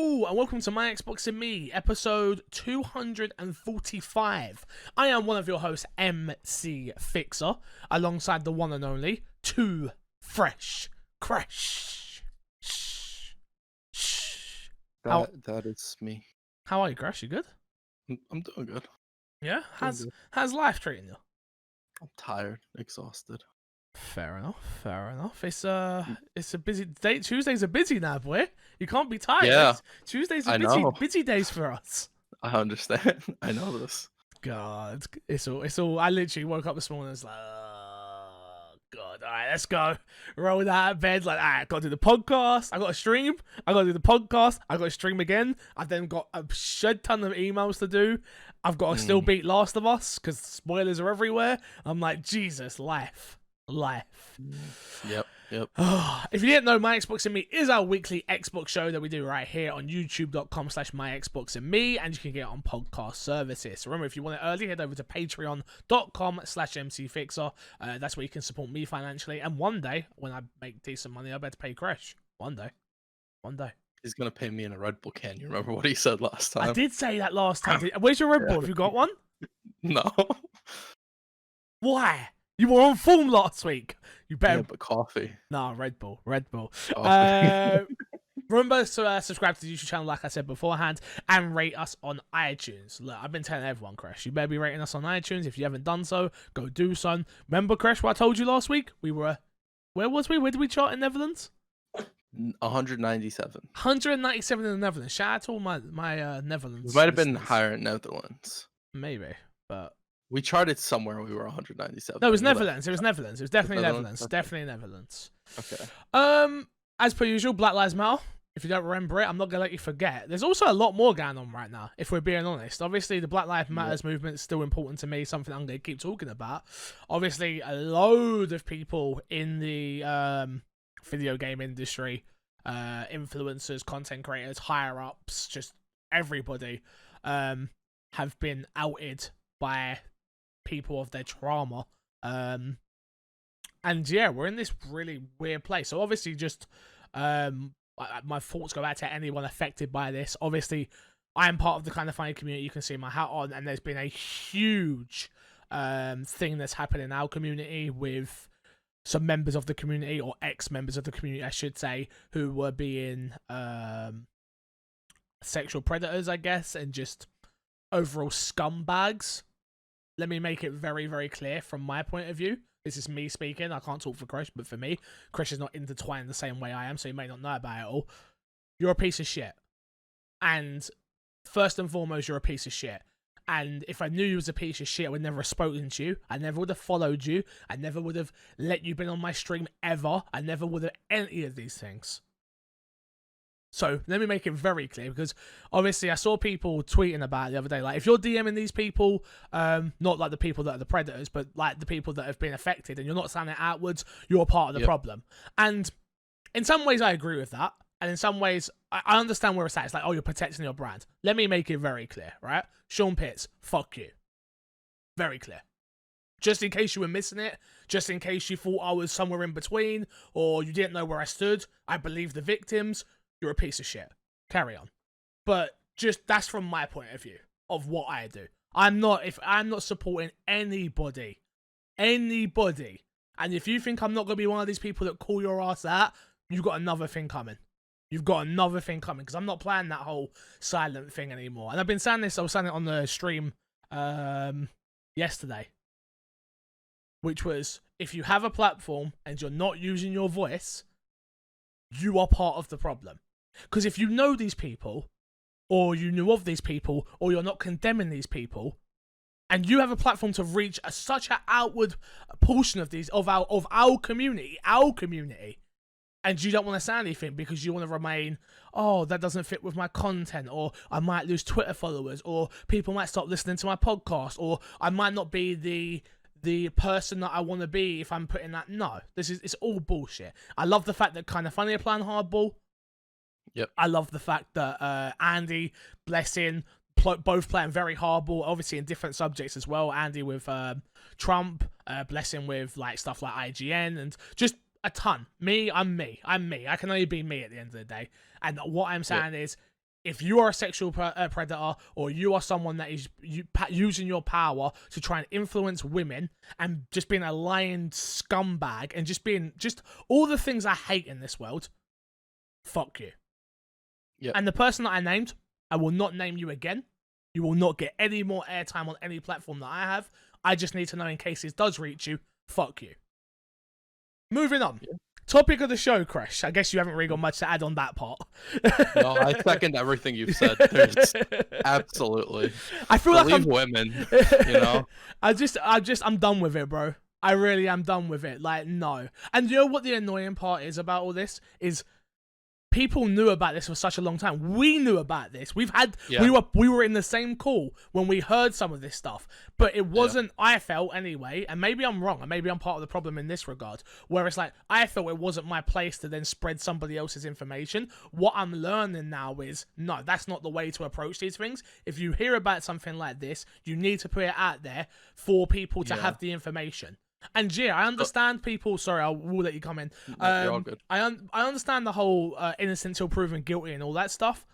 Hello, and welcome to My Xbox and Me, episode 245. I am one of your hosts, MC Fixer, alongside the one and only, Too Fresh Crash. That is me. How are you, Crash? You good? I'm doing good. Yeah? Doing good. How's life treating you? I'm tired, exhausted. Fair enough. It's a busy day. Tuesdays are busy now, boy. You can't be tired. Yeah, Tuesdays I are know. busy days for us. I understand. I know this. God, it's all. I literally woke up this morning and was like, oh, God, all right, let's go. Rolled out of bed, like, all right, got to do the podcast. I got to stream. I got to do the podcast. I got to stream again. I've then got a shed ton of emails to do. I've got to still beat Last of Us because spoilers are everywhere. I'm like, Jesus, life. Yep. If you didn't know, My Xbox and Me is our weekly Xbox show that we do right here on youtube.com/myxboxandme, and you can get it on podcast services. Remember, if you want it early, head over to patreon.com/mcfixer. That's where you can support me financially, and one day, when I make decent money, I better pay Crash. One day. He's gonna pay me in a Red Bull can. You remember what he said last time? I did say that last time. Where's your Red Bull? Have you got one? No. Why? You were on form last week. You better. Yeah, but coffee. Nah, Red Bull. Coffee. Remember to subscribe to the YouTube channel, like I said beforehand, and rate us on iTunes. Look, I've been telling everyone, Crash, you better be rating us on iTunes. If you haven't done so, go do so. Remember, Crash, what I told you last week? We were... Where was we? Where did we chart in Netherlands? 197. 197 in the Netherlands. Shout out to all my Netherlands. We might have been listeners. higher in Netherlands. Maybe, but... We charted somewhere we were 197. No, it was Netherlands. It was Netherlands. It was definitely Netherlands. Okay. Definitely Netherlands. Okay. As per usual, Black Lives Matter. If you don't remember it, I'm not gonna let you forget. There's also a lot more going on right now, if we're being honest. Obviously, the Black Lives Matters movement is still important to me, something I'm gonna keep talking about. Obviously, a load of people in the video game industry, influencers, content creators, higher ups, just everybody, have been outed by people of their trauma. And yeah, we're in this really weird place. So obviously, just my thoughts go out to anyone affected by this. Obviously, I am part of the Kind of Funny community. You can see my hat on, and there's been a huge thing that's happened in our community with some members of the community, or ex-members of the community, I should say, who were being sexual predators, I guess, and just overall scumbags. Let me make it very, very clear from my point of view. This is me speaking. I can't talk for Chris, but for me, Chris is not intertwined the same way I am, so you may not know about it all. You're a piece of shit. And first and foremost, you're a piece of shit. And if I knew you was a piece of shit, I would never have spoken to you. I never would have followed you. I never would have let you been on my stream ever. I never would have any of these things. So let me make it very clear, because obviously I saw people tweeting about it the other day. Like, if you're DMing these people, not like the people that are the predators, but like the people that have been affected, and you're not saying it outwards, you're part of the problem. And in some ways I agree with that. And in some ways I understand where it's at. It's like, oh, you're protecting your brand. Let me make it very clear, right? Sean Pitts, fuck you. Very clear. Just in case you were missing it, just in case you thought I was somewhere in between, or you didn't know where I stood, I believe the victims. You're a piece of shit. Carry on. But just, that's from my point of view of what I do. I'm not supporting anybody. And if you think I'm not going to be one of these people that call your ass out, you've got another thing coming. Because I'm not playing that whole silent thing anymore. And I've been saying this, I was saying it on the stream yesterday, which was, if you have a platform and you're not using your voice, you are part of the problem. Because if you know these people, or you knew of these people, or you're not condemning these people, and you have a platform to reach such an outward portion of these of our community, and you don't want to say anything because you want to remain, oh, that doesn't fit with my content, or I might lose Twitter followers, or people might stop listening to my podcast, or I might not be the person that I want to be if I'm putting that. No, it's all bullshit. I love the fact that Kind of Funny are playing hardball. Yep. I love the fact that Andy, Blessing, both playing very hardball, obviously in different subjects as well. Andy with Trump, Blessing with like stuff like IGN, and just a ton. I'm me. I can only be me at the end of the day. And what I'm saying is, if you are a sexual predator, or you are someone that is using your power to try and influence women and just being a lying scumbag and just being all the things I hate in this world, fuck you. Yep. And the person that I named, I will not name you again. You will not get any more airtime on any platform that I have. I just need to know in case this does reach you, fuck you. Moving on. Yeah. Topic of the show, Crash. I guess you haven't really got much to add on that part. No, I second everything you've said. There's absolutely. I feel like I'm women, you know. I'm done with it, bro. I really am done with it. Like, no. And you know what the annoying part is about all this is people knew about this for such a long time. We knew about this. We were in the same call when we heard some of this stuff, but it wasn't, I felt anyway, and maybe I'm wrong, and maybe I'm part of the problem in this regard, where it's like, I felt it wasn't my place to then spread somebody else's information. What I'm learning now is, no, that's not the way to approach these things. If you hear about something like this, you need to put it out there for people to have the information. And yeah, I understand people. Sorry, I will let you come in. You're all good. I understand the whole innocent till proven guilty and all that stuff.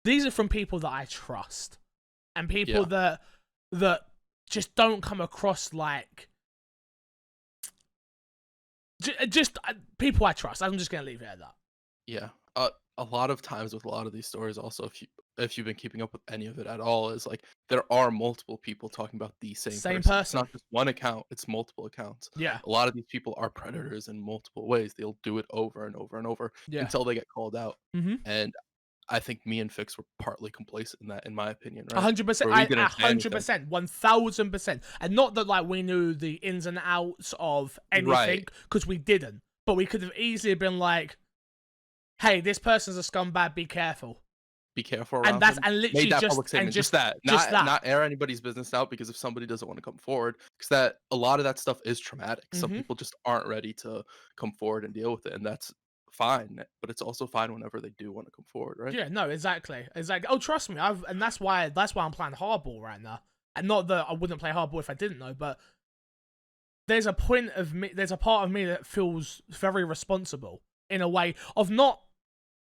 These are from people that I trust, and people that just don't come across like just people I trust. I'm just gonna leave it at that. Yeah. A lot of times with a lot of these stories, also, if you've been keeping up with any of it at all, is like there are multiple people talking about the same person. It's not just one account; it's multiple accounts. Yeah. A lot of these people are predators in multiple ways. They'll do it over and over and over until they get called out. And I think me and Fix were partly complacent in that, in my opinion. 100%. 100%. 1000%. And not that like we knew the ins and outs of anything, because we didn't. But we could have easily been like, hey, this person's a scumbag, be careful. Be careful around them. And literally just that. Not air anybody's business out, because if somebody doesn't want to come forward, because that a lot of that stuff is traumatic. Some people just aren't ready to come forward and deal with it, and that's fine. But it's also fine whenever they do want to come forward, right? Yeah, no, exactly. Oh, trust me, and that's why I'm playing hardball right now. And not that I wouldn't play hardball if I didn't know, but there's a part of me that feels very responsible in a way of not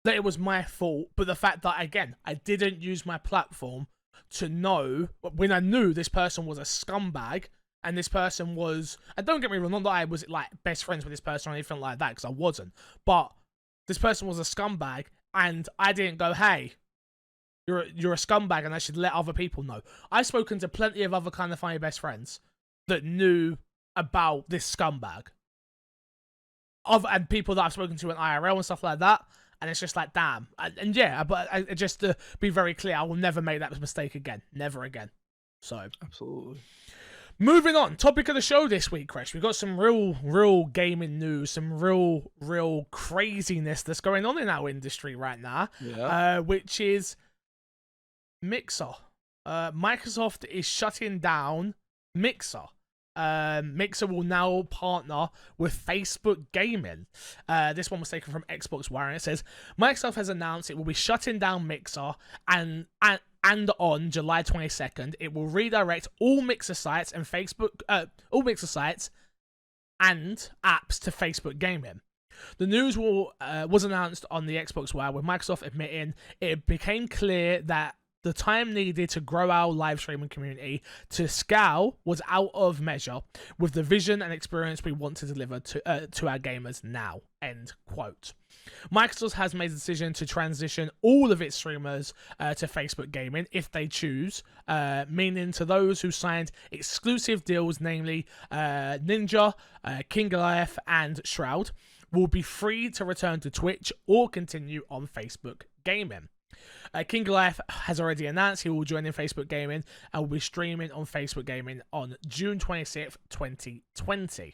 that it was my fault, but the fact that, again, I didn't use my platform to know when I knew this person was a scumbag, and this person was, and don't get me wrong, not that I was like best friends with this person or anything like that, because I wasn't, but this person was a scumbag, and I didn't go, hey, you're a scumbag and I should let other people know. I've spoken to plenty of other kind of funny best friends that knew about this scumbag. And people that I've spoken to in IRL and stuff like that, and it's just like, damn. And yeah, but just to be very clear, I will never make that mistake again. Never again. So absolutely. Moving on, topic of the show this week, Crash. We've got some real gaming news, some real craziness that's going on in our industry right now. Yeah. Which is Mixer. Microsoft is shutting down Mixer. Mixer will now partner with Facebook Gaming. This one was taken from Xbox Wire, and it says Microsoft has announced it will be shutting down Mixer, and on July 22nd, it will redirect all Mixer sites and all Mixer sites and apps to Facebook Gaming. The news was announced on the Xbox Wire, with Microsoft admitting it became clear that the time needed to grow our live streaming community to scale was out of measure with the vision and experience we want to deliver to our gamers now. End quote. Microsoft has made the decision to transition all of its streamers to Facebook Gaming if they choose, meaning to those who signed exclusive deals, namely Ninja, King Goliath, and Shroud, will be free to return to Twitch or continue on Facebook Gaming. King Goliath has already announced he will join in Facebook Gaming and will be streaming on Facebook Gaming on June 26th, 2020.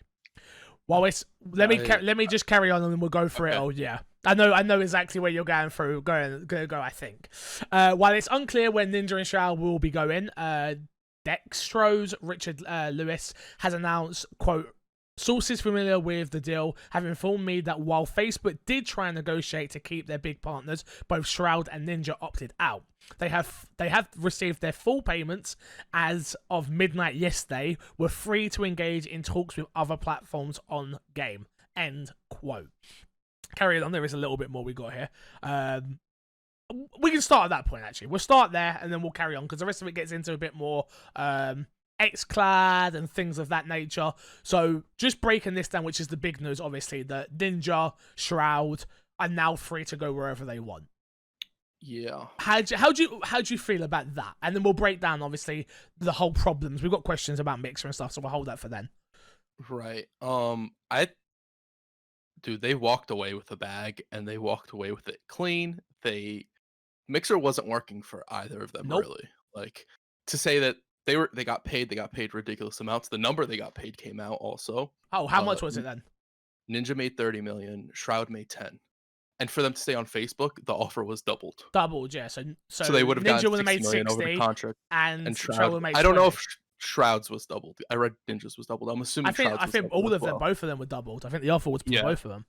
While it's let me just carry on and then we'll go through it. Oh yeah, I know exactly where you're going through. Gonna go. I think. While it's unclear when Ninja and Shroud will be going, Dextro's Richard Lewis has announced, quote, sources familiar with the deal have informed me that while Facebook did try and negotiate to keep their big partners, both Shroud and Ninja opted out. They have received their full payments as of midnight yesterday, were free to engage in talks with other platforms on game. End quote. Carry on, there is a little bit more we got here. we can start at that point, actually. We'll start there, and then we'll carry on, because the rest of it gets into a bit more X-Clad and things of that nature. So just breaking this down, which is the big news, obviously, that Ninja, Shroud are now free to go wherever they want. Yeah. How do you feel about that? And then we'll break down, obviously, the whole problems. We've got questions about Mixer and stuff, so we'll hold that for then. Right. Dude, they walked away with a bag, and they walked away with it clean. Mixer wasn't working for either of them, Nope. really. Like, to say that they got paid ridiculous amounts. The number they got paid came out also. Oh, how much was it then? Ninja made 30 million, Shroud made 10. And for them to stay on Facebook, the offer was doubled. Doubled, yeah. So they would have gotten Ninja would have made 60 over the contract, and Shroud would have made 20. I don't know if Shroud's was doubled. I read Ninja's was doubled. I'm assuming I think all of them, both of them were doubled. I think the offer was for both of them.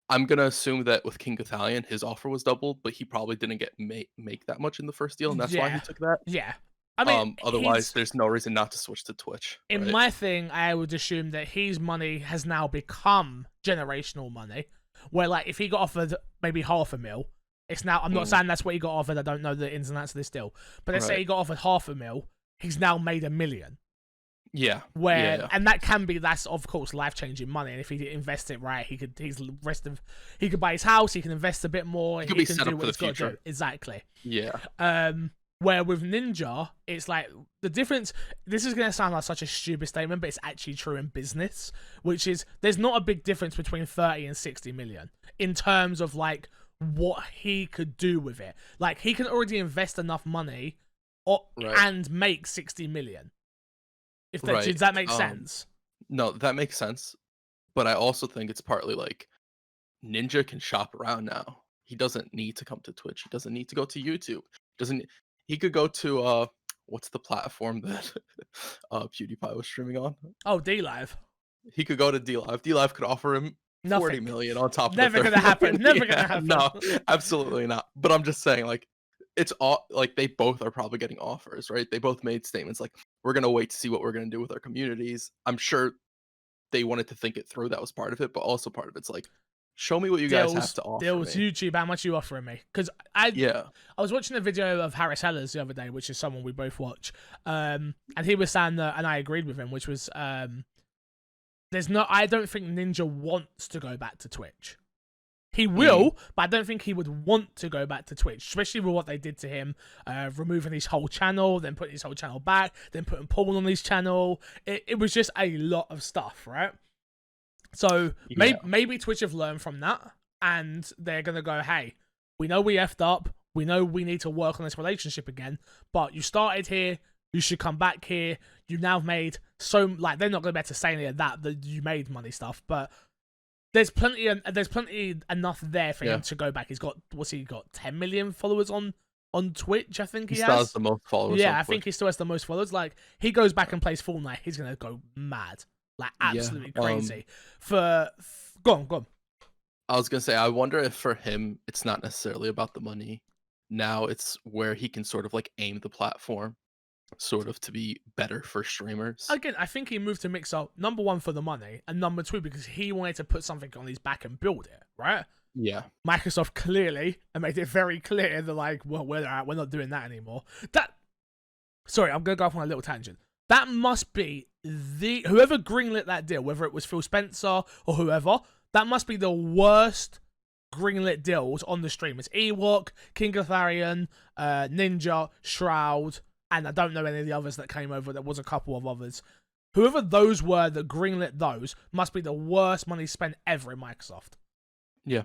I'm gonna assume that with King Italian, his offer was doubled, but he probably didn't get make that much in the first deal, and that's why he took that. Yeah. I mean, otherwise, there's no reason not to switch to Twitch. In my thing, I would assume that his money has now become generational money, where like if he got offered maybe $500,000, it's now. I'm not saying that's what he got offered. I don't know the ins and outs of this deal, but let's say he got offered $500,000, he's now made $1 million. Yeah. And that's of course life-changing money. And if he invest it right, he could buy his house, he can invest a bit more, he can do what he's got to do. Exactly. Yeah. Where with Ninja, it's like the difference. This is going to sound like such a stupid statement, but it's actually true in business, which is there's not a big difference between 30 and 60 million in terms of like what he could do with it. Like he can already invest enough money and make 60 million. Does that make sense? No, that makes sense. But I also think it's partly like Ninja can shop around now. He doesn't need to come to Twitch. He doesn't need to go to YouTube. He could go to what's the platform that PewDiePie was streaming on? Oh, DLive. He could go to DLive. DLive could offer him 40 million on top of Never gonna happen. Never gonna happen. No, absolutely not. But I'm just saying, like, it's all like they both are probably getting offers, right? They both made statements like, we're gonna wait to see what we're gonna do with our communities. I'm sure they wanted to think it through. That was part of it, but also part of it's like, show me what you guys have to offer. YouTube, how much are you offering me? Because I was watching a video of Harris Hellers the other day, which is someone we both watch, and he was saying that, and I agreed with him, which was I don't think Ninja wants to go back to Twitch. He will, but I don't think he would want to go back to Twitch, especially with what they did to him, removing his whole channel, then putting his whole channel back, then putting Paul on his channel. It was just a lot of stuff, right? So maybe Twitch have learned from that, and they're going to go, hey, we know we effed up, we know we need to work on this relationship again, but you started here, you should come back here, you now made they're not going to be able to say any of that you made money stuff, but there's plenty enough there for him to go back. He's got 10 million followers on Twitch, I think he has. He still has the most followers. Yeah, I think he still has the most followers. Like, he goes back and plays Fortnite, he's going to go mad. Like, absolutely crazy. Go on. I was going to say, I wonder if for him, it's not necessarily about the money. Now it's where he can sort of like aim the platform sort of to be better for streamers. Again, I think he moved to Mixer, number one, for the money, and number two, because he wanted to put something on his back and build it, right? Yeah. Microsoft clearly made it very clear that, like, well, we're not doing that anymore. Sorry, I'm going to go off on a little tangent. That must be whoever greenlit that deal, whether it was Phil Spencer or whoever, that must be the worst greenlit deals on the streamers. Ewok, King Atharian, Ninja, Shroud, and I don't know any of the others that came over. There was a couple of others. Whoever those were that greenlit those must be the worst money spent ever in Microsoft. Yeah.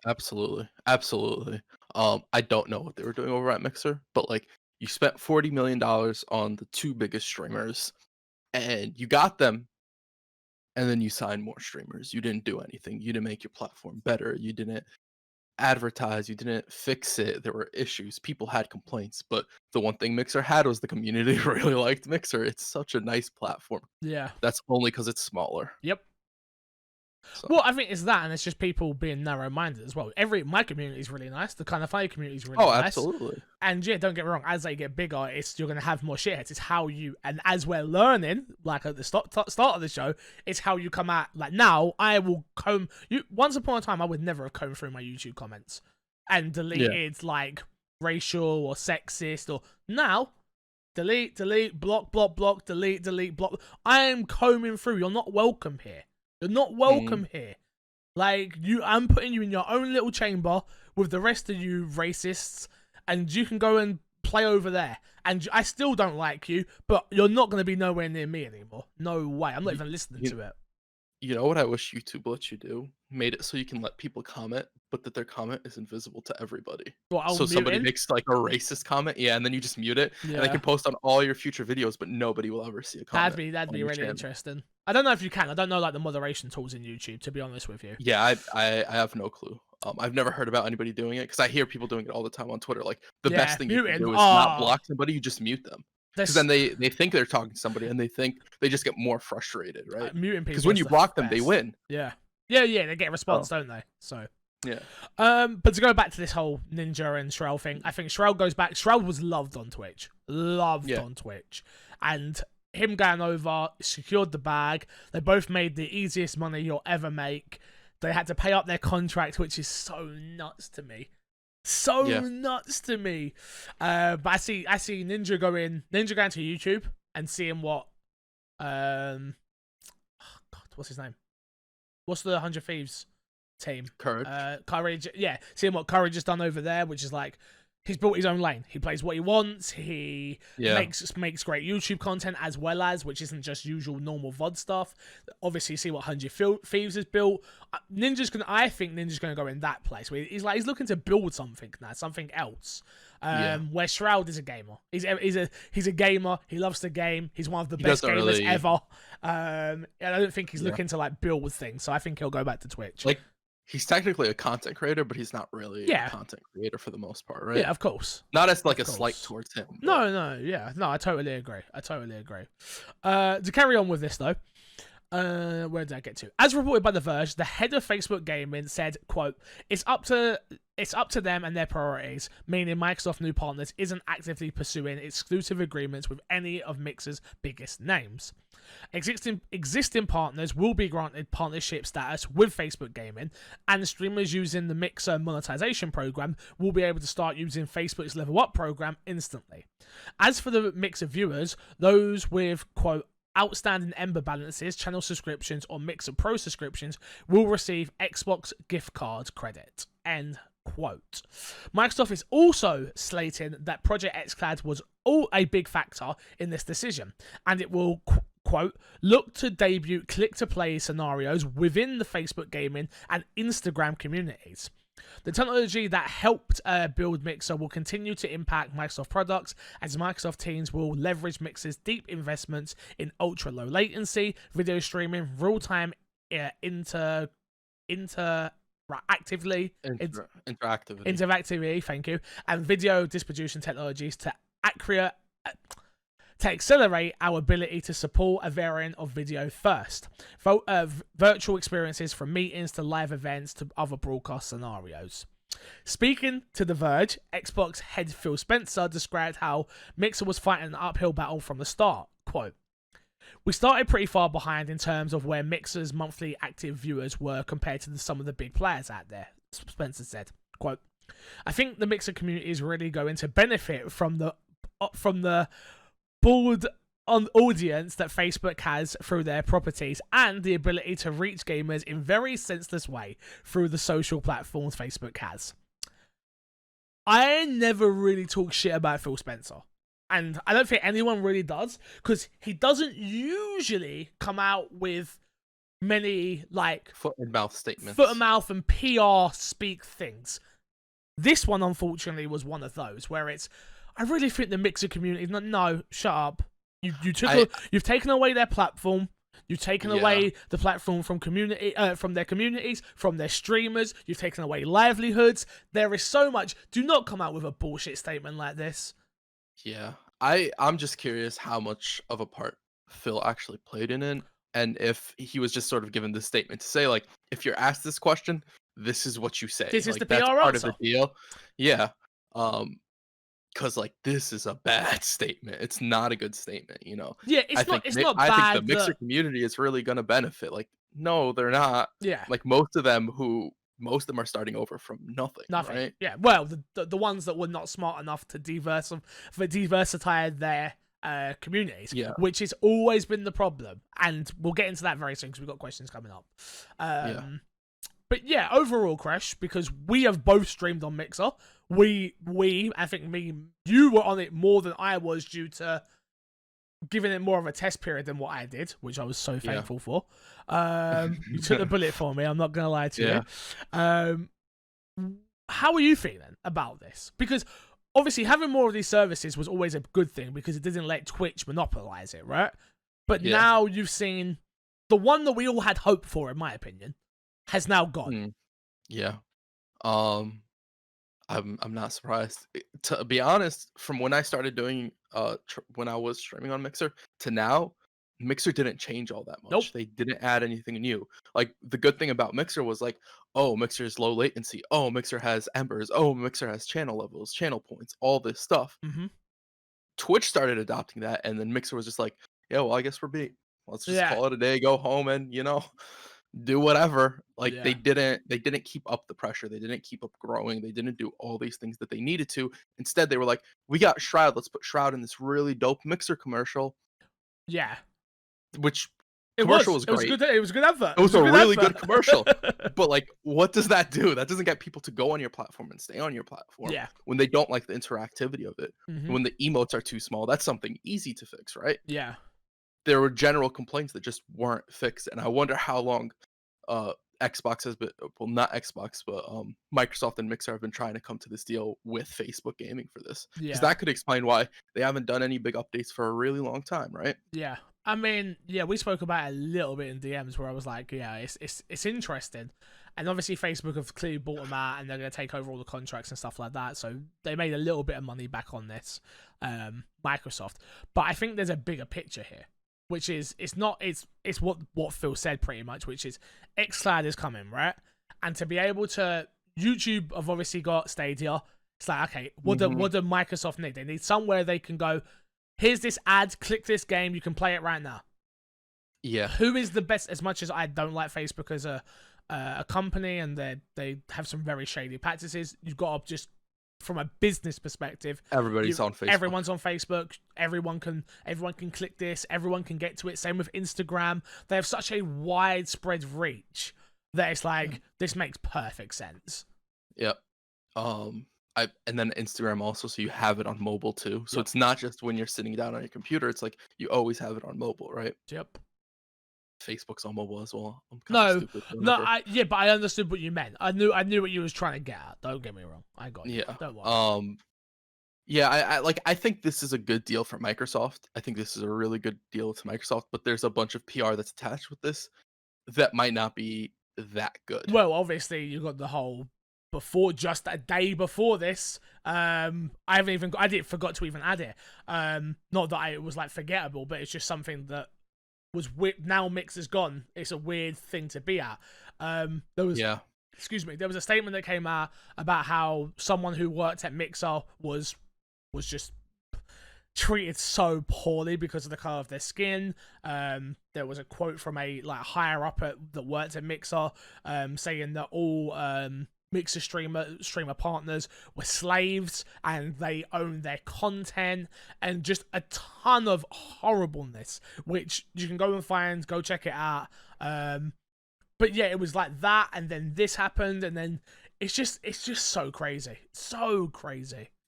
Absolutely. Absolutely. I don't know what they were doing over at Mixer, but like you spent $40 million on the two biggest streamers and you got them, and then you signed more streamers. You didn't do anything. You didn't make your platform better. You didn't advertise, you didn't fix it. There were issues, people had complaints, but the one thing Mixer had was the community really liked Mixer. It's such a nice platform. Yeah, that's only because it's smaller. Yep. So. Well, I think it's that, and it's just people being narrow-minded as well. My community is really nice. The Kind of Funny community is really nice. Oh, absolutely. And yeah, don't get me wrong. As they get bigger, you're going to have more shitheads. It's how you, and as we're learning, like at the start of the show, it's how you come at. Like now, I will comb. Once upon a time, I would never have combed through my YouTube comments. and deleted like racial or sexist or now delete, block, delete, block. I am combing through. You're not welcome here. You're not welcome here. Like I'm putting you in your own little chamber with the rest of you racists, and you can go and play over there. And I still don't like you, but you're not going to be nowhere near me anymore. No way. I'm not even listening to it. You know what I wish YouTube let you do? Made it so you can let people comment, but that their comment is invisible to everybody. So somebody makes like a racist comment, and then you just mute it, and they can post on all your future videos, but nobody will ever see a comment. That'd be really interesting. I don't know if you can. I don't know like the moderation tools in YouTube, to be honest with you. Yeah, I have no clue. I've never heard about anybody doing it because I hear people doing it all the time on Twitter. Like the best thing you can do is not block somebody, you just mute them. Because then they think they're talking to somebody, and they think they just get more frustrated, right? Muting people. Because when you block them, they win. Yeah. They get a response, don't they? So. Yeah. But to go back to this whole Ninja and Shroud thing, I think Shroud goes back. Shroud was loved on Twitch. On Twitch. And him going over, secured the bag. They both made the easiest money you'll ever make. They had to pay up their contract, which is so nuts to me. Nuts to me. But I see Ninja going to YouTube and seeing what God, what's his name? What's the 100 Thieves team? Courage. Seeing what Courage has done over there, which is like he's built his own lane. He plays what he wants. He makes great YouTube content as well as, which isn't just usual normal VOD stuff. Obviously, see what 100 Thieves has built. I think Ninja's gonna go in that place where he's looking to build something now, something else. Where Shroud is a gamer. He's a gamer. He loves the game. He's one of the best gamers ever. And I don't think he's looking to like build things. So I think he'll go back to Twitch. Like he's technically a content creator, but he's not really a content creator for the most part, right? Yeah, of course. Not as like a slight towards him. But... No, I totally agree. To carry on with this though. Where did I get to? As reported by The Verge, the head of Facebook Gaming said, quote, it's up to them and their priorities, meaning Microsoft new partners isn't actively pursuing exclusive agreements with any of Mixer's biggest names. Existing partners will be granted partnership status with Facebook Gaming, and streamers using the Mixer monetization program will be able to start using Facebook's Level Up program instantly. As for the Mixer viewers, those with, quote, outstanding Ember balances, channel subscriptions, or Mixer Pro subscriptions will receive Xbox gift card credit. End quote. Microsoft is also slating that Project xCloud was all a big factor in this decision, and it will, quote, look to debut click-to-play scenarios within the Facebook Gaming and Instagram communities. The technology that helped build Mixer will continue to impact Microsoft products, as Microsoft teams will leverage Mixer's deep investments in ultra-low latency, video streaming, real-time interactivity, thank you, and video distribution technologies to accelerate our ability to support a variant of video first. Virtual experiences from meetings to live events to other broadcast scenarios. Speaking to The Verge, Xbox head Phil Spencer described how Mixer was fighting an uphill battle from the start. Quote, we started pretty far behind in terms of where Mixer's monthly active viewers were compared to some of the big players out there, Spencer said. Quote, I think the Mixer community is really going to benefit from the broad audience that Facebook has through their properties and the ability to reach gamers in very senseless way through the social platforms Facebook has. I never really talk shit about Phil Spencer. And I don't think anyone really does, because he doesn't usually come out with many, like... foot and mouth statements. Foot and mouth and PR speak things. This one, unfortunately, was one of those, where it's... I really think the Mixer community... No, shut up. You've taken away their platform. You've taken away the platform from their communities, from their streamers. You've taken away livelihoods. There is so much. Do not come out with a bullshit statement like this. Yeah, I'm just curious how much of a part Phil actually played in it, and if he was just sort of given this statement to say, like, if you're asked this question, this is what you say. This is like, the that's PR part answer. Of the deal. Yeah, because like this is a bad statement. It's not a good statement, you know. Yeah, it's not bad. I think the Mixer community is really gonna benefit. Like, no, they're not. Yeah, like most of them who most of them are starting over from nothing, Nothing. right? Yeah. Well, the ones that were not smart enough to diversify their communities, Yeah. which has always been the problem, and we'll get into that very soon because we've got questions coming up. Yeah. But yeah, overall, Crash, because we have both streamed on Mixer. I think you were on it more than I was due to giving it more of a test period than what I did, which I was so thankful for. You took the bullet for me. I'm not gonna lie to you. How are you feeling about this? Because obviously having more of these services was always a good thing because it didn't let Twitch monopolize it, right? But now you've seen the one that we all had hope for, in my opinion, has now gone. Yeah. I'm not surprised. To be honest, from when I started doing when I was streaming on Mixer to now, Mixer didn't change all that much. Nope. They didn't add anything new. Like the good thing about Mixer was like, oh, Mixer is low latency. Oh, Mixer has embers. Oh, Mixer has channel levels, channel points, all this stuff. Twitch started adopting that, and then Mixer was just like, yeah, well, I guess we're beat. Let's just call it a day, go home, and do whatever. Like they didn't keep up the pressure. They didn't keep up growing. They didn't do all these things that they needed to. Instead, they were like, we got Shroud. Let's put Shroud in this really dope Mixer commercial. Yeah. Which commercial was great. It was a good advert. It was a really good commercial. But like, what does that do? That doesn't get people to go on your platform and stay on your platform. Yeah. When they don't like the interactivity of it. When the emotes are too small, that's something easy to fix, right? Yeah. There were general complaints that just weren't fixed, and I wonder how long Xbox has been, well, not Xbox, but Microsoft and Mixer have been trying to come to this deal with Facebook Gaming for this. Because that could explain why they haven't done any big updates for a really long time, right? Yeah. I mean, yeah, we spoke about it a little bit in DMs where I was like, yeah, it's interesting. And obviously Facebook have clearly bought them out and they're going to take over all the contracts and stuff like that. So they made a little bit of money back on this, Microsoft. But I think there's a bigger picture here, which is it's what Phil said pretty much, which is xCloud is coming, right? And to be able to, YouTube have obviously got Stadia. It's like, okay, what do Microsoft need? They need somewhere they can go, here's this ad, click this game, you can play it right now. Yeah. Who is the best? As much as I don't like Facebook as a company, and they have some very shady practices, you've got to just, from a business perspective, everybody's on Facebook. Everyone's on Facebook. Everyone can click this. Everyone can get to it. Same with Instagram. They have such a widespread reach that it's like this makes perfect sense. Yep. And then Instagram also, so you have it on mobile too. So it's not just when you're sitting down on your computer. It's like you always have it on mobile, right? Yep. Facebook's on mobile as well. But I understood what you meant. I knew what you was trying to get at. Don't get me wrong. I got you. Yeah. Don't worry. I think this is a good deal for Microsoft. I think this is a really good deal to Microsoft, but there's a bunch of PR that's attached with this that might not be that good. Well, obviously you got the whole just a day before this. I forgot to even add it. Not that it was like forgettable, but it's just something that was weird. Now Mix is gone. It's a weird thing to be at. There was a statement that came out about how someone who worked at Mixer was just treated so poorly because of the color of their skin. There was a quote from a higher up that worked at Mixer, saying that all Mixer streamer partners were slaves and they owned their content, and just a ton of horribleness, which you can go check it out. But yeah, it was like that, and then this happened, and then it's just so crazy.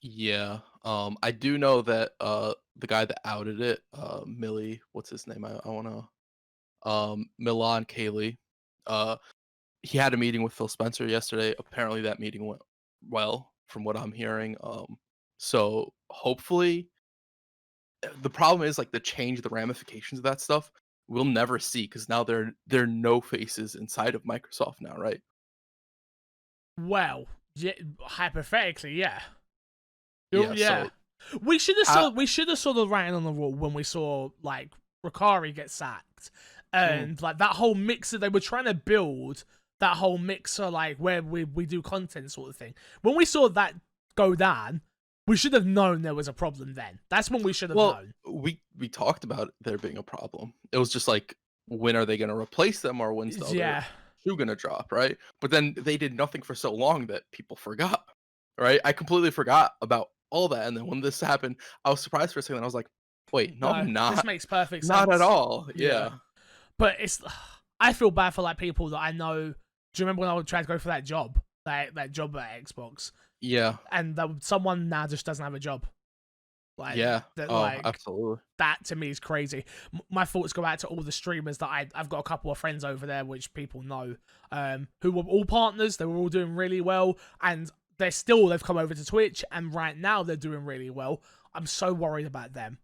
Yeah. I do know that the guy that outed it, Millie, what's his name? I wanna Milan Kaylee, he had a meeting with Phil Spencer yesterday. Apparently that meeting went well from what I'm hearing. So hopefully, the problem is like the ramifications of that stuff we'll never see, because now they're no faces inside of Microsoft now, right? Well, yeah, hypothetically, yeah. So, we should have saw the writing on the wall when we saw like Ricari get sacked, and like that whole Mixer they were trying to build. That whole Mixer, like where we do content sort of thing. When we saw that go down, we should have known there was a problem then. That's when we should have known. We talked about there being a problem. It was just like, when are they going to replace them, or when's the shoe gonna drop, right? But then they did nothing for so long that people forgot, right? I completely forgot about all that, and then when this happened, I was surprised for a second. I was like, "Wait, no, No, I'm this not. makes perfect Not at sense. all." Yeah. Yeah. But it's, I feel bad for like people that I know. Do you remember when I would try to go for that job, that job at Xbox, Yeah. and someone now just doesn't have a job, like Yeah. that, Oh, like absolutely. that to me is crazy. My thoughts go out to all the streamers that I've got a couple of friends over there, which people know, who were all partners. They were all doing really well, and they've come over to Twitch, and right now they're doing really well. I'm so worried about them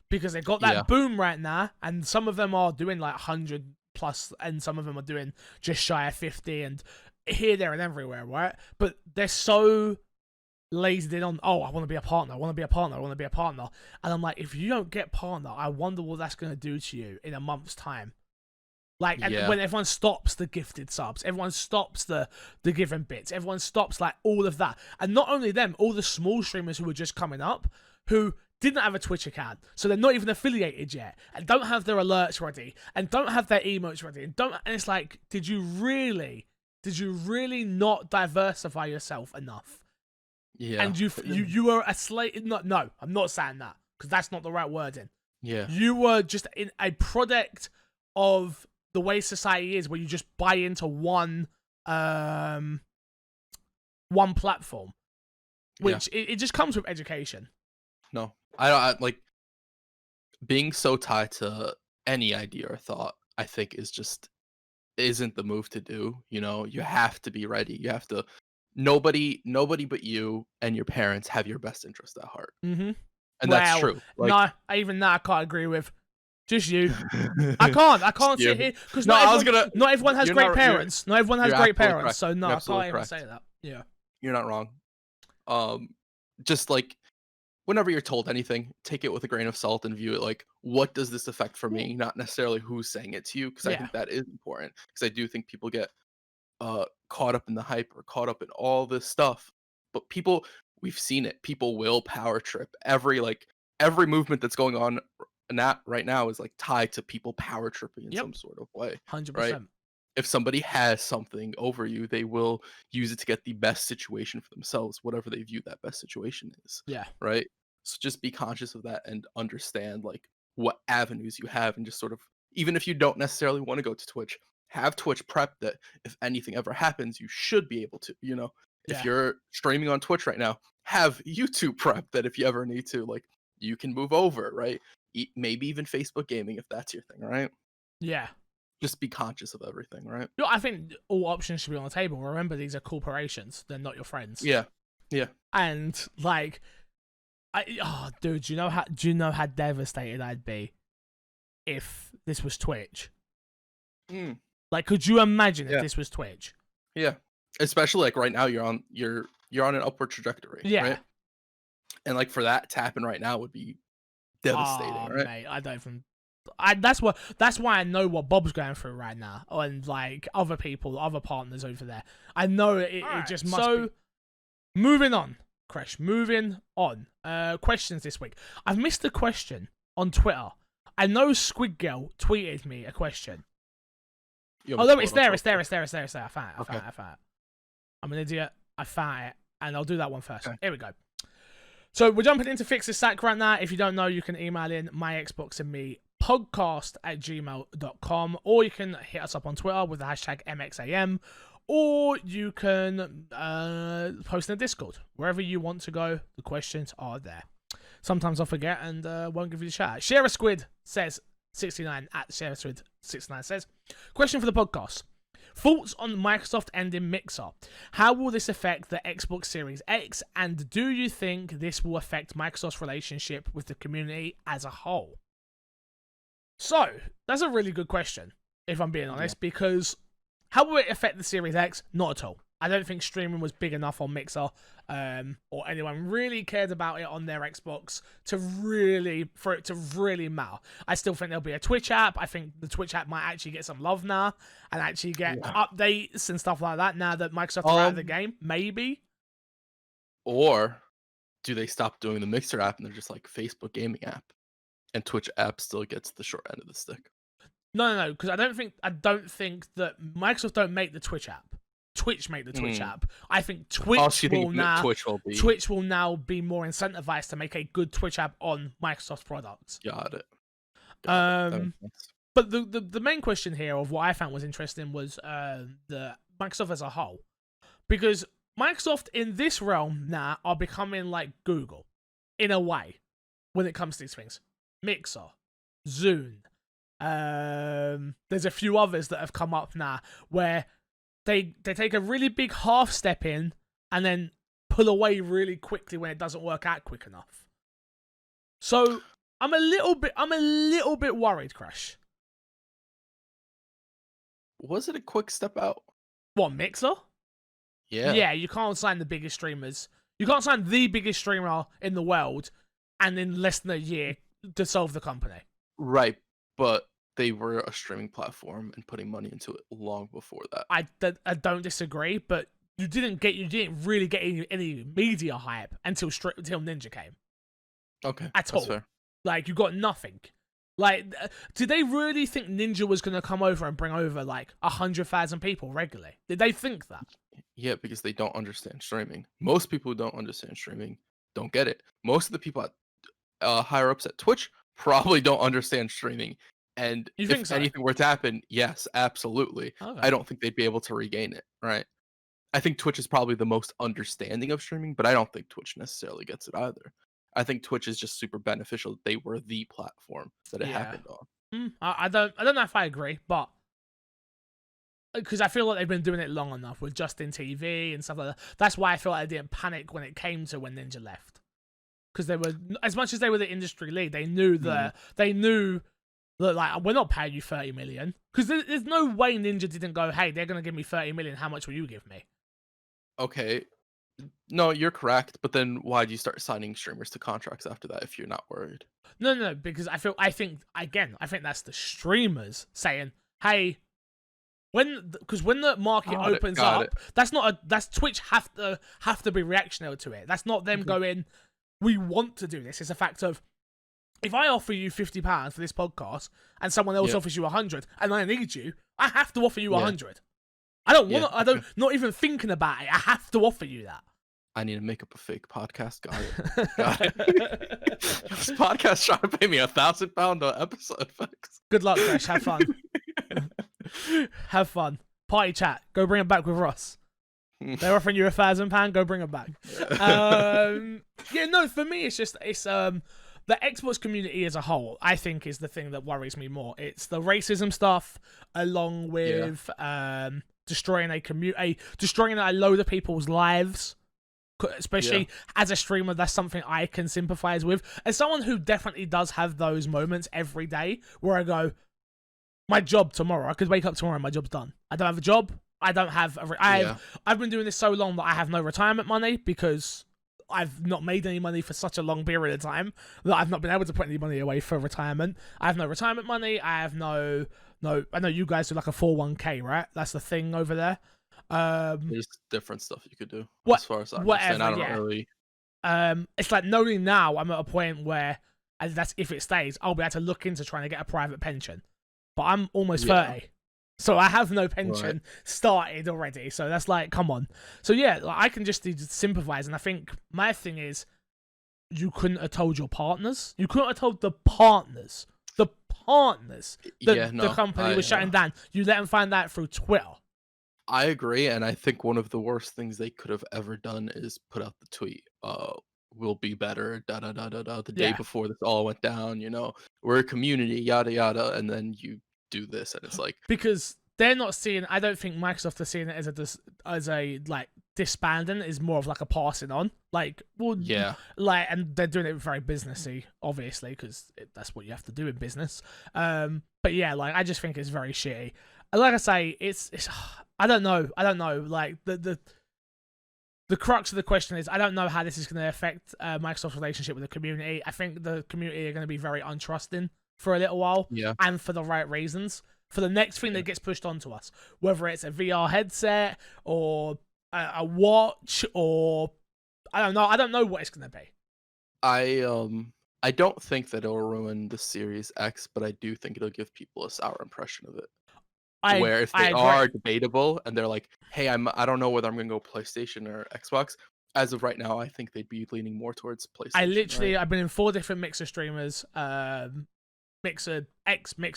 because they got Yeah. that boom right now, and some of them are doing like 100 plus, and some of them are doing just shy of 50, and here, there, and everywhere, right? But they're so lazy in on, oh, I want to be a partner, I want to be a partner, I want to be a partner. And I'm like, if you don't get partner, I wonder what that's going to do to you in a month's time. Like, and Yeah. when everyone stops the gifted subs, everyone stops the giving bits, everyone stops like all of that. And not only them, all the small streamers who were just coming up, who didn't have a Twitch account, so they're not even affiliated yet, and don't have their alerts ready, and don't have their emotes ready, and it's like, did you really not diversify yourself enough? Yeah. And you were a slave. No, I'm not saying that because that's not the right wording. Yeah. You were just in a product of the way society is, where you just buy into one platform, which it just comes with education. No, I like being so tied to any idea or thought. I think is just isn't the move to do. You know, you have to be ready. You have to. Nobody but you and your parents have your best interest at heart, Mm-hmm. and that's Well, true. Like, no, even that I can't agree with. Just you. I can't sit here because No, not everyone has great parents. Not everyone has great parents, correct. so no, You're I can't absolutely even correct. say that. Yeah. You're not wrong. Just like whenever you're told anything, take it with a grain of salt and view it like, what does this affect for me? Not necessarily who's saying it to you, because I Yeah. think that is important. Because I do think people get caught up in the hype or caught up in all this stuff. But people, we've seen it. People will power trip. Every movement that's going on right now is like tied to people power tripping in Yep. some sort of way, right? 100%. If somebody has something over you, they will use it to get the best situation for themselves, whatever they view that best situation is. Yeah. Right. So just be conscious of that and understand like what avenues you have, and just sort of, even if you don't necessarily want to go to Twitch, have Twitch prep that if anything ever happens, you should be able to, if Yeah. you're streaming on Twitch right now, have YouTube prep that if you ever need to, like, you can move over, right? Maybe even Facebook gaming if that's your thing, right? Yeah. Just be conscious of everything, right? I think all options should be on the table. Remember, these are corporations; they're not your friends. Yeah, yeah. And like, dude, do you know how devastated I'd be if this was Twitch? Like, could you imagine if this was Twitch? Yeah, especially like right now, you're on an upward trajectory, right? And like for that to happen right now would be devastating, right? Mate, I don't even. That's why I know what Bob's going through right now, and like other people, other partners over there. I know it just must be. Moving on, Crash. Moving on. Questions this week. I've missed a question on Twitter. I know Squid Girl tweeted me a question. Oh no, it's there. I found it. I'm an idiot. I found it, and I'll do that one first. Okay. Here we go. So we're jumping into Fix This Sack right now. If you don't know, you can email in myxboxandmepodcast@gmail.com, or you can hit us up on Twitter with the hashtag MXAM, or you can post in the Discord. Wherever you want to go, the questions are there. Sometimes I forget and won't give you the shout out. Share a Squid says 69 at Share a Squid 69 says, question for the podcast. Thoughts on Microsoft ending Mixer? How will this affect the Xbox Series X? And do you think this will affect Microsoft's relationship with the community as a whole? So, that's a really good question, if I'm being honest, because how will it affect the Series X? Not at all. I don't think streaming was big enough on Mixer, or anyone really cared about it on their Xbox for it to really matter. I still think there'll be a Twitch app. I think the Twitch app might actually get some love now and actually get updates and stuff like that now that Microsoft are out of the game. Maybe. Or do they stop doing the Mixer app and they're just like Facebook gaming app, and Twitch app still gets the short end of the stick? No, because I don't think that Microsoft don't make the Twitch app. Twitch make the Twitch app. I think Twitch will now be more incentivized to make a good Twitch app on Microsoft products. Got it. But the main question here of what I found was interesting was the Microsoft as a whole, because Microsoft in this realm now are becoming like Google in a way when it comes to these things. Mixer, Zune, there's a few others that have come up now where they take a really big half step in and then pull away really quickly when it doesn't work out quick enough. So I'm a little bit worried, Crash. Was it a quick step out? What, Mixer? Yeah. Yeah, you can't sign the biggest streamers. You can't sign the biggest streamer in the world and in less than a year dissolve the company. Right, but they were a streaming platform and putting money into it long before that. I don't disagree, but you didn't really get any media hype until Ninja came. Okay, at all. Fair. Like, you got nothing. Like, did they really think Ninja was going to come over and bring over, like, 100,000 people regularly? Did they think that? Yeah, because they don't understand streaming. Most people who don't understand streaming don't get it. Most of the people at higher ups at Twitch probably don't understand streaming. And if anything were to happen, yes, absolutely. Okay. I don't think they'd be able to regain it, right? I think Twitch is probably the most understanding of streaming, but I don't think Twitch necessarily gets it either. I think Twitch is just super beneficial. They were the platform that it happened on. I don't know if I agree, but because I feel like they've been doing it long enough with Justin TV and stuff like that. That's why I feel like I didn't panic when it came to when Ninja left, because they were, as much as they were the industry lead, they knew that like, we're not paying you 30 million, because there's no way Ninja didn't go, hey, they're gonna give me 30 million. How much will you give me? Okay. No, you're correct, but then why do you start signing streamers to contracts after that if you're not worried? No, because I think that's the streamers saying, hey, because when the market opens up, that's Twitch have to be reactionary to it. That's not them going, we want to do this. It's a fact of, if I offer you £50 for this podcast and someone else offers you 100 and I need you, I have to offer you 100. I don't want to, not even thinking about it. I have to offer you that. I need to make up a fake podcast. Got it. This podcast trying to pay me £1,000 an episode. Folks. Good luck, Fresh. Have fun. Have fun. Party chat. Go bring it back with Ross. They're offering you £1,000. Go bring it back. For me, it's the Xbox community as a whole, I think, is the thing that worries me more. It's the racism stuff, along with destroying a load of people's lives. Especially as a streamer, that's something I can sympathize with. As someone who definitely does have those moments every day where I go, my job tomorrow, I could wake up tomorrow and my job's done. I don't have a job. I don't have I've been doing this so long that I have no retirement money, because I've not made any money for such a long period of time that I've not been able to put any money away for retirement. I have no retirement money. I have no. I know you guys do like a 401k, right? That's the thing over there. There's different stuff you could do. As far as I understand, I don't really. It's like, knowing now I'm at a point where, and that's if it stays, I'll be able to look into trying to get a private pension. But I'm almost 30. So I have no pension started already. So that's like, come on. So like, I can just sympathize. And I think my thing is, you couldn't have told your partners. You couldn't have told the partners. The company was shutting down. You let them find out through Twitter. I agree. And I think one of the worst things they could have ever done is put out the tweet, we'll be better, the day before this all went down, we're a community, yada, yada. And then you do this, and it's like, because they're not seeing, I don't think Microsoft are seeing it as a like disbanding. Is more of like a passing on, like, and they're doing it very businessy, obviously, because that's what you have to do in business. But like, I just think it's very shitty. Like I say, it's I don't know, like the crux of the question is, I don't know how this is going to affect Microsoft's relationship with the community. I think the community are going to be very untrusting for a little while, and for the right reasons. For the next thing that gets pushed onto us, whether it's a VR headset or a watch, or I don't know what it's gonna be. I don't think that it'll ruin the Series X, but I do think it'll give people a sour impression of it. Where if I they agree. are debatable and they're like, "Hey, I don't know whether I'm gonna go PlayStation or Xbox." As of right now, I think they'd be leaning more towards PlayStation, right? I've been in 4 different Mixer streamers, Mixer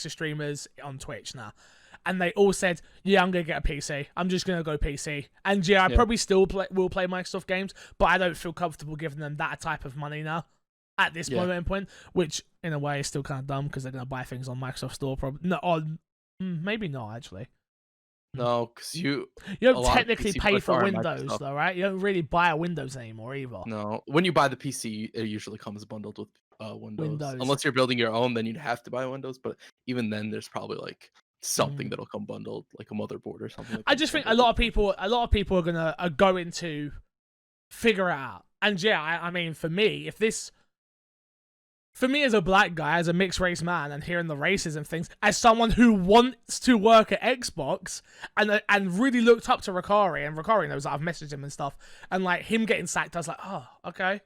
streamers on Twitch now, and they all said, "Yeah, I'm gonna get a PC. I'm just gonna go PC." And yeah, I probably still will play Microsoft games, but I don't feel comfortable giving them that type of money now at this moment in point. Which, in a way, is still kind of dumb because they're gonna buy things on Microsoft Store. Probably no, on maybe not actually. No, because you don't technically pay for Windows though, right? You don't really buy a Windows anymore either. No, when you buy the PC, it usually comes bundled with Windows. Unless you're building your own, then you'd have to buy Windows. But even then, there's probably like something that'll come bundled, like a motherboard or something. Like I just think a lot of people are going to figure it out. And yeah, I mean, for me as a black guy, as a mixed race man, and hearing the racism things, as someone who wants to work at Xbox and really looked up to Ricari, and Ricari knows that I've messaged him and stuff, and like him getting sacked, I was like, oh, okay,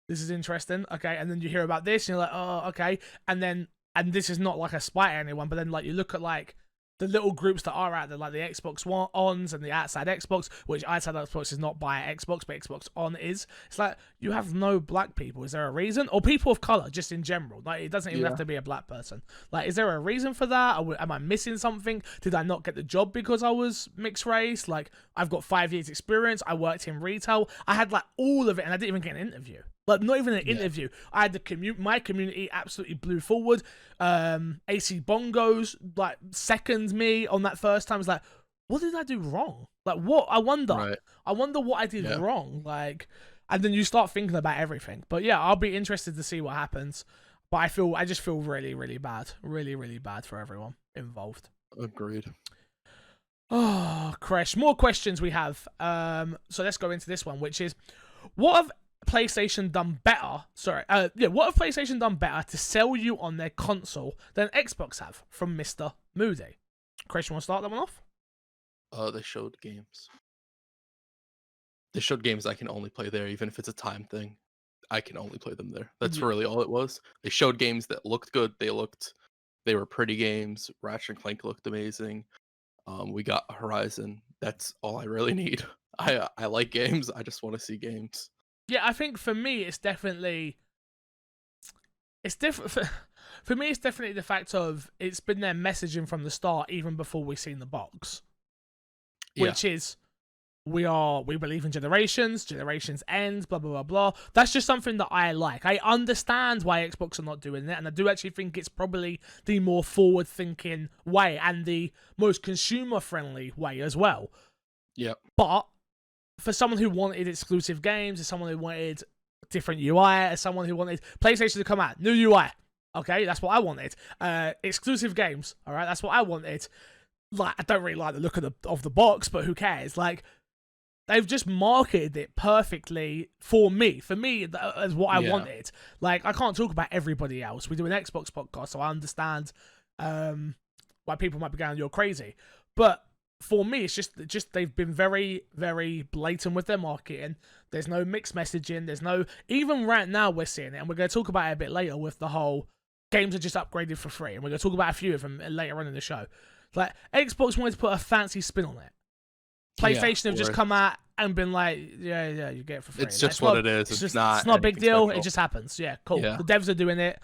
this is interesting, okay, and then you hear about this, and you're like, oh, okay, and this is not like a spite at anyone, but then like you look at like the little groups that are out there, like the Xbox Ons and the Outside Xbox, which Outside Xbox is not by Xbox, but Xbox On is. It's like, you have no black people. Is there a reason? Or people of color, just in general. Like, it doesn't even have to be a black person. Like, is there a reason for that? Am I missing something? Did I not get the job because I was mixed race? Like, I've got 5 years experience. I worked in retail. I had like all of it, and I didn't even get an interview. Like, not even an interview. I had my community absolutely blew forward. AC Bongos like seconds me on that first time. It's like, what did I do wrong? Like, what? I wonder. Right. I wonder what I did wrong. Like, and then you start thinking about everything. But yeah, I'll be interested to see what happens. But I just feel really, really bad. Really, really bad for everyone involved. Agreed. Oh, Crash. More questions we have. So let's go into this one, which is, what have PlayStation done better? What have PlayStation done better to sell you on their console than Xbox have? From Mr. Moody. Chris, you want to start that one off? They showed games. They showed games I can only play there, even if it's a time thing. I can only play them there. That's really all it was. They showed games that looked good. They were pretty games. Ratchet and Clank looked amazing. We got Horizon. That's all I really need. I like games. I just want to see games. Yeah, I think for me, it's definitely for me, it's definitely the fact of it's been their messaging from the start, even before we've seen the box, which is we believe in generations end, blah blah blah blah. That's just something that I like. I understand why Xbox are not doing it, and I do actually think it's probably the more forward-thinking way and the most consumer-friendly way as well. Yeah, but for someone who wanted exclusive games, as someone who wanted different UI, as someone who wanted PlayStation to come out, new UI, okay, that's what I wanted. Exclusive games, all right, that's what I wanted. Like, I don't really like the look of the box, but who cares? Like, they've just marketed it perfectly for me as what I wanted. Like, I can't talk about everybody else. We do an Xbox podcast, so I understand why people might be going, you're crazy, but for me, it's just they've been very, very blatant with their marketing. There's no mixed messaging. There's no, even right now we're seeing it, and we're going to talk about it a bit later with the whole games are just upgraded for free, and we're going to talk about a few of them later on in the show. Like, Xbox wanted to put a fancy spin on it. PlayStation have just come out and been like, yeah, you get it for free. It's just what it is. It's not a big deal. Special. It just happens. Yeah, cool. Yeah. The devs are doing it.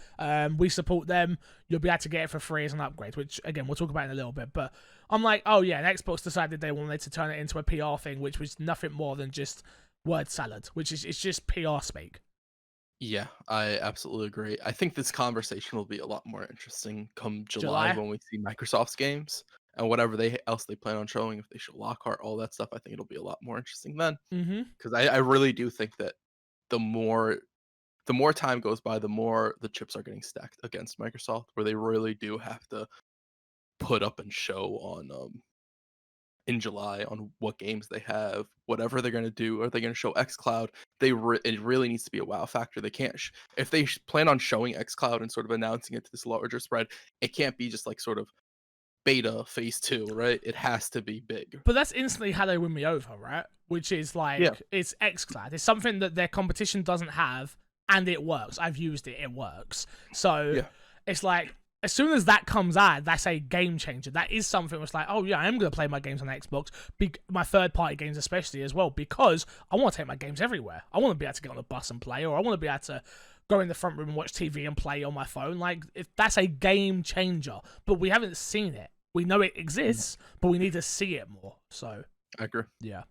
We support them. You'll be able to get it for free as an upgrade, which, again, we'll talk about in a little bit. But I'm like, oh, yeah, and Xbox decided they wanted to turn it into a PR thing, which was nothing more than just word salad, which is it's just PR speak. Yeah, I absolutely agree. I think this conversation will be a lot more interesting come July when we see Microsoft's games. And whatever else they plan on showing, if they show Lockhart, all that stuff, I think it'll be a lot more interesting then. Because I really do think that the more time goes by, the more the chips are getting stacked against Microsoft, where they really do have to put up and show on in July on what games they have, whatever they're going to do. Are they going to show xCloud? It really needs to be a wow factor. They can't if they plan on showing xCloud and sort of announcing it to this larger spread, it can't be just like sort of beta phase 2, right? It has to be big. But that's instantly how they win me over, right? Which is like, it's xCloud. It's something that their competition doesn't have, and it works. I've used it. It works. So it's like, as soon as that comes out, that's a game changer. That is something that's like, oh yeah, I am going to play my games on Xbox, my third-party games especially as well, because I want to take my games everywhere. I want to be able to get on a bus and play, or I want to be able to go in the front room and watch TV and play on my phone. Like, that's a game changer. But we haven't seen it. We know it exists, but we need to see it more. So I agree. Yeah.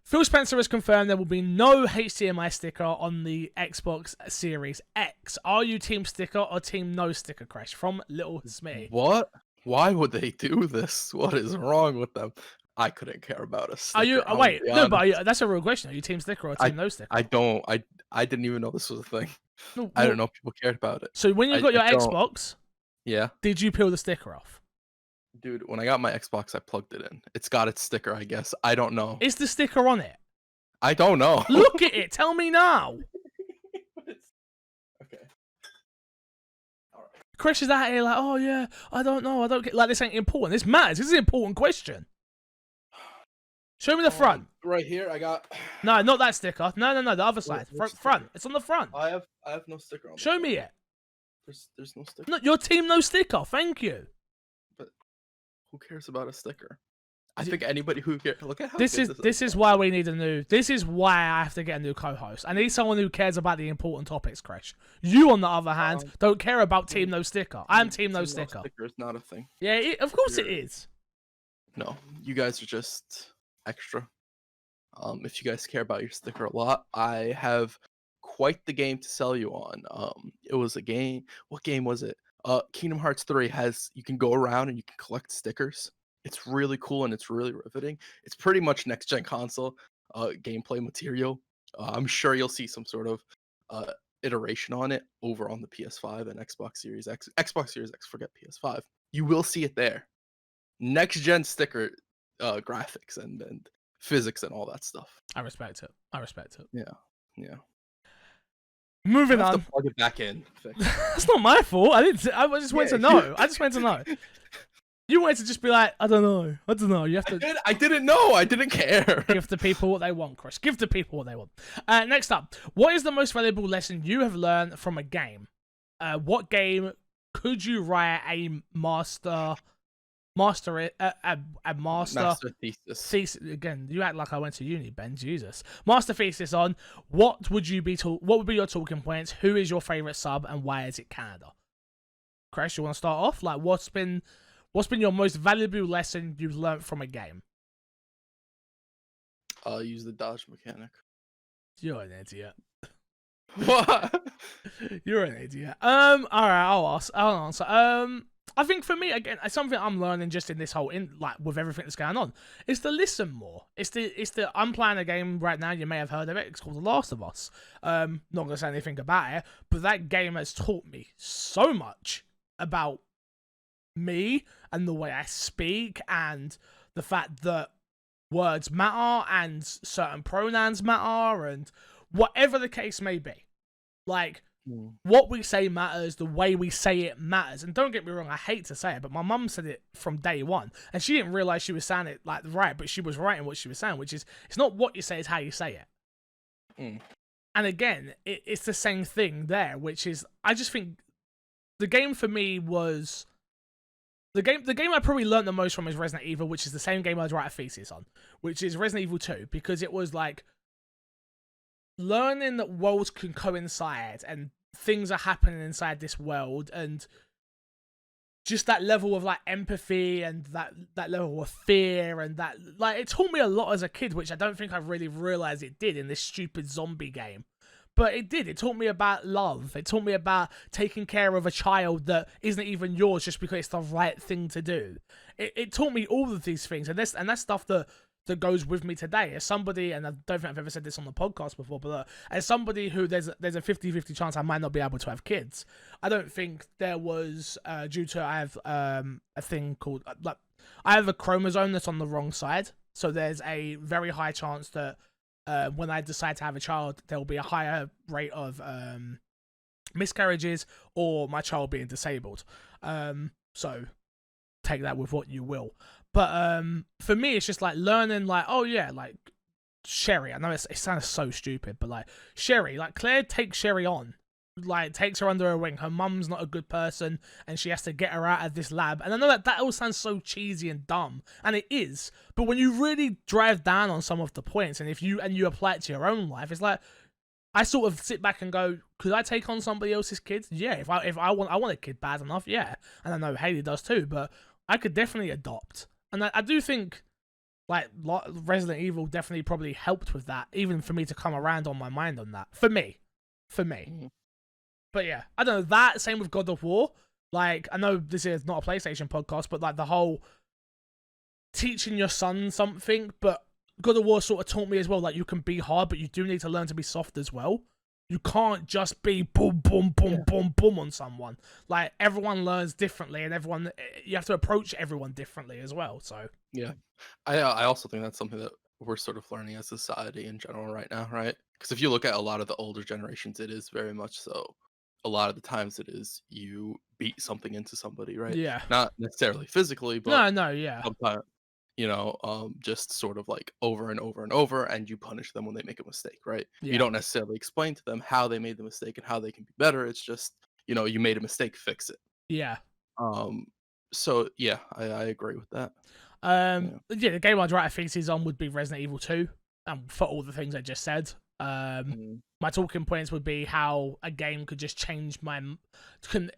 Phil Spencer has confirmed there will be no HDMI sticker on the Xbox Series X. Are you team sticker or team no sticker, Crash? From Little Smee. What? Why would they do this? What is wrong with them? I couldn't care about a sticker. Are you? Wait, no, but that's a real question. Are you team sticker or team no sticker? I don't. I didn't even know this was a thing. No, I don't know if people cared about it. So when you got your Xbox, did you peel the sticker off? Dude, when I got my Xbox, I plugged it in. It's got its sticker, I guess. I don't know. Is the sticker on it? I don't know. Look at it. Tell me now. Okay. All right. Chris is out here like, oh yeah, I don't know. I don't get like this ain't important. This matters. This is an important question. Show me the front. Right here, I got. No, not that sticker. No, the other side. Front. It's on the front. I have no sticker on. Show me it. There's no sticker. No, your team no sticker. Thank you. Who cares about a sticker? I think anybody who cares. Look at how this is why we need a new. This is why I have to get a new co-host. I need someone who cares about the important topics, Crash. You, on the other hand, don't care about team no sticker. I'm team no sticker. No sticker is not a thing. Yeah, of course it is. No, you guys are just extra. If you guys care about your sticker a lot, I have quite the game to sell you on. It was a game. What game was it? Kingdom Hearts 3 you can go around and you can collect stickers. It's really cool and it's really riveting. It's pretty much next gen console gameplay material. I'm sure you'll see some sort of iteration on it over on the PS5 and Xbox Series X. Xbox Series X, forget PS5. You will see it there. Next gen sticker graphics and physics and all that stuff. I respect it. Yeah. Moving on. To plug it back in. That's not my fault. I just wanted to know. I just wanted to know. You wanted to just be like, I don't know. You have to. I didn't know. I didn't care. Give the people what they want, Chris. Give the people what they want. Next up, what is the most valuable lesson you have learned from a game? What game could you write a master thesis. Again, you act like I went to uni, Ben. Jesus. Master thesis on what would be your talking points? Who is your favorite sub and why is it Canada? Chris, you want to start off? Like, what's been your most valuable lesson you've learned from a game? Use the dodge mechanic. You're an idiot. What? You're an idiot. All right, I'll answer. I think for me, again, it's something I'm learning just in this whole with everything that's going on. It's to listen more. It's the I'm playing a game right now. You may have heard of it. It's called The Last of Us. Not gonna say anything about it, but that game has taught me so much about me and the way I speak and the fact that words matter and certain pronouns matter and whatever the case may be. Like. What we say matters, the way we say it matters. And don't get me wrong, I hate to say it, but my mum said it from day one. And she didn't realise she was saying it like right, but she was right in what she was saying, which is it's not what you say, it's how you say it. And again, it's the same thing there, which is I just think the game for me was the game I probably learned the most from is Resident Evil, which is the same game I'd write a thesis on, which is Resident Evil 2, because it was like learning that worlds can coincide and things are happening inside this world and just that level of like empathy and that level of fear and that like it taught me a lot as a kid, which I don't think I really realized it did in this stupid zombie game. But it did. It taught me about love. It taught me about taking care of a child that isn't even yours just because it's the right thing to do. It taught me all of these things, and that's stuff that goes with me today as somebody, and I don't think I've ever said this on the podcast before, but as somebody who there's a 50-50 chance I might not be able to have kids. I don't think there was due to I have a thing called I have a chromosome that's on the wrong side, so there's a very high chance that when I decide to have a child, there will be a higher rate of miscarriages or my child being disabled. So take that with what you will. But for me, it's just like learning, like, oh yeah, like Sherry. I know it sounds so stupid, but like Sherry, like Claire takes Sherry on, like takes her under her wing. Her mum's not a good person, and she has to get her out of this lab. And I know that all sounds so cheesy and dumb, and it is. But when you really drive down on some of the points, and if you apply it to your own life, it's like I sort of sit back and go, could I take on somebody else's kids? Yeah, if I want a kid bad enough, yeah. And I know Haley does too, but I could definitely adopt. And I do think like Resident Evil definitely probably helped with that, even for me to come around on my mind on that. For me. But yeah, I don't know, that, same with God of War. Like, I know this is not a PlayStation podcast, but like the whole teaching your son something, but God of War sort of taught me as well, like you can be hard, but you do need to learn to be soft as well. You can't just be boom, boom, boom, boom, boom on someone. Like, everyone learns differently, and you have to approach everyone differently as well, so. Yeah. I also think that's something that we're sort of learning as society in general right now, right? Because if you look at a lot of the older generations, it is very much so. A lot of the times it is you beat something into somebody, right? Yeah. Not necessarily physically, but no, yeah. sometimes, just sort of like over and over and over, and you punish them when they make a mistake, right? Yeah. You don't necessarily explain to them how they made the mistake and how they can be better. It's just, you made a mistake, fix it. Yeah. So yeah, I agree with that. Yeah, the game I'd write a thesis on would be Resident Evil 2, for all the things I just said. My talking points would be how a game could just can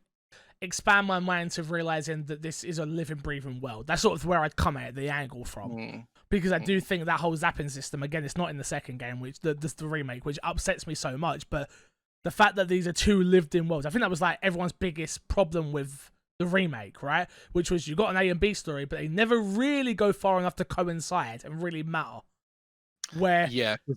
expand my mind to realizing that this is a living, breathing world. That's sort of where I'd come at the angle from. Because I do think that whole zapping system, again, it's not in the second game, which the remake, which upsets me so much, but the fact that these are two lived-in worlds, I think that was like everyone's biggest problem with the remake, right? Which was you got an A and B story, but they never really go far enough to coincide and really matter. Where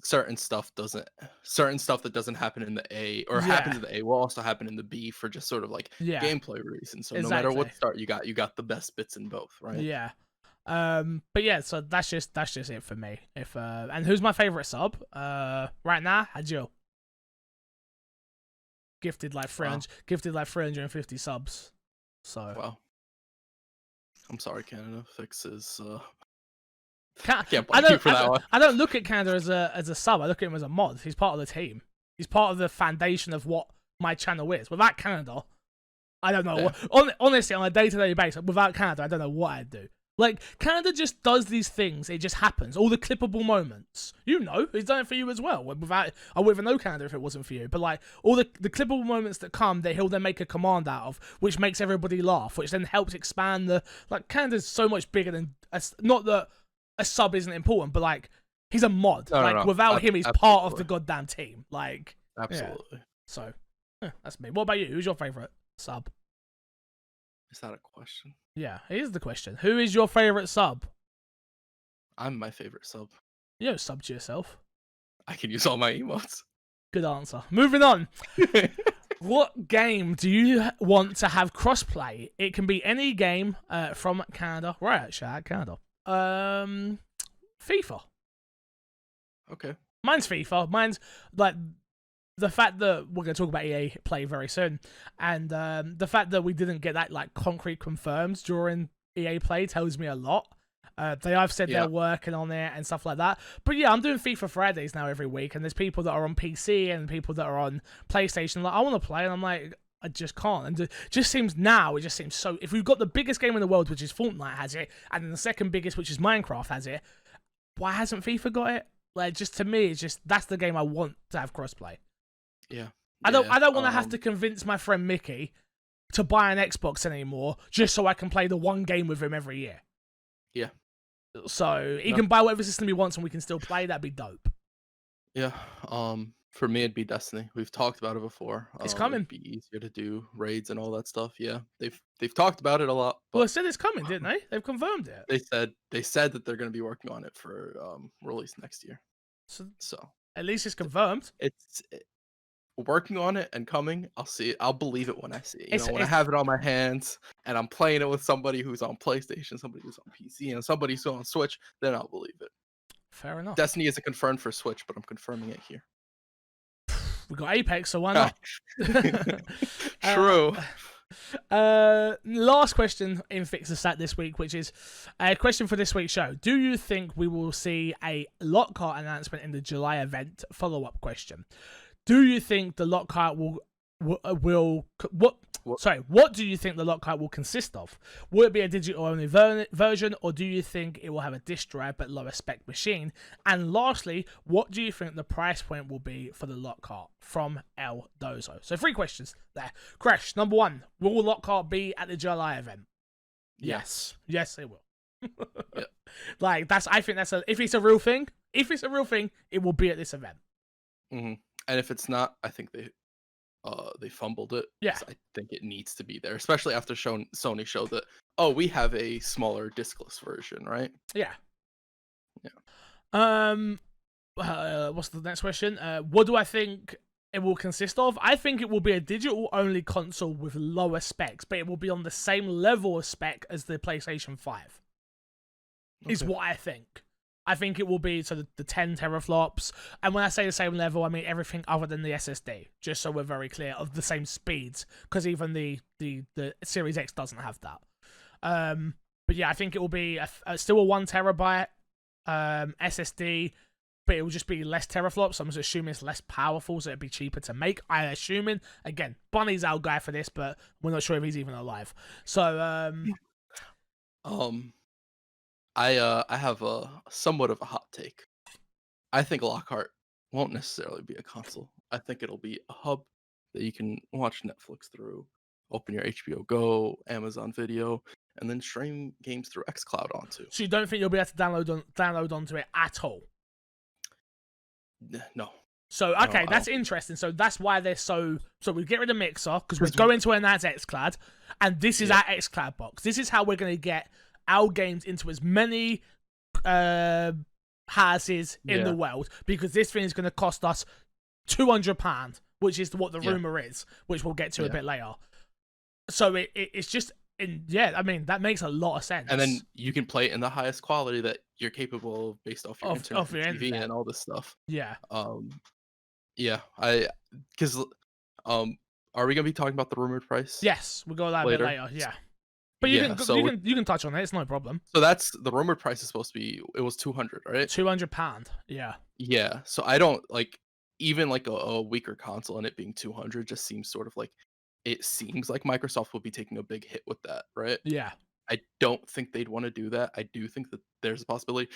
certain stuff that doesn't happen in the A or happens in the A will also happen in the B for just sort of like gameplay reasons. So no matter what start you got the best bits in both, right? Yeah. But yeah, so that's just it for me. And who's my favorite sub? Right now, Hajil. Gifted like 350 subs. So well, I'm sorry, Canada. Fixes. I can't blame you for that one. I don't look at Canada as a sub. I look at him as a mod. He's part of the team. He's part of the foundation of what my channel is. Without Canada, I don't know. Honestly, on a day-to-day basis, without Canada, I don't know what I'd do. Like, Canada just does these things. It just happens. All the clippable moments. He's done it for you as well. I wouldn't even know Canada if it wasn't for you. But, like, all the clippable moments that come, that he'll then make a command out of, which makes everybody laugh, which then helps expand the... Like, Canada's so much bigger than... Not that a sub isn't important, but, like, he's a mod. Without him, he's part of the goddamn team. Like... Absolutely. Yeah. So, that's me. What about you? Who's your favourite sub? Is that a question? Yeah, here's the question. Who is your favourite sub? I'm my favourite sub. You don't sub to yourself. I can use all my emotes. Good answer. Moving on. What game do you want to have crossplay? It can be any game from Canada. Right, shout out Canada. FIFA. Okay. Mine's FIFA. Mine's like... The fact that we're going to talk about EA Play very soon, and the fact that we didn't get that like concrete confirmed during EA Play tells me a lot. They have said they're working on it and stuff like that. But yeah, I'm doing FIFA Fridays now every week, and there's people that are on PC and people that are on PlayStation. Like, I want to play, and I'm like, I just can't. And it just seems so... If we've got the biggest game in the world, which is Fortnite, has it, and then the second biggest, which is Minecraft, has it, why hasn't FIFA got it? Like, just to me, it's just... That's the game I want to have crossplay. Yeah. I don't want to have to convince my friend Mickey to buy an Xbox anymore just so I can play the one game with him every year. Yeah. So he can buy whatever system he wants and we can still play. That'd be dope. Yeah. For me, it'd be Destiny. We've talked about it before. It's coming. It'd be easier to do raids and all that stuff. Yeah. They've talked about it a lot. Well, they said it's coming, didn't they? They've confirmed it. They said that they're going to be working on it for release next year. So at least it's confirmed. It's working on it and coming. I'll see it. I'll believe it when I see it. When I have it on my hands and I'm playing it with somebody who's on PlayStation, somebody who's on PC, and somebody who's on Switch, then I'll believe it. Fair enough. Destiny isn't confirmed for Switch, but I'm confirming it here. We got Apex, so why not? True. Last question in Fixer Stat this week, which is a question for this week's show. Do you think we will see a Lockhart announcement in the July event? Follow-up question. Do you think the Lockhart what do you think the Lockhart will consist of? Will it be a digital-only version, or do you think it will have a disk drive but lower spec machine? And lastly, what do you think the price point will be for the Lockhart? From El Dozo. So 3 questions there. Crash, number 1, will Lockhart be at the July event? Yes, it will. Yeah. Like I think that's if it's a real thing, it will be at this event. Mm-hmm. And if it's not, I think they fumbled it. Yeah, I think it needs to be there, especially after Sony showed that. Oh, we have a smaller diskless version, right? Yeah. Yeah. What's the next question? What do I think it will consist of? I think it will be a digital-only console with lower specs, but it will be on the same level of spec as the PlayStation 5. Okay. Is what I think. I think it will be the 10 teraflops, and when I say the same level, I mean everything other than the SSD, just so we're very clear, of the same speeds, because even the Series X doesn't have that. But yeah, I think it will be still a 1 terabyte SSD, but it will just be less teraflops. I'm just assuming it's less powerful, so it'd be cheaper to make. I'm assuming. Again, Bunny's our guy for this, but we're not sure if he's even alive. So, I have a somewhat of a hot take. I think Lockhart won't necessarily be a console. I think it'll be a hub that you can watch Netflix through, open your HBO Go, Amazon Video, and then stream games through xCloud onto. So you don't think you'll be able to download onto it at all? No. So, okay, no, that's interesting. So that's why they're so we get rid of Mixer, because we're going to announce xCloud, and this is our xCloud box. This is how we're going to get our games into as many houses in the world, because this thing is going to cost us £200, which is what the rumor is, which we'll get to a bit later. So it's just, I mean, that makes a lot of sense. And then you can play it in the highest quality that you're capable of based off your internet, TV, and all this stuff. Yeah. Yeah. Because are we gonna be talking about the rumored price? Yes, we'll go that a bit later. Yeah. But you can touch on it. It's no problem. So that's the rumored price is supposed to be. It was £200, right? £200. Yeah. Yeah. So I don't like even like a weaker console and it being 200 just seems sort of like, it seems like Microsoft will be taking a big hit with that, right? Yeah. I don't think they'd want to do that. I do think that there's a possibility.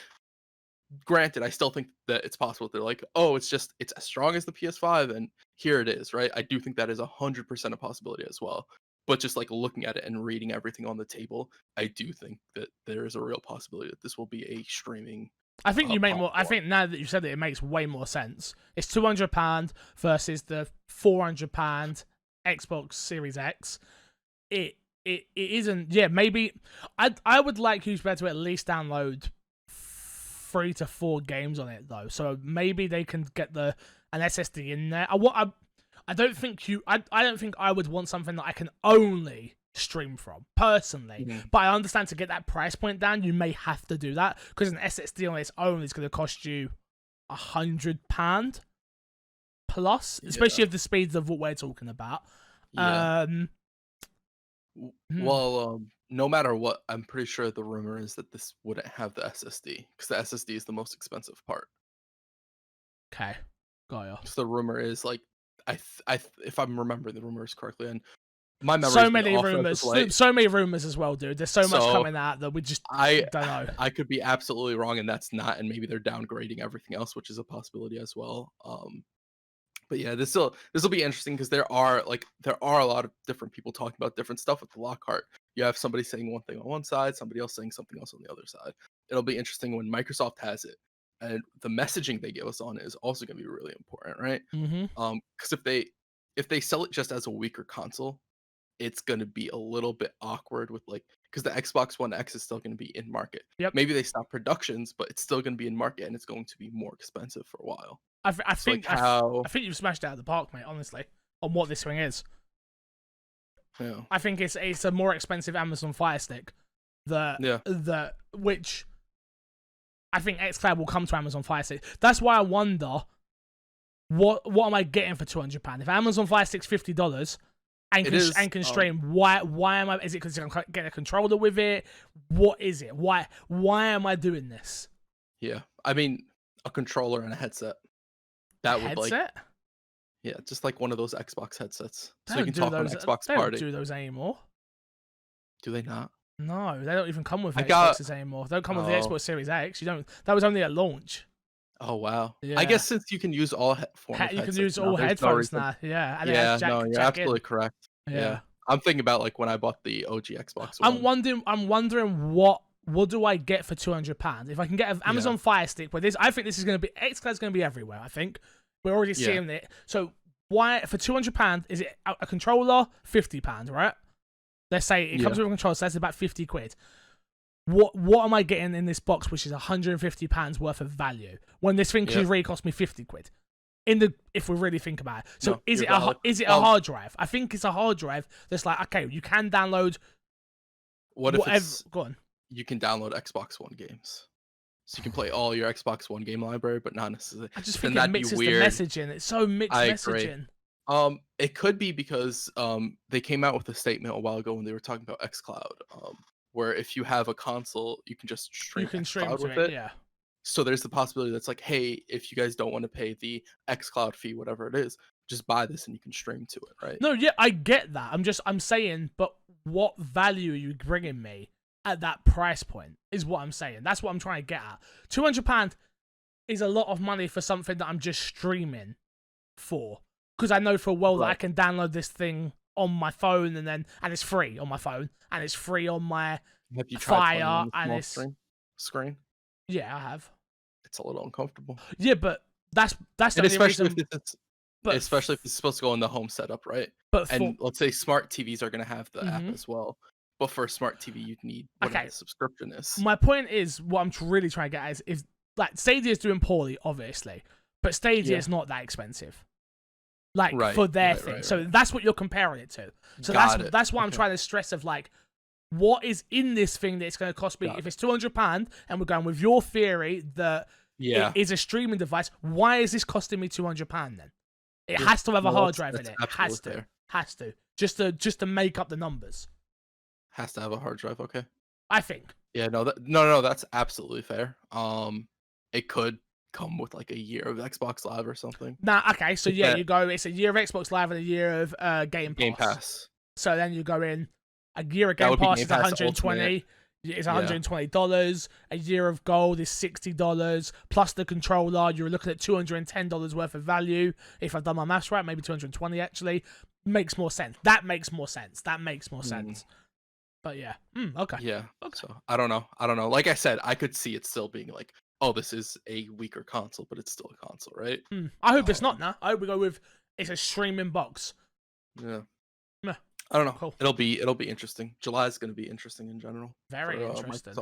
Granted, I still think that it's possible that they're like, oh, it's as strong as the PS5 and here it is, right? I do think that is 100% a possibility as well. But just like looking at it and reading everything on the table, I do think that there is a real possibility that this will be a streaming. I think you make more. I think now that you've said it makes way more sense. It's £200 versus the £400 Xbox Series X. It isn't. Yeah, maybe I would like you to be able to at least download 3 to 4 games on it though. So maybe they can get an SSD in there. I don't think I would want something that I can only stream from personally. Mm-hmm. But I understand to get that price point down, you may have to do that, because an SSD on its own is going to cost you £100 plus, especially if the speeds of what we're talking about. Yeah. Well, no matter what, I'm pretty sure the rumor is that this wouldn't have the SSD, because the SSD is the most expensive part. Okay, got ya. So the rumor is like, if I'm remembering the rumors correctly, and my memory so many rumors as well, dude. There's so much coming out that we just don't know. I could be absolutely wrong, and that's not, and maybe they're downgrading everything else, which is a possibility as well. But yeah, this will be interesting, because there are a lot of different people talking about different stuff with the Lockhart. You have somebody saying one thing on one side, somebody else saying something else on the other side. It'll be interesting when Microsoft has it, and the messaging they give us on it is also going to be really important, right? Mm-hmm. Because if they sell it just as a weaker console, it's going to be a little bit awkward with because the Xbox One X is still going to be in market. Yep. Maybe they stop productions, but it's still going to be in market, and it's going to be more expensive for a while. I think you've smashed it out of the park, mate, honestly, on what this thing is. Yeah. I think it's a more expensive Amazon Fire Stick which I think xCloud will come to Amazon Fire Stick. That's why I wonder what am I getting for £200? If Amazon Fire Stick's $50, and It is, and constrain. Why am I? Is it because I'm getting a controller with it? What is it? Why am I doing this? yeah. I mean, a controller and a headset. A That would like, headset? yeah, just like one of those Xbox headsets, They so you don't can do talk on those. Xbox They don't Party. do those anymore. Do they not? No, they don't even come with I got. Xboxes anymore. They don't come with the Oh, Xbox Series X. You don't. That was only at launch. oh wow. I Yeah. guess since you can use all form of You can headsets use now, all there's no headphones reason. now. Yeah, and it has Yeah, no, you're jack in. absolutely correct. Yeah. Yeah. I'm thinking about like when I bought the OG Xbox I'm One. wondering what do I get for £200 if I can get an Amazon Fire Stick. But I think this is going to be XCloud's going to be everywhere. I think we're already seeing it. So why for £200 is it a controller? £50, right? Let's say it comes with a controller, so that's about £50. What am I getting in this box, which is £150 worth of value when this thing could really cost me £50? If we really think about it. So No, is it a hard drive? I think it's a hard drive that's like, okay, you can download whatever. Go on. You can download Xbox One games. So you can play all your Xbox One game library, but not necessarily. I just think it mixes the messaging. It's so mixed messaging. It could be because they came out with a statement a while ago when they were talking about xCloud, where if you have a console, you can just stream xCloud with it. Yeah. So there's the possibility that's like, hey, if you guys don't want to pay the xCloud fee, whatever it is, just buy this and you can stream to it, right? No, yeah, I get that. I'm saying, but what value are you bringing me at that price point is what I'm saying. That's what I'm trying to get at. £200 is a lot of money for something that I'm just streaming for. Because I know for a well that I can download this thing on my phone and it's free on my phone and it's free on my Have you tried Fire and it's screen? Yeah, I have. It's a little uncomfortable. Yeah, but that's the only reason. Especially if it's supposed to go in the home setup, right? And let's say smart TVs are going to have the app as well. But for a smart TV, you'd need whatever the subscription is. My point is, what I'm really trying to get at is like Stadia is doing poorly, obviously, but Stadia is not that expensive. Like for their thing. So that's what you're comparing it to. So that's what I'm trying to stress of like, what is in this thing that it's going to cost me? If it's £200 and we're going with your theory that it is a streaming device, why is this costing me £200 then? It has to have a hard drive in it. Has to. Just to make up the numbers. Has to have a hard drive, okay. I think. Yeah, no, that's absolutely fair. It could come with like a year of Xbox Live or something. Nah, okay, so you go, it's a year of Xbox Live and a year of Game Pass. So then you go in, a year of Game Pass is $120. It's $120. A year of Gold is $60. Plus the controller, you're looking at $210 worth of value. If I've done my maths right, maybe $220 actually. Makes more sense. That makes more sense. But yeah. Okay. Yeah. Okay. So I don't know. Like I said, I could see it still being like, oh, this is a weaker console, but it's still a console, right? I hope it's not now. I hope we go with it's a streaming box. Yeah. Meh. I don't know. Cool. It'll be interesting. July is going to be interesting in general. Very interesting.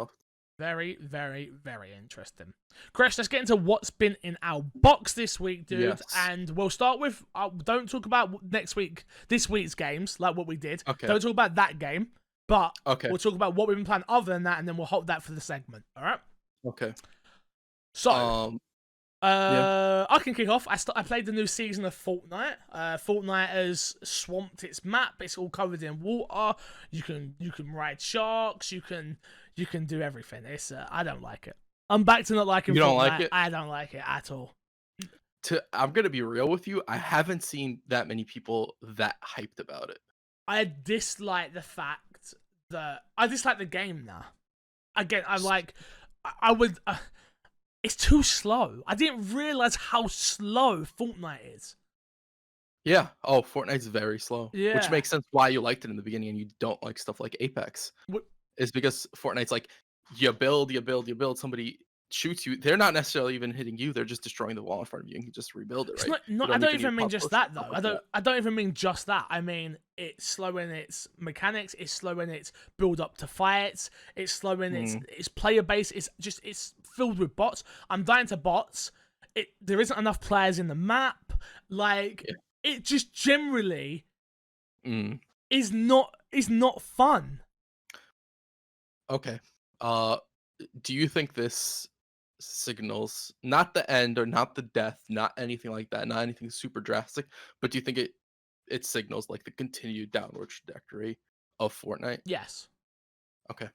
Very, very, very interesting. Chris, let's get into what's been in our box this week, dude. Yes. And we'll start with, don't talk about this week's games, like what we did. Okay. Don't talk about that game, but we'll talk about what we've been playing other than that, and then we'll hold that for the segment. All right? Okay. So, I can kick off. I played the new season of Fortnite. Fortnite has swamped its map. It's all covered in water. You can ride sharks. You can do everything. It's I don't like it. I'm back to not liking Fortnite. You don't like it? I don't like it at all. I'm gonna be real with you. I haven't seen that many people that hyped about it. I dislike the fact that I dislike the game now. Again, I would. It's too slow. I didn't realize how slow Fortnite is. Yeah. Oh, Fortnite's very slow. Yeah. Which makes sense why you liked it in the beginning and you don't like stuff like Apex. Is because Fortnite's like, you build, somebody shoots you. They're not necessarily even hitting you. They're just destroying the wall in front of you and you can just rebuild it, right? I don't even mean just that, though. I don't even mean just that. I mean, it's slow in its mechanics. It's slow in its build up to fights. It's slow in its player base. It's filled with bots. I'm dying to bots. There isn't enough players in the map. It just generally is not fun. Okay. Do you think this signals not the end or not the death, not anything like that, not anything super drastic, but do you think it it signals like the continued downward trajectory of Fortnite. Yes. Okay.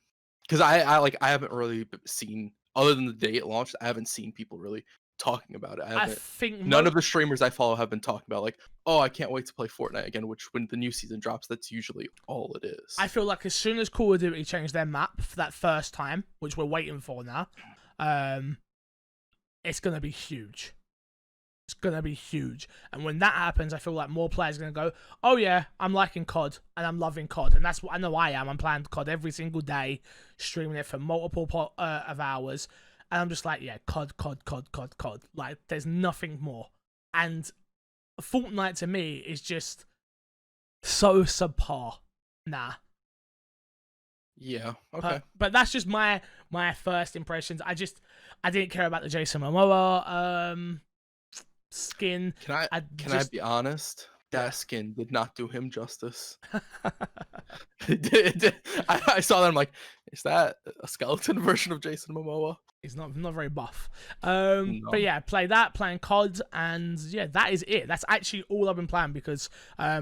Because I haven't really seen, other than the day it launched, I haven't seen people really talking about it. I think None of the streamers I follow have been talking about like, oh, I can't wait to play Fortnite again. Which when the new season drops, that's usually all it is. I feel like as soon as Call of Duty changed their map for that first time, which we're waiting for now, it's gonna be huge. It's gonna be huge, and when that happens, I feel like more players are gonna go, "Oh yeah, I'm liking COD and I'm loving COD," and that's what I know I am. I'm playing COD every single day, streaming it for multiple of hours, and I'm just like, yeah, COD, COD, COD, COD, COD. Like, there's nothing more. And Fortnite to me is just so subpar. Nah. Yeah. Okay. But that's just my first impressions. I didn't care about the Jason Momoa skin. Can I be honest? That skin did not do him justice. I saw that. I'm like, is that a skeleton version of Jason Momoa? He's not very buff. No. But yeah, playing COD, and yeah, that is it. That's actually all I've been playing because I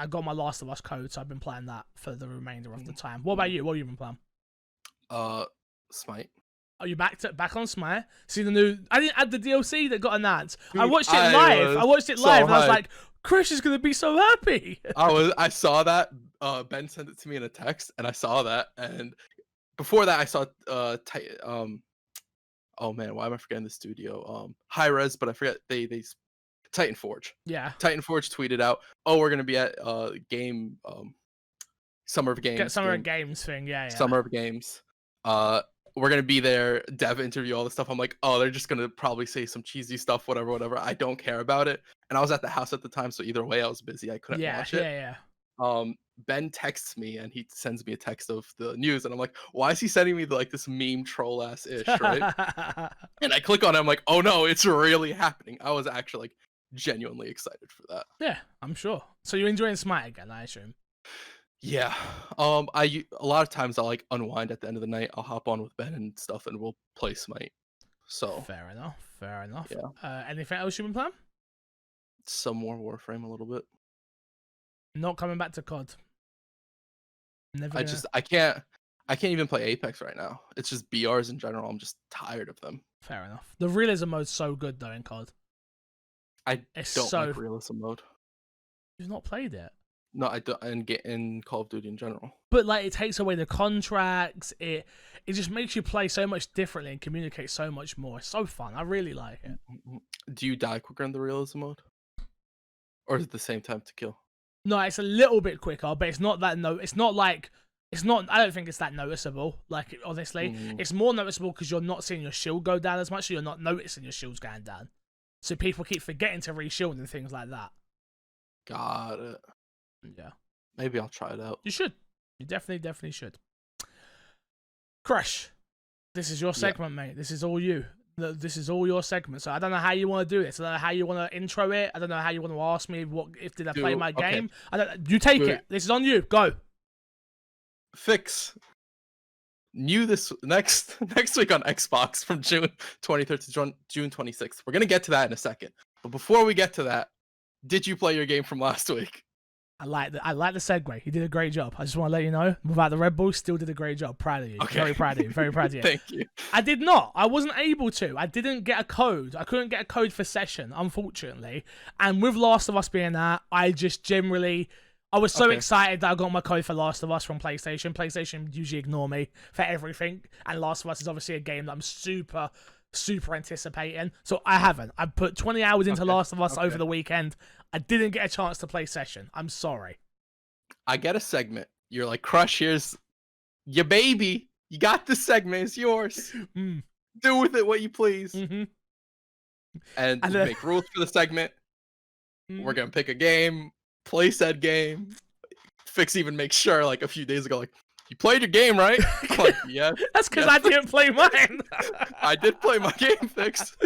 got my Last of Us code, so I've been playing that for the remainder of the time. What about you? What have you been playing? Smite. Are you back on Smite? See the new? I didn't add the DLC that got announced. Dude, I watched it live. I watched it live, and I was like, Chris is gonna be so happy. I saw that. Ben sent it to me in a text, and I saw that. And before that, I saw oh man, why am I forgetting the studio? High Res, but I forget they Titan Forge. Yeah. Titan Forge tweeted out, "Oh, we're gonna be at game Summer of Games. Summer of Games thing, yeah. Summer of Games. We're gonna be there, dev interview, all this stuff." I'm like, oh, they're just gonna probably say some cheesy stuff, whatever. I don't care about it. And I was at the house at the time, so either way, I was busy. I couldn't watch it. Yeah. Ben texts me and he sends me a text of the news, and I'm like, why is he sending me like this meme troll ass ish, right? And I click on it, I'm like, oh no, it's really happening. I was actually like genuinely excited for that. Yeah, I'm sure. So you're enjoying Smite again, I assume. Yeah. A lot of times I'll like unwind at the end of the night. I'll hop on with Ben and stuff, and we'll play Smite. So fair enough. Yeah. Anything else you've been playing? Some more Warframe a little bit. Not coming back to COD. I can't even play Apex right now. It's just BRs in general. I'm just tired of them. Fair enough. The realism mode's so good though in COD. I don't like realism mode. You've not played it? No, I don't. And get in Call of Duty in general. But like, it takes away the contracts. It just makes you play so much differently and communicate so much more. It's so fun. I really like it. Do you die quicker in the realism mode, or is it the same time to kill? No, it's a little bit quicker, but it's not that. It's not like. It's not. I don't think it's that noticeable. Like, honestly, it's more noticeable because you're not seeing your shield go down as much, so you're not noticing your shields going down. So people keep forgetting to re-shield and things like that. Got it. Yeah. Maybe I'll try it out. You should. You definitely should. Crush, this is your segment, mate. This is all you. This is all your segment. So I don't know how you want to do this. I don't know how you want to intro it. I don't know how you want to ask me did I play my game. You take it. This is on you. Go. Fix. New this next week on Xbox from June 23rd to June 26th. We're gonna get to that in a second. But before we get to that, did you play your game from last week? I like the segue. He did a great job. I just want to let you know, without the Red Bull, still did a great job. Proud of you. Okay. Very proud of you. Very proud of you. Thank you. I did not. I wasn't able to. I didn't get a code. I couldn't get a code for session, unfortunately. And with Last of Us being that, I just generally... I was so excited that I got my code for Last of Us from PlayStation. PlayStation usually ignore me for everything. And Last of Us is obviously a game that I'm super anticipating. So I haven't. I put 20 hours into Last of Us over the weekend. I didn't get a chance to play session. I'm sorry. I get a segment. You're like, Crush, here's your baby. You got this segment. It's yours. Do with it what you please. And we make rules for the segment. We're going to pick a game, play said game. Fix even makes sure, like a few days ago, like, you played your game, right? I'm like, yeah. That's because I didn't play mine. I did play my game, Fix.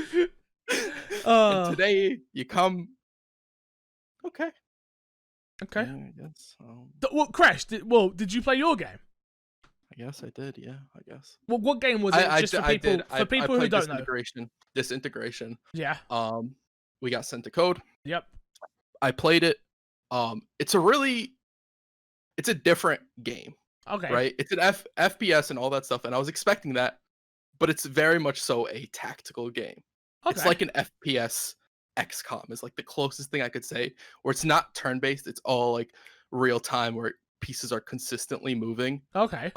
And today you come. Okay. Yeah, I guess. Well, Crash, did you play your game? I guess I did. Yeah, I guess. Well, what game was it? Just for people who don't know. Disintegration. Yeah. We got sent a code. Yep. I played it. It's a different game, Okay. right? It's an FPS and all that stuff, and I was expecting that, but it's very much so a tactical game. It's Okay. like an FPS. XCOM is like the closest thing I could say, where it's not turn-based, it's all like real time where pieces are consistently moving. Okay.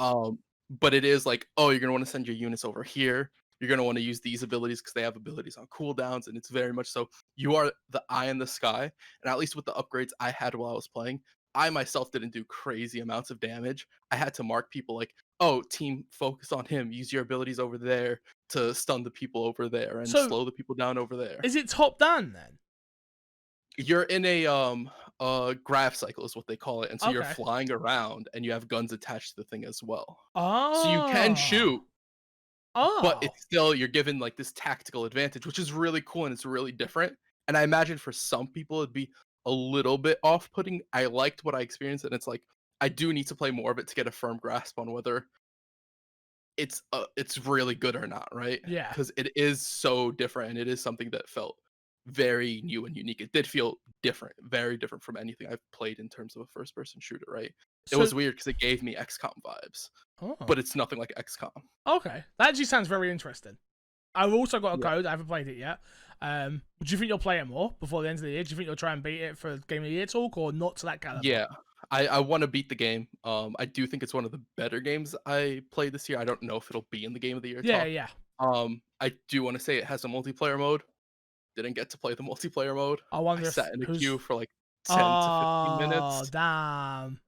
But it is like, oh, you're gonna want to send your units over here. You're gonna want to use these abilities because they have abilities on cooldowns, and it's very much so you are the eye in the sky. And at least with the upgrades I had while I was playing, I myself didn't do crazy amounts of damage. I had to mark people like, oh, team, focus on him. Use your abilities over there to stun the people over there and So slow the people down over there. is it top down then? You're in a graph cycle is what they call it, and so you're Okay. flying around and you have guns attached to the thing as well. So you can shoot, Oh. but it's still you're given like this tactical advantage, which is really cool and it's really different. And I imagine for some people it'd be a little bit off-putting. I liked what I experienced, and it's like I do need to play more of it to get a firm grasp on whether it's really good or not, right? Yeah. Because it is so different, and it is something that felt very new and unique. It did feel different, very different from anything I've played in terms of a first-person shooter, right? It was weird because it gave me XCOM vibes, but it's nothing like XCOM. Okay, that actually sounds very interesting. I've also got a code. I haven't played it yet. Do you think you'll play it more before the end of the year? Do you think you'll try and beat it for Game of the Year talk, or not to that caliber? Yeah, I want to beat the game. I do think it's one of the better games I played this year. I don't know if it'll be in the Game of the Year talk. Yeah. I do want to say it has a multiplayer mode. Didn't get to play the multiplayer mode. I sat in a queue for like 10 to 15 minutes. Oh, damn.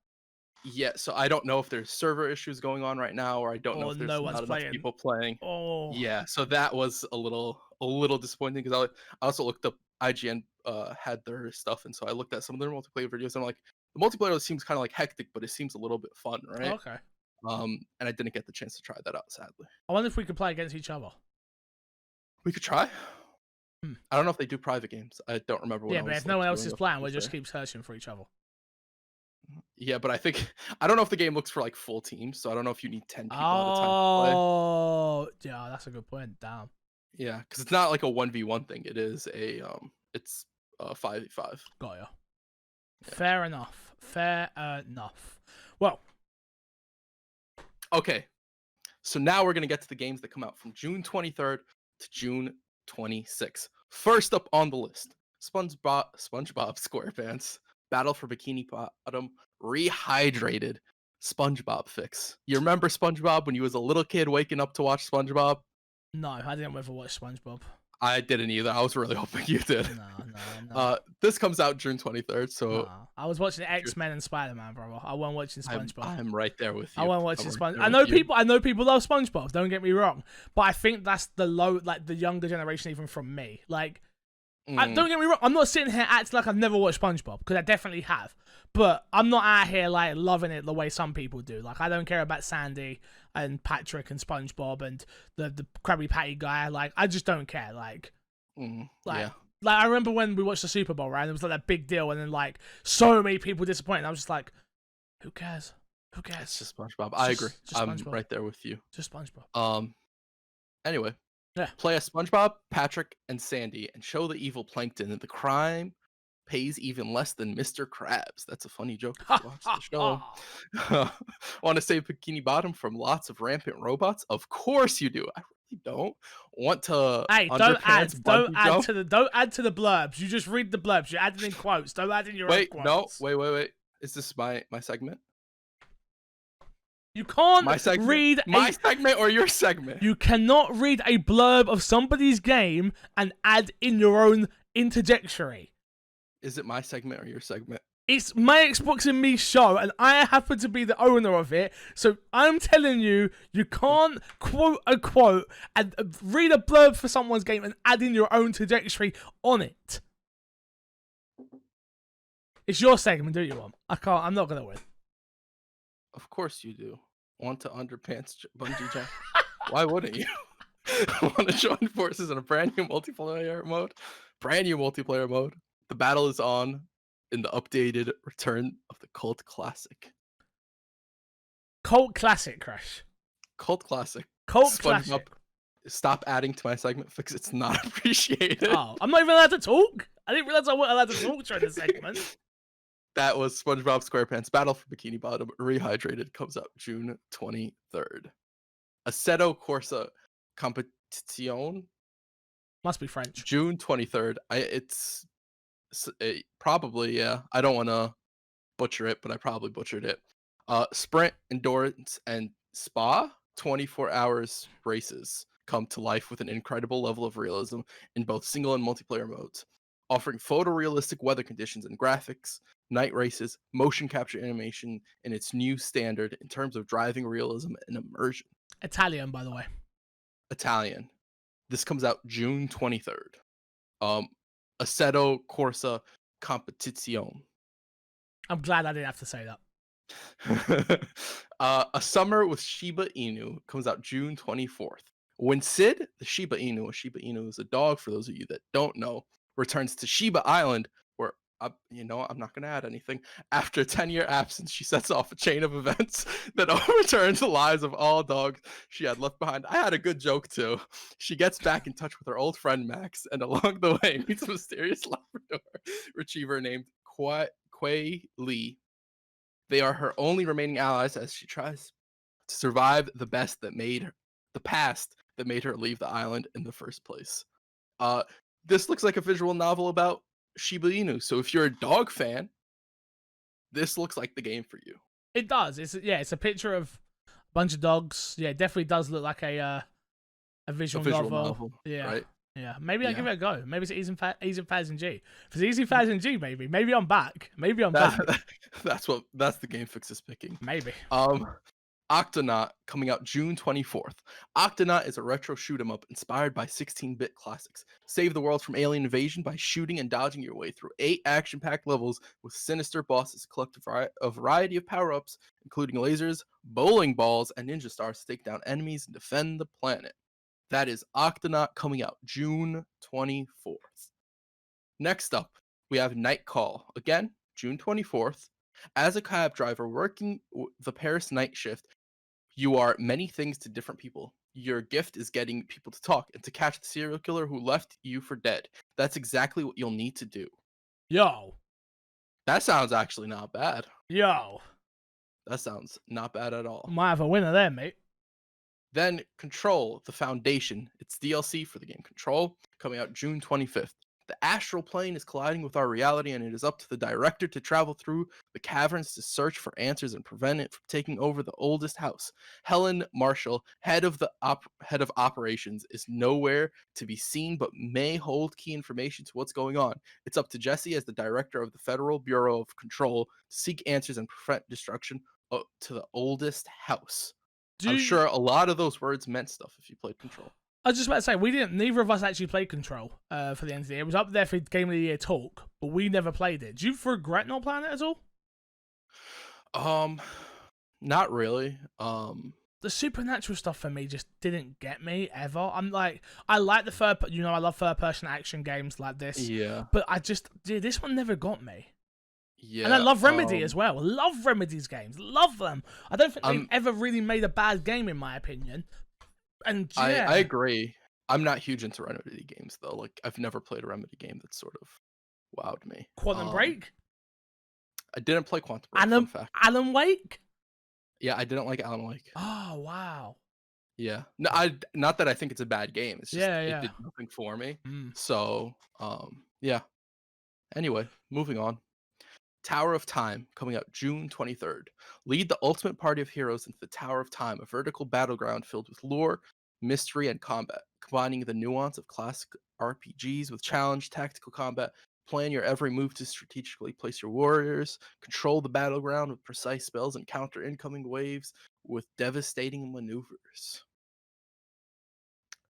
Yeah, so I don't know if there's server issues going on right now, or I don't know if there's no not one's enough playing. people playing. Oh. Yeah, so that was a little disappointing because I also looked up IGN had their stuff, and so I looked at some of their multiplayer videos, and I'm like, the multiplayer seems kind of like hectic, but it seems a little bit fun, right? Okay. And I didn't get the chance to try that out, sadly. I wonder if we could play against each other. We could try. I don't know if they do private games. I don't remember. Yeah, but if no one else is playing, we'll just keep searching for each other. Yeah, but I don't know if the game looks for like full teams, so I don't know if you need 10 people at a time to play. Oh, yeah, that's a good point. Damn. Yeah, because it's not like a 1v1 thing. It is it's 5v5. Got ya. Yeah. Fair enough. Fair enough. Well. Okay, so now we're gonna get to the games that come out from June 23rd to June 26th. First up on the list, SpongeBob SquarePants Battle for Bikini Bottom Rehydrated SpongeBob Fix. You remember SpongeBob when you was a little kid waking up to watch SpongeBob? No, I didn't ever watch SpongeBob. I didn't either. I was really hoping you did. No. This comes out June 23rd, so... I was watching X-Men and Spider-Man, brother. I wasn't watching SpongeBob. I'm right there with you. I wasn't watching SpongeBob. I know people love SpongeBob, don't get me wrong. But I think that's the younger generation even from me. Like, don't get me wrong, I'm not sitting here acting like I've never watched SpongeBob, because I definitely have. But I'm not out here, like, loving it the way some people do. Like, I don't care about Sandy and Patrick and SpongeBob and the Krabby Patty guy. Like, I just don't care. Like, yeah. Like, I remember when we watched the Super Bowl, right? And it was like that big deal, and then like so many people disappointed. I was just like, who cares? Who cares? It's just SpongeBob. I agree. I'm right there with you. Just SpongeBob. Anyway, yeah. Play as SpongeBob, Patrick, and Sandy, and show the evil Plankton that the crime pays even less than Mr. Krabs. That's a funny joke if you watch the show. Want to save Bikini Bottom from lots of rampant robots? Of course you do. I really don't want to. Hey, don't add to the blurbs. You just read the blurbs. You're adding in quotes. Don't add in your own quotes. Wait. Is this my segment? You can't read my segment or your segment. You cannot read a blurb of somebody's game and add in your own interjectory. Is it my segment or your segment? It's my Xbox and Me show, and I happen to be the owner of it. So I'm telling you, you can't quote a quote and read a blurb for someone's game and add in your own trajectory on it. It's your segment, do you want? I can't. I'm not gonna win. Of course you do. Want to underpants bungee jump? Why wouldn't you? Want to join forces in a brand new multiplayer mode? The battle is on in the updated Return of the Cult Classic. Cult Classic, Crash. Cult Classic. Cult Classic. Stop adding to my segment because it's not appreciated. Oh, I'm not even allowed to talk? I didn't realize I wasn't allowed to talk during the segment. That was SpongeBob SquarePants Battle for Bikini Bottom Rehydrated. Comes out June 23rd. Assetto Corsa Competizione, Must be French. June 23rd. Probably, yeah. I don't want to butcher it, but I probably butchered it. Sprint, endurance, and spa 24 hours races come to life with an incredible level of realism in both single and multiplayer modes, offering photorealistic weather conditions and graphics, night races, motion capture animation, and its new standard in terms of driving realism and immersion. Italian, by the way. Italian. This comes out June 23rd. Assetto Corsa Competizione. I'm glad I didn't have to say that. A Summer with Shiba Inu comes out June 24th. When Sid, the Shiba Inu, a Shiba Inu is a dog for those of you that don't know, returns to Shiba Island, where, I'm not going to add anything. After a 10-year absence, she sets off a chain of events that overturns the lives of all dogs she had left behind. I had a good joke, too. She gets back in touch with her old friend, Max, and along the way meets a mysterious Labrador retriever named Quay Lee. They are her only remaining allies as she tries to survive the past that made her leave the island in the first place. This looks like a visual novel about Shiba Inu. So if you're a dog fan, this looks like the game for you. It does. It's a picture of a bunch of dogs. Yeah, it definitely does look like a visual novel. Yeah. Right? Yeah, maybe I'll give it a go. Maybe it's Easy 1000G. If it's Easy 1000G, maybe I'm back. That's the Game Fix is picking. Maybe. Octonaut coming out June 24th. Octonaut is a retro shoot 'em up inspired by 16-bit classics. Save the world from alien invasion by shooting and dodging your way through 8 action-packed levels with sinister bosses. Collect a variety of power-ups, including lasers, bowling balls, and ninja stars to take down enemies and defend the planet. That is Octonaut coming out June 24th. Next up, we have Night Call. Again, June 24th. As a cab driver working the Paris night shift, you are many things to different people. Your gift is getting people to talk and to catch the serial killer who left you for dead. That's exactly what you'll need to do. Yo. That sounds actually not bad. Yo. That sounds not bad at all. Might have a winner there, mate. Then Control, the Foundation. It's DLC for the game Control, coming out June 25th. The astral plane is colliding with our reality, and it is up to the director to travel through the caverns to search for answers and prevent it from taking over the oldest house. Helen Marshall, head of operations, is nowhere to be seen, but may hold key information to what's going on. It's up to Jesse, as the director of the Federal Bureau of Control, to seek answers and prevent destruction to the oldest house. I'm sure a lot of those words meant stuff if you played Control. I was just about to say, neither of us actually played Control for the end of the year. It was up there for Game of the Year talk, but we never played it. Do you regret not playing it at all? Not really. The supernatural stuff for me just didn't get me ever. I'm like, I like the I love third-person action games like this. Yeah. But this one never got me. Yeah. And I love Remedy as well. Love Remedy's games. Love them. I don't think they've ever really made a bad game, in my opinion. And yeah. I agree. I'm not huge into Remedy games, though. Like, I've never played a Remedy game that sort of wowed me. Quantum Break? I didn't play Quantum Break. Alan Wake? Yeah, I didn't like Alan Wake. Oh, wow. Yeah. No, not that I think it's a bad game. It's just it did nothing for me. So, yeah. Anyway, moving on. Tower of Time, coming out June 23rd. Lead the ultimate party of heroes into the Tower of Time, a vertical battleground filled with lore, mystery, and combat, combining the nuance of classic RPGs with challenge, tactical combat. Plan your every move to strategically place your warriors, control the battleground with precise spells, and counter incoming waves with devastating maneuvers.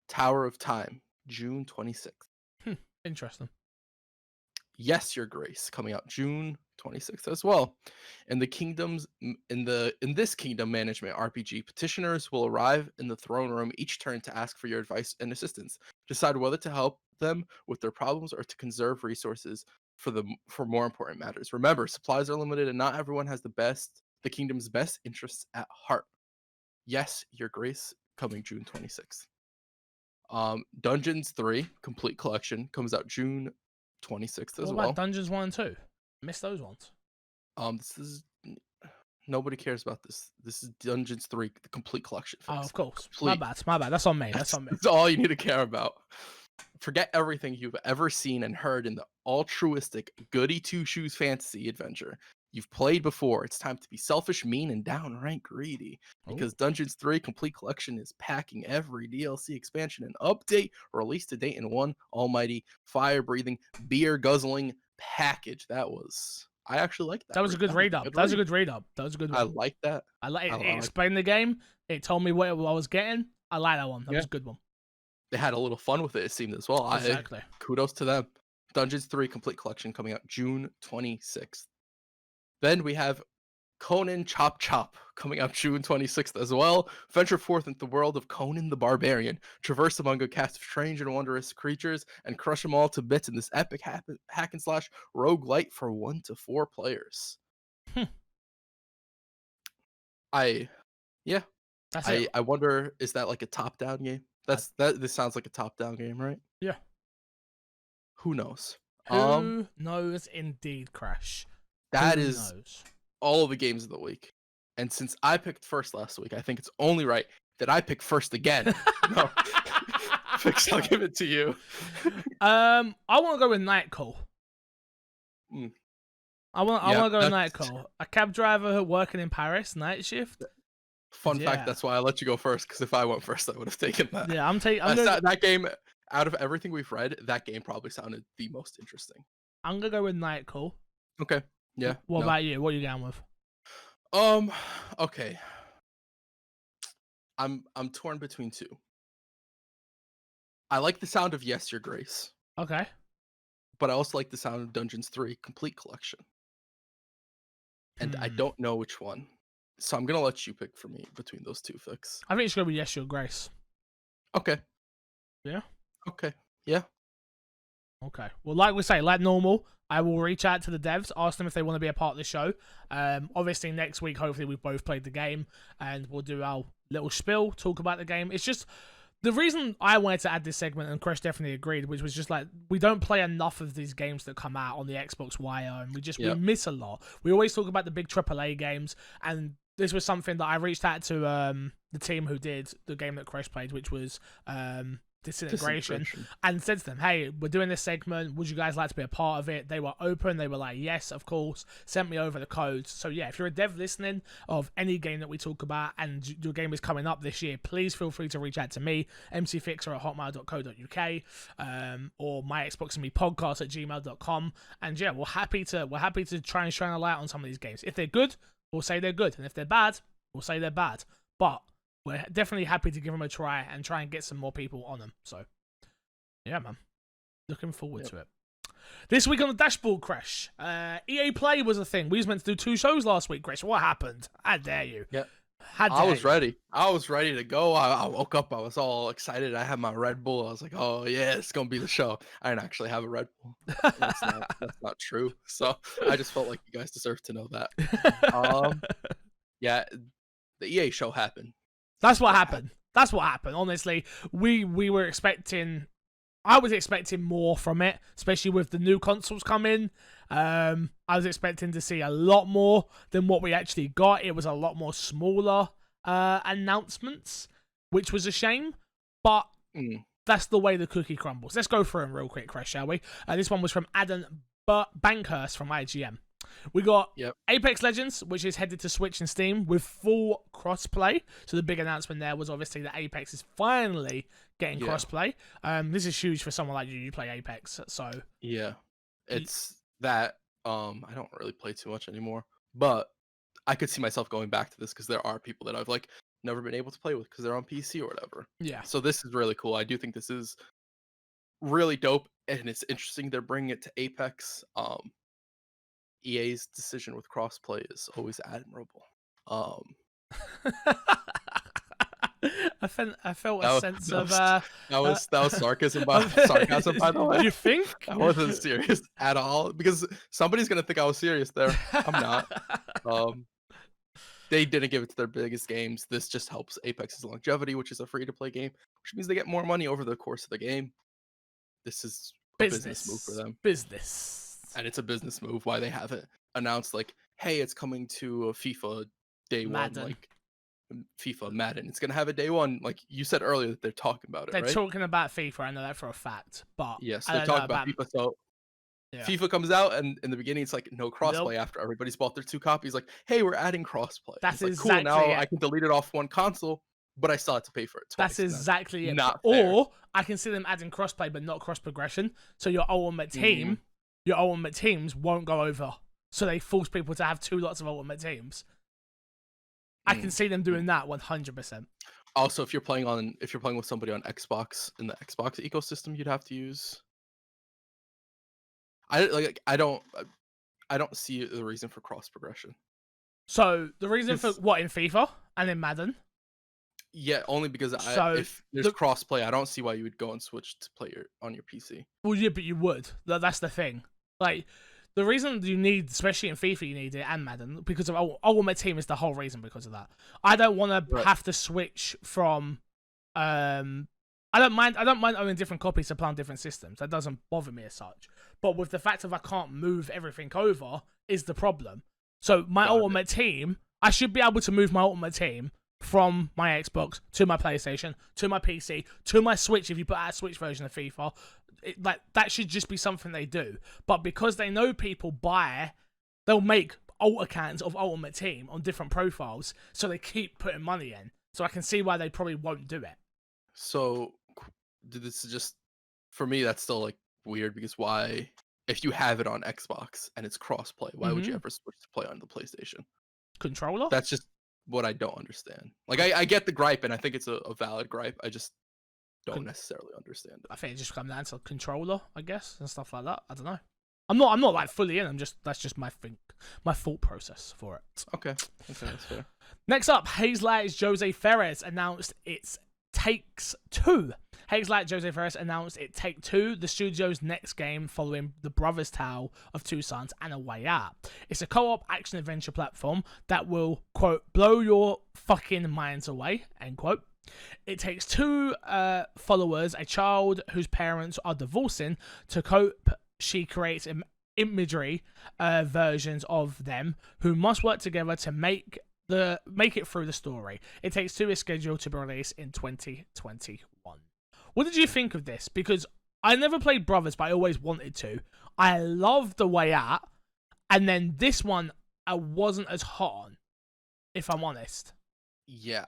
Tower of Time, June 26th. Interesting. Yes, Your Grace, coming out June 26th as well. In this kingdom management RPG, petitioners will arrive in the throne room each turn to ask for your advice and assistance. Decide whether to help them with their problems or to conserve resources for more important matters. Remember, supplies are limited and not everyone has the kingdom's best interests at heart. Yes, Your Grace, coming June 26th. Dungeons 3 Complete Collection comes out June 26th as well. What about Dungeons 1 and 2? Missed those ones. This is nobody cares about this. This is Dungeons 3, the complete collection Oh, fix. of course. Complete. My bad. That's on me. That's on me. That's all you need to care about. Forget everything you've ever seen and heard in the altruistic goody two shoes fantasy adventure you've played before. It's time to be selfish, mean, and downright greedy. Because Dungeons 3 Complete Collection is packing every DLC expansion and update released to date in one almighty fire-breathing, beer-guzzling package. I actually like that. That was a good read up. That was a good read up. That was a good one. I like that. I like it. It explained the game. It told me what I was getting. I like that one. That was a good one. They had a little fun with it seemed as well. Exactly. Kudos to them. Dungeons 3 Complete Collection coming out June 26th. Then we have Conan Chop Chop coming out June 26th as well. Venture forth into the world of Conan the Barbarian. Traverse among a cast of strange and wondrous creatures and crush them all to bits in this epic hack and slash roguelite for 1 to 4 players. I wonder, is that like a top-down game? This sounds like a top-down game, right? Yeah. Who knows? Who knows indeed, Crash. That is all of the games of the week. And since I picked first last week, I think it's only right that I pick first again. No. Fix, I'll give it to you. I want to go with Nightcall. I want to go with Nightcall. A cab driver working in Paris, night shift. Fun fact, that's why I let you go first, because if I went first, I would have taken that. Yeah, that game, out of everything we've read, that game probably sounded the most interesting. I'm going to go with Nightcall. Okay. Yeah. What about you? What are you going with? Okay. I'm torn between two. I like the sound of Yes, Your Grace. Okay. But I also like the sound of Dungeons 3 Complete Collection. And I don't know which one. So I'm going to let you pick for me between those two, Fix. I think it's going to be Yes, Your Grace. Okay. Yeah? Okay. Yeah. Okay. Well, like we say, like normal, I will reach out to the devs, ask them if they want to be a part of the show. Obviously, next week, hopefully, we've both played the game, and we'll do our little spiel, talk about the game. It's just, the reason I wanted to add this segment, and Chris definitely agreed, which was just like, we don't play enough of these games that come out on the Xbox Wire, and we miss a lot. We always talk about the big AAA games, and this was something that I reached out to the team who did the game that Chris played, which was Disintegration, and said to them, hey, we're doing this segment, would you guys like to be a part of it? They were open, they were like, yes, of course, sent me over the codes. So yeah, if you're a dev listening of any game that we talk about and your game is coming up this year, please feel free to reach out to me, mcfixer@hotmail.co.uk, or my Xbox and Me podcast@gmail.com, and yeah, we're happy to try and shine a light on some of these games. If they're good, we'll say they're good, and if they're bad, we'll say they're bad. But we're definitely happy to give them a try and try and get some more people on them. So, yeah, man. Looking forward to it. This week on the dashboard, Crash, EA Play was a thing. We was meant to do 2 shows last week, Chris. What happened? How dare you? Yeah. I was ready. I was ready to go. I woke up. I was all excited. I had my Red Bull. I was like, oh, yeah, it's going to be the show. I didn't actually have a Red Bull. That's not true. So I just felt like you guys deserve to know that. Yeah, the EA show happened. That's what happened. That's what happened. Honestly, we were expecting... I was expecting more from it, especially with the new consoles coming. I was expecting to see a lot more than what we actually got. It was a lot more smaller announcements, which was a shame. But that's the way the cookie crumbles. Let's go through them real quick, Crash, shall we? This one was from Adam Bankhurst from IGN. We got Apex Legends, which is headed to Switch and Steam with full crossplay. So the big announcement there was obviously that Apex is finally getting crossplay. This is huge for someone like you. You play Apex, so yeah, it's that. I don't really play too much anymore, but I could see myself going back to this because there are people that I've like never been able to play with because they're on PC or whatever. Yeah. So this is really cool. I do think this is really dope, and it's interesting they're bringing it to Apex. EA's decision with crossplay is always admirable. I felt a sense of that was sarcasm by the way. You think? I wasn't serious at all because somebody's gonna think I was serious there. I'm not. They didn't give it to their biggest games. This just helps Apex's longevity, which is a free-to-play game, which means they get more money over the course of the game. This is a business move for them. Business. And it's a business move why they haven't announced like, hey, it's coming to a FIFA day Madden. one, like FIFA Madden. It's gonna have a day one, like you said earlier that they're talking about it. They're right? talking about FIFA. I know that for a fact, but Yes, I they're don't know talking about FIFA. So Yeah. FIFA comes out, and in the beginning, it's like no crossplay. After everybody's bought their 2 copies, like, hey, we're adding crossplay. And That's it's like, exactly cool. Now it. I can delete it off one console, but I still have to pay for it twice. That's exactly it. Not fair. Or I can see them adding crossplay, but not cross progression. So your ultimate team, your ultimate teams won't go over. So they force people to have 2 lots of ultimate teams. I can see them doing that 100%. Also, if you're playing with somebody on Xbox in the Xbox ecosystem, you'd have to use. I don't see the reason for cross progression. So the reason for what in FIFA and in Madden? Yeah, only because if there's crossplay, I don't see why you would go and switch to play on your PC. Well, yeah, but you would. That's the thing. Like, the reason you need, especially in FIFA, you need it and Madden, because of Ultimate Team is the whole reason because of that. I don't want to have to switch from. I don't mind owning different copies to play on different systems. That doesn't bother me as such. But with the fact of I can't move everything over is the problem. So my Ultimate Team, I should be able to move my Ultimate Team from my Xbox to my PlayStation to my PC to my Switch. If you put out a Switch version of FIFA, that should just be something they do. But because they know people they'll make alt accounts of Ultimate Team on different profiles, so they keep putting money in. So I can see why they probably won't do it. So this is just, for me, that's still like weird, because why, if you have it on Xbox and it's crossplay, why would you ever switch to play on the PlayStation controller? That's just what I don't understand. Like, I get the gripe, and I think it's a valid gripe. I just don't necessarily understand it. I think it just comes down to controller, I guess, and stuff like that. I don't know. I'm not like fully in. That's just my thought process for it. Okay, that's fair. Next up, Hazelight Jose Ferres announced its Takes Two. Hazelight Jose Ferres announced it Take Two, the studio's next game following The Brothers Tale of Two Sons and A Way Out. It's a co-op action-adventure platform that will, quote, blow your fucking minds away, end quote. It takes 2 followers, a child whose parents are divorcing. To cope, she creates imagery versions of them who must work together to make it through the story. It Takes Two is scheduled to be released in 2021. What did you think of this? Because I never played Brothers, but I always wanted to. I loved The Way Out, and then this one I wasn't as hot on, if I'm honest. Yeah,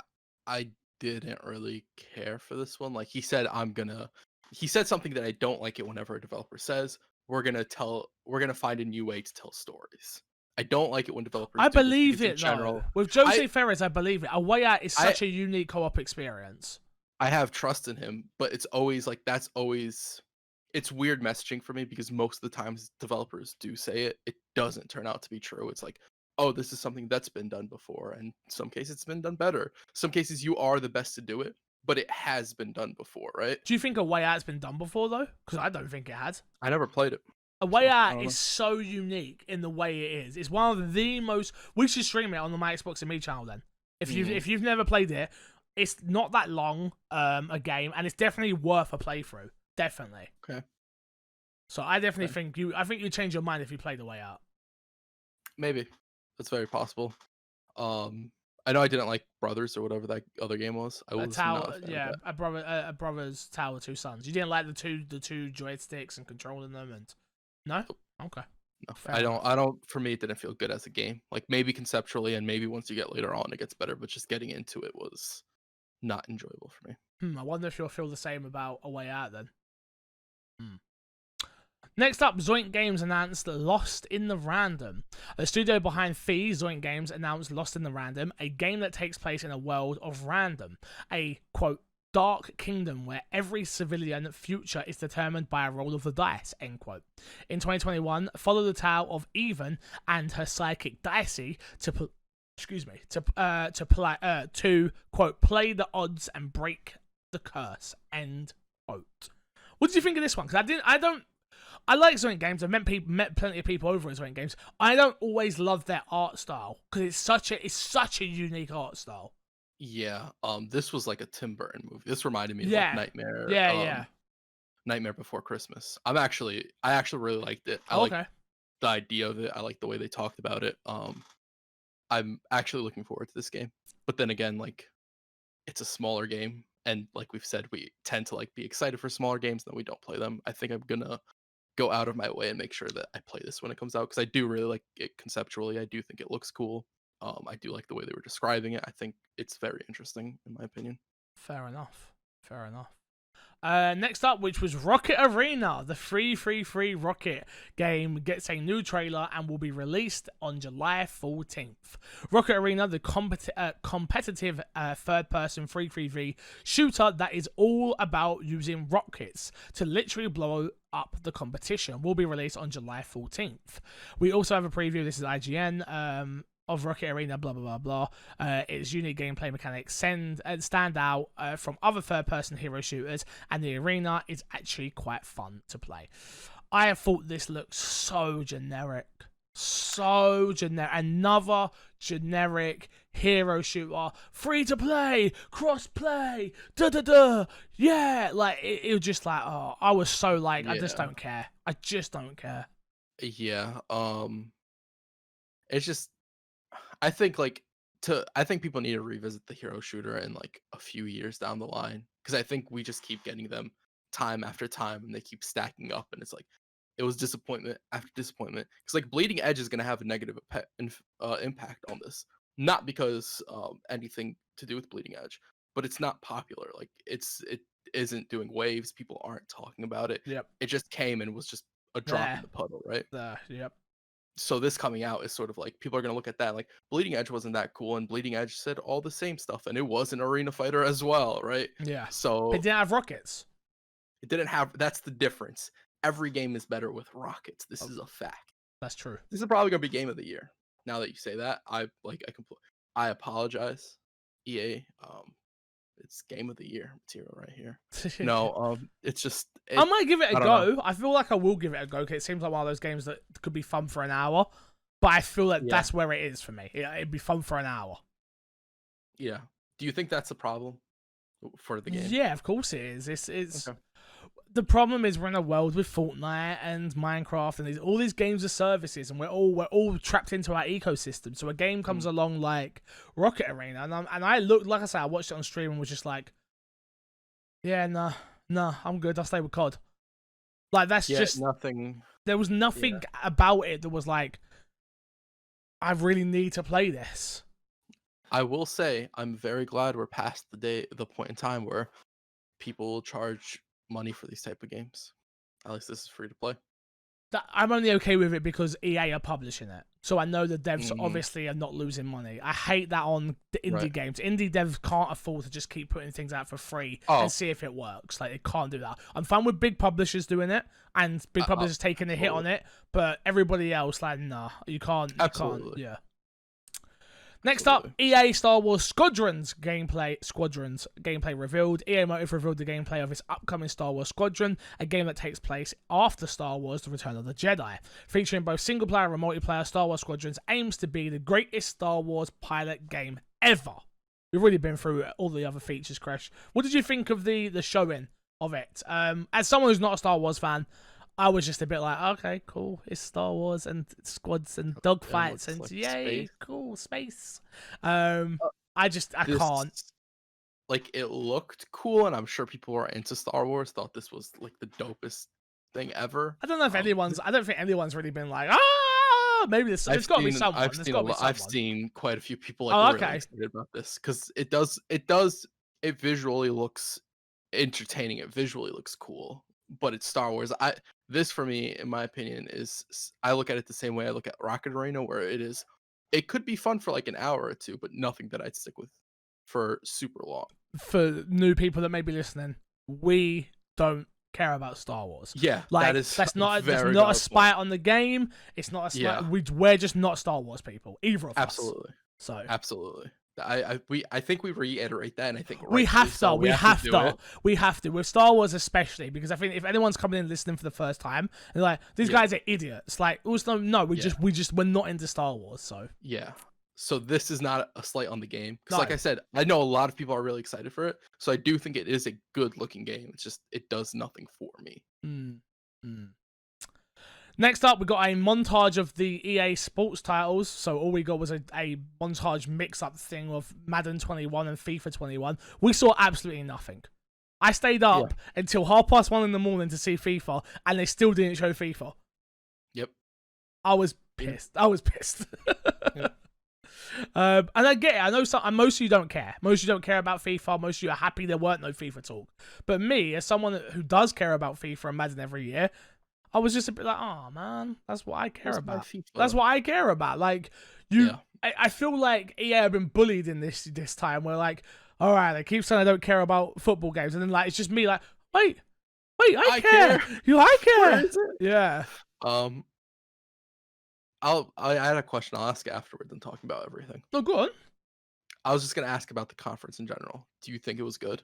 I didn't really care for this one. Like, he said something that I don't like it whenever a developer says, we're gonna find a new way to tell stories. I don't like it when developers I believe it though. With Jose Ferres, I believe it. A Way Out is such a unique co-op experience. I have trust in him, but it's always like, it's weird messaging for me, because most of the times developers do say it doesn't turn out to be true. It's like, oh, this is something that's been done before, and in some cases it's been done better. Some cases you are the best to do it, but it has been done before, right? Do you think A Way Out's been done before though? Because I don't think it has. I never played it. A Way Out is so unique in the way it is. It's one of the most. We should stream it on the My Xbox and Me channel then. If you've never played it, it's not that long a game, and it's definitely worth a playthrough. Definitely. Okay. So I definitely think you change your mind if you play The Way Out. Maybe. That's very possible. I know I didn't like Brothers or whatever that other game was. I was not a fan of that. A Brothers Tale of Two Sons. You didn't like the two joysticks and controlling them, and no? Okay. No, I don't. For me, it didn't feel good as a game. Like, maybe conceptually, and maybe once you get later on, it gets better. But just getting into it was not enjoyable for me. I wonder if you'll feel the same about A Way Out then. Next up, Zoink Games announced Lost in the Random. The studio behind Fee, Zoink Games, announced Lost in the Random, a game that takes place in a world of random. A, quote, dark kingdom where every civilian future is determined by a roll of the dice, end quote. In 2021, follow the tale of Even and her sidekick Dicey to quote, play the odds and break the curse, end quote. What did you think of this one? Because I like Zoink Games. I've met plenty of people over at Zoink Games. I don't always love their art style because it's such a unique art style. Yeah. This was like a Tim Burton movie. This reminded me of like Nightmare. Yeah. Nightmare Before Christmas. I actually really liked it. I okay. the idea of it. I like the way they talked about it. I'm actually looking forward to this game. But then again, like it's a smaller game, and like we've said, we tend to like be excited for smaller games, then we don't play them. I think I'm gonna go out of my way and make sure that I play this when it comes out because I do really like it conceptually. I do think it looks cool. I do like the way they were describing it. I think it's very interesting in my opinion. Fair enough. Fair enough. Next up, which was Rocket Arena, the free Rocket game gets a new trailer and will be released on July 14th. Rocket Arena, the competitive third-person 3v3 shooter that is all about using rockets to literally blow up the competition, will be released on July 14th. We also have a preview. This is IGN. Of Rocket Arena, blah blah blah blah. Its unique gameplay mechanics stand out from other third-person hero shooters, and the arena is actually quite fun to play. I thought this looked so generic. Another generic hero shooter, free to play, cross play, yeah. Like it was just like, oh, I was so like, I just don't care. Yeah. It's just. I think people need to revisit the hero shooter in like a few years down the line because I think we just keep getting them time after time and they keep stacking up and it's like it was disappointment after disappointment because like Bleeding Edge is going to have a negative impact on this, not because anything to do with Bleeding Edge, but it's not popular. Like it isn't doing waves. People aren't talking about it. Yep. It just came and was just a drop in the puddle, right? Yep. So this coming out is sort of like people are going to look at that like Bleeding Edge wasn't that cool and Bleeding Edge said all the same stuff and it was an arena fighter as well, right? Yeah. So it didn't have rockets. It didn't have. That's the difference. Every game is better with rockets. This is a fact. That's true. This is probably going to be game of the year. Now that you say that, I apologize, EA. It's game of the year material right here. No, it's just. I might give it a go. I feel like I will give it a go because it seems like one of those games that could be fun for an hour. But I feel like that's where it is for me. It'd be fun for an hour. Yeah. Do you think that's a problem for the game? Yeah, of course it is. It's okay. The problem is we're in a world with Fortnite and Minecraft and all these games are services, and we're all trapped into our ecosystem. So a game comes along like Rocket Arena, and I looked, like I said, I watched it on stream and was just like, yeah, nah, I'm good. I'll stay with COD. Like that's just nothing. There was nothing about it that was like, I really need to play this. I will say I'm very glad we're past the point in time where people will charge money for these type of games. At least this is free to play. I'm only okay with it because EA are publishing it, so I know the devs obviously are not losing money. I hate that on the indie games. Indie devs can't afford to just keep putting things out for free and see if it works. Like, they can't do that. I'm fine with big publishers doing it and big publishers taking a hit on it, but everybody else, like, nah, you can't. Yeah. Next up, EA Star Wars Squadrons gameplay revealed. EA Motive revealed the gameplay of its upcoming Star Wars Squadron, a game that takes place after Star Wars The Return of the Jedi. Featuring both single-player and multiplayer, Star Wars Squadrons aims to be the greatest Star Wars pilot game ever. We've already been through all the other features, Crash. What did you think of the showing of it? As someone who's not a Star Wars fan, I was just a bit like, okay, cool. It's Star Wars and squads and dogfights and like yay, space. Cool, space. I can't. Like, it looked cool, and I'm sure people who are into Star Wars thought this was like the dopest thing ever. I don't know if I don't think anyone's really been like, maybe there's got to be someone. I've seen quite a few people like really excited about this because it visually looks entertaining. It visually looks cool. But it's Star Wars. This for me, in my opinion, is I look at it the same way I look at Rocket Arena, where it could be fun for like an hour or two, but nothing that I'd stick with for super long. For new people that may be listening, we don't care about Star Wars. Yeah, like that's not a spite on the game. It's not a spite. Yeah. We're just not Star Wars people, either of us. So absolutely. I think we reiterate that, and I think we have to with Star Wars especially, because I think if anyone's coming in listening for the first time and like, these guys are idiots, like, also we're not into Star Wars. So so this is not a slight on the game, because like I said, I know a lot of people are really excited for it, so I do think it is a good looking game. It's just it does nothing for me. Next up, we got a montage of the EA Sports titles. So all we got was a montage mix-up thing of Madden 21 and FIFA 21. We saw absolutely nothing. I stayed up until 1:30 in the morning to see FIFA, and they still didn't show FIFA. Yep. I was pissed. Yeah. And I get it. I know most of you don't care. Most of you don't care about FIFA. Most of you are happy there weren't no FIFA talk. But me, as someone who does care about FIFA and Madden every year, I was just a bit like, oh man, that's what I care about. That's what I care about. Like I feel like EA have been bullied in this time. Where like, all right, they keep saying I don't care about football games, and then like it's just me like, wait, I care. I care. Where is it? Yeah. I had a question I'll ask afterwards and talking about everything. No, go on. I was just gonna ask about the conference in general. Do you think it was good?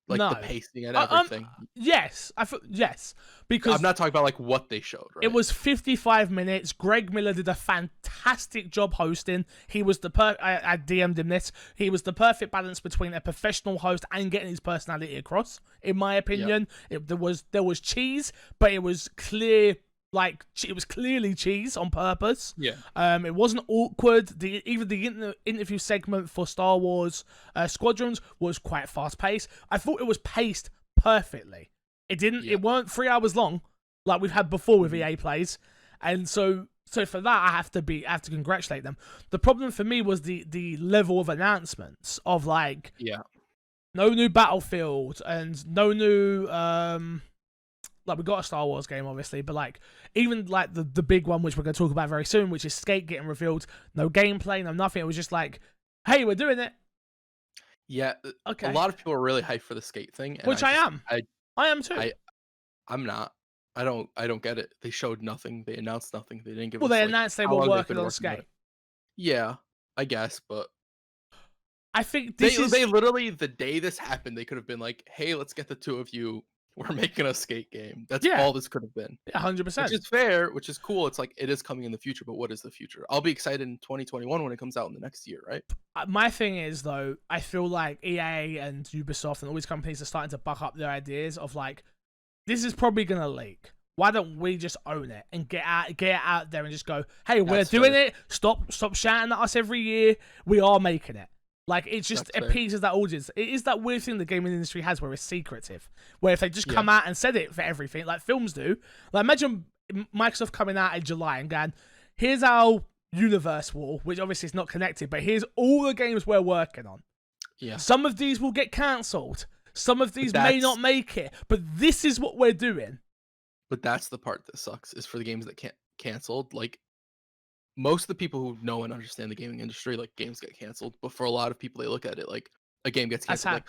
Like no. The pacing and everything. Yes, yes. Because I'm not talking about like what they showed. Right? It was 55 minutes. Greg Miller did a fantastic job hosting. He was I DM'd him this. He was the perfect balance between a professional host and getting his personality across. In my opinion, there was cheese, but it was clear. Like, it was clearly cheese on purpose. Yeah. It wasn't awkward. Even the interview segment for Star Wars Squadrons was quite fast paced. I thought it was paced perfectly. It didn't. It weren't 3 hours long like we've had before with EA plays, and so for that I have to congratulate them. The problem for me was the level of announcements of like no new Battlefield and no new like we got a Star Wars game obviously, but like even like the big one which we're going to talk about very soon, which is Skate getting revealed. No gameplay, no nothing. It was just like, hey, we're doing it. Yeah. Okay. A lot of people are really hyped for the Skate thing, and which I am too. I'm not. I don't get it. They showed nothing. They announced nothing. They didn't give. Well, they announced they were working on Skate. Yeah, I guess, but I think they literally the day this happened, they could have been like, "Hey, let's get the two of you. We're making a Skate game." That's all this could have been. 100%. Which is fair, which is cool. It's like it is coming in the future, but what is the future? I'll be excited in 2021 when it comes out in the next year, right? My thing is though, I feel like EA and Ubisoft and all these companies are starting to buck up their ideas of like, this is probably gonna leak. Why don't we just own it and get it out there and just go, hey, we're doing it. Stop shouting at us every year. We are making it. Like, it just appeases that audience. It is that weird thing the gaming industry has where it's secretive. Where if they just come out and said it for everything, like films do. Like, imagine Microsoft coming out in July and going, here's our universe wall, which obviously is not connected, but here's all the games we're working on. Yeah. Some of these will get cancelled. Some of these may not make it. But this is what we're doing. But that's the part that sucks, is for the games that can't canceled. Like, most of the people who know and understand the gaming industry, like, games get canceled. But for a lot of people, they look at it like a game gets canceled.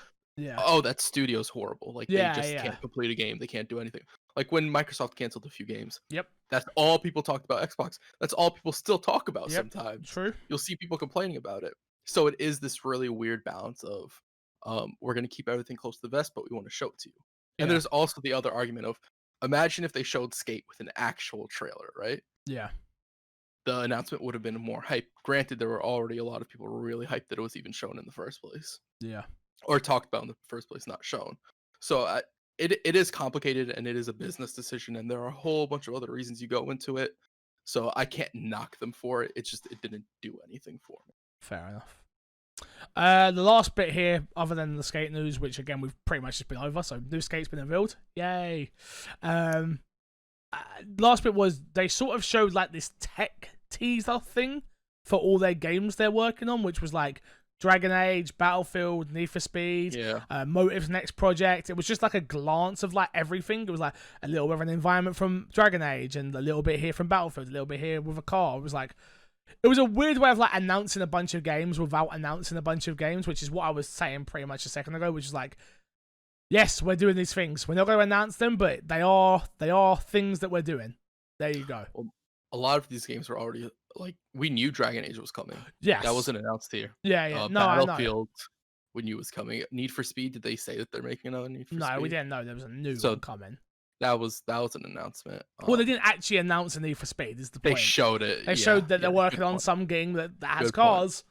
Oh, that studio's horrible. Like, they just can't complete a game. They can't do anything. Like when Microsoft canceled a few games. Yep. That's all people talked about Xbox. That's all people still talk about sometimes. True. You'll see people complaining about it. So it is this really weird balance of we're going to keep everything close to the vest, but we want to show it to you. And there's also the other argument of, imagine if they showed Skate with an actual trailer, right? Yeah. The announcement would have been more hype. Granted, there were already a lot of people really hyped that it was even shown in the first place. Yeah. Or talked about in the first place, not shown. So it is complicated, and it is a business decision, and there are a whole bunch of other reasons you go into it. So I can't knock them for it. It's just, it didn't do anything for me. Fair enough. The last bit here, other than the Skate news, which again we've pretty much just been over, so new Skate's been revealed. Yay! Last bit was they sort of showed like this tech teaser thing for all their games they're working on, which was like Dragon Age, Battlefield, Need for Speed, Motive's next project. It was just like a glance of like everything. It was like a little bit of an environment from Dragon Age and a little bit here from Battlefield, a little bit here with a car. It was like, it was a weird way of like announcing a bunch of games without announcing a bunch of games, which is what I was saying pretty much a second ago, which is like, yes, we're doing these things. We're not going to announce them, but they are things that we're doing. There you go. Well, a lot of these games were already, like, we knew Dragon Age was coming. Yes. That wasn't announced here. Yeah. No, Battlefield, we knew was coming. Need for Speed, did they say that they're making another Need for Speed? No, we didn't know there was a new one coming. That was an announcement. Well, they didn't actually announce a Need for Speed, is the point. They showed it. They showed that they're working on some game that has cars.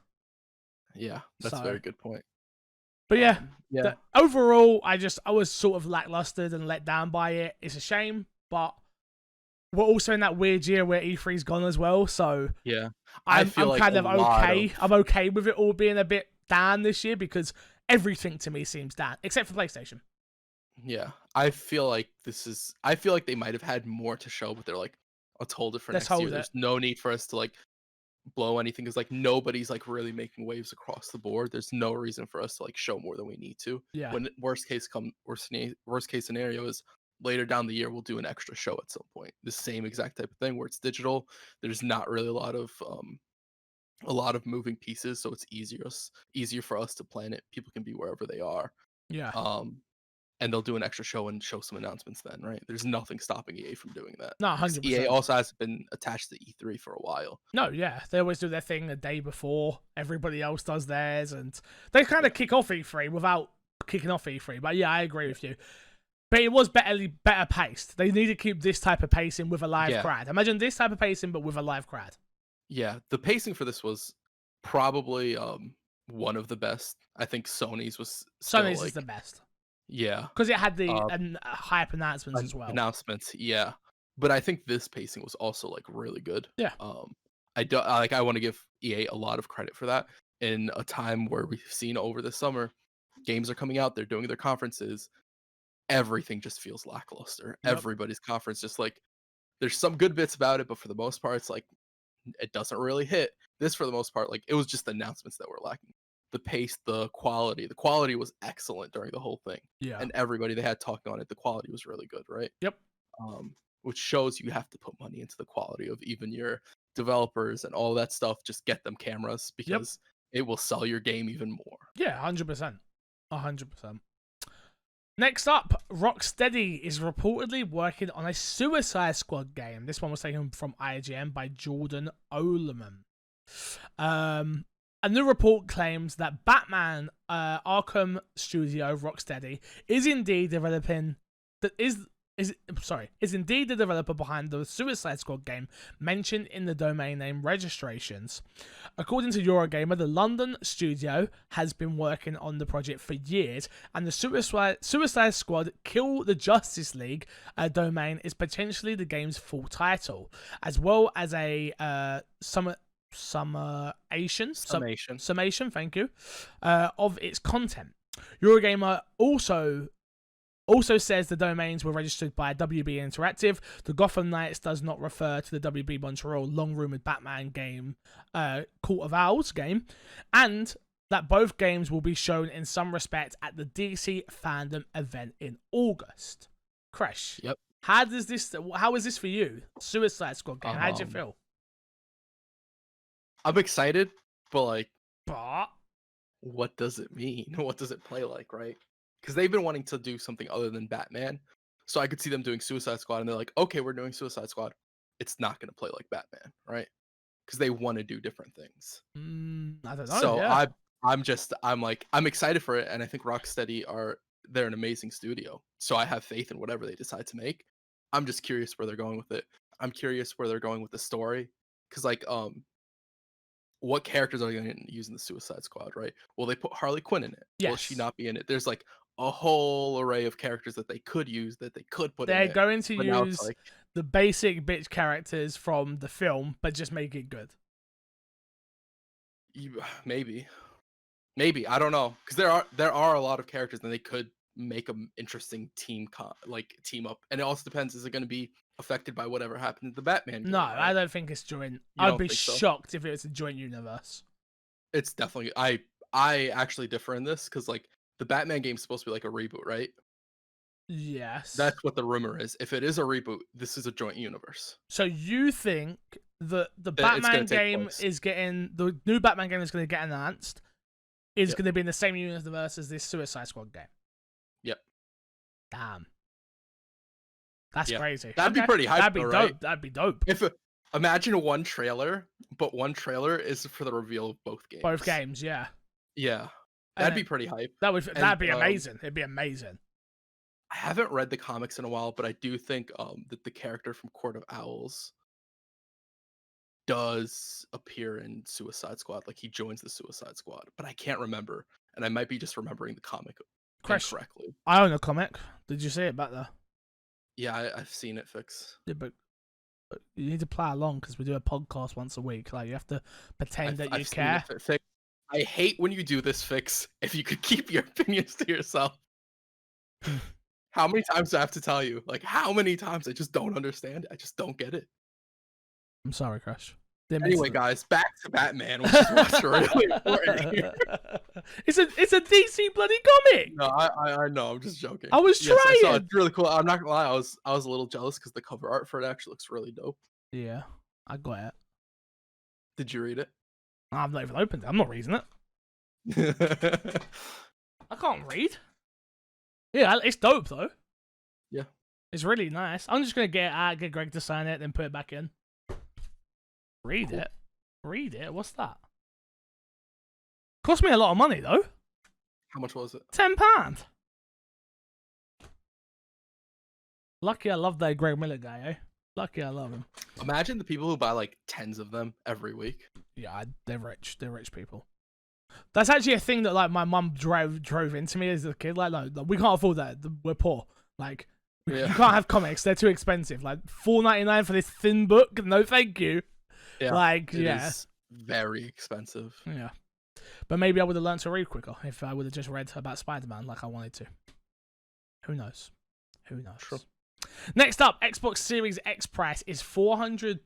Yeah, that's a very good point. But overall, I was sort of lacklustered and let down by it. It's a shame, but we're also in that weird year where E3's gone as well, so yeah, I I'm feel like kind a of lot okay. of I'm okay with it all being a bit down this year because everything to me seems down except for PlayStation. yeah, I feel like they might have had more to show, but they're like, let's hold it for Let's next year. hold it. There's no need for us to like blow anything because like nobody's like really making waves across the board. There's no reason for us to like show more than we need to. Yeah. When worst case scenario is later down the year we'll do an extra show at some point. The same exact type of thing where it's digital. There's not really a lot of moving pieces, so it's easier for us to plan it. People can be wherever they are. Yeah. Um and they'll do an extra show and show some announcements then, right? There's nothing stopping EA from doing that. No, Because EA 100%. also hasn't been attached to E3 for a while. No, yeah. They always do their thing the day before. Everybody else does theirs. And they kind of kick off E3 without kicking off E3. But yeah, I agree with you. But it was better paced. They need to keep this type of pacing with a live crowd. Imagine this type of pacing, but with a live crowd. Yeah, the pacing for this was probably one of the best. I think Sony's was still Sony's like is the best. Yeah. Because it had the hype announcements as well. Announcements, yeah. But I think this pacing was also like really good. Yeah. I want to give EA a lot of credit for that. In a time where we've seen over the summer, games are coming out, they're doing their conferences, everything just feels lackluster. Yep. Everybody's conference just like there's some good bits about it, but for the most part, it's like it doesn't really hit. This, for the most part, like it was just announcements that were lacking. The pace, the quality was excellent during the whole thing. Yeah. And everybody they had talking on it, the quality was really good, right? Yep. Which shows you have to put money into the quality of even your developers and all that stuff. Just get them cameras because it will sell your game even more. Yeah, 100%. 100%. Next up, Rocksteady is reportedly working on a Suicide Squad game. This one was taken from IGN by Jordan Oleman. A new report claims that Batman Arkham Studio Rocksteady is indeed developing is indeed the developer behind the Suicide Squad game mentioned in the domain name registrations. According to Eurogamer, the London studio has been working on the project for years, and the Suicide Squad Kill the Justice League domain is potentially the game's full title, as well as a summation, thank you, of its content. Eurogamer also says the domains were registered by WB Interactive. The Gotham Knights does not refer to the WB Montreal long-rumored Batman game, Court of Owls game, and that both games will be shown in some respect at the DC Fandom event in August. Crash. Yep. How is this for you? Suicide Squad game. How did you feel? I'm excited, but like, but what does it mean? What does it play like, right? Because they've been wanting to do something other than Batman. So I could see them doing Suicide Squad and they're like, okay, we're doing Suicide Squad. It's not going to play like Batman, right? Because they want to do different things. I don't know. So yeah. I'm excited for it. And I think Rocksteady they're an amazing studio. So I have faith in whatever they decide to make. I'm just curious where they're going with it. I'm curious where they're going with the story. Because like, what characters are they going to use in the Suicide Squad, right? Will they put Harley Quinn in it? Yes. Will she not be in it? There's like a whole array of characters that they could use that they could put in it. They're going to use the basic bitch characters from the film, but just make it good. Maybe I don't know, because there are a lot of characters and they could make an interesting team up, and it also depends, is it going to be affected by whatever happened in the Batman game, no, right? I don't think it's joint. I'd be shocked if it was a joint universe. It's definitely I actually differ in this because like the Batman game's supposed to be like a reboot, right? Yes, that's what the rumor is. If it is a reboot, this is a joint universe. So you think the Batman game is getting the new Batman game is going to get announced is going to be in the same universe as this Suicide Squad game? Yep. Damn. That's crazy. That'd be pretty hype. That'd be dope. Right? That'd be dope. Imagine one trailer, but one trailer is for the reveal of both games. Both games, yeah. Yeah. That'd be pretty hype. That'd be amazing. It'd be amazing. I haven't read the comics in a while, but I do think that the character from Court of Owls does appear in Suicide Squad. Like he joins the Suicide Squad, but I can't remember, and I might be just remembering the comic incorrectly. I own a comic. Did you see it back there? Yeah, I've seen it, Fix. Yeah, but You need to play along because we do a podcast once a week. Like you have to pretend that you I've seen care. it. I hate when you do this, Fix. If you could keep your opinions to yourself. How many times do I have to tell you? Like, how many times? I just don't understand. I just don't get it. I'm sorry, Crush. Anyway, guys, back to Batman, which is what's really important here. It's a DC bloody comic. No, I know. I'm just joking. I was trying. I saw it. It's really cool. I'm not gonna lie. I was a little jealous because the cover art for it actually looks really dope. Yeah, I got it. Did you read it? I've not even opened it. I'm not reading it. I can't read. Yeah, it's dope though. Yeah, it's really nice. I'm just gonna get Greg to sign it, then put it back in. Read it. Read it. What's that? Cost me a lot of money though. How much was it? £10. Lucky I love that Greg Miller guy, eh? Lucky I love him. Imagine the people who buy like tens of them every week. Yeah, they're rich. They're rich people. That's actually a thing that like my mum drove into me as a kid. Like, no, we can't afford that. We're poor. Like, you can't have comics. They're too expensive. Like $4.99 for this thin book. No, thank you. Yeah, like, it is very expensive. Yeah, but maybe I would have learned to read quicker if I would have just read about Spider-Man like I wanted to. Who knows? Who knows? True. Next up, Xbox Series X price is £400.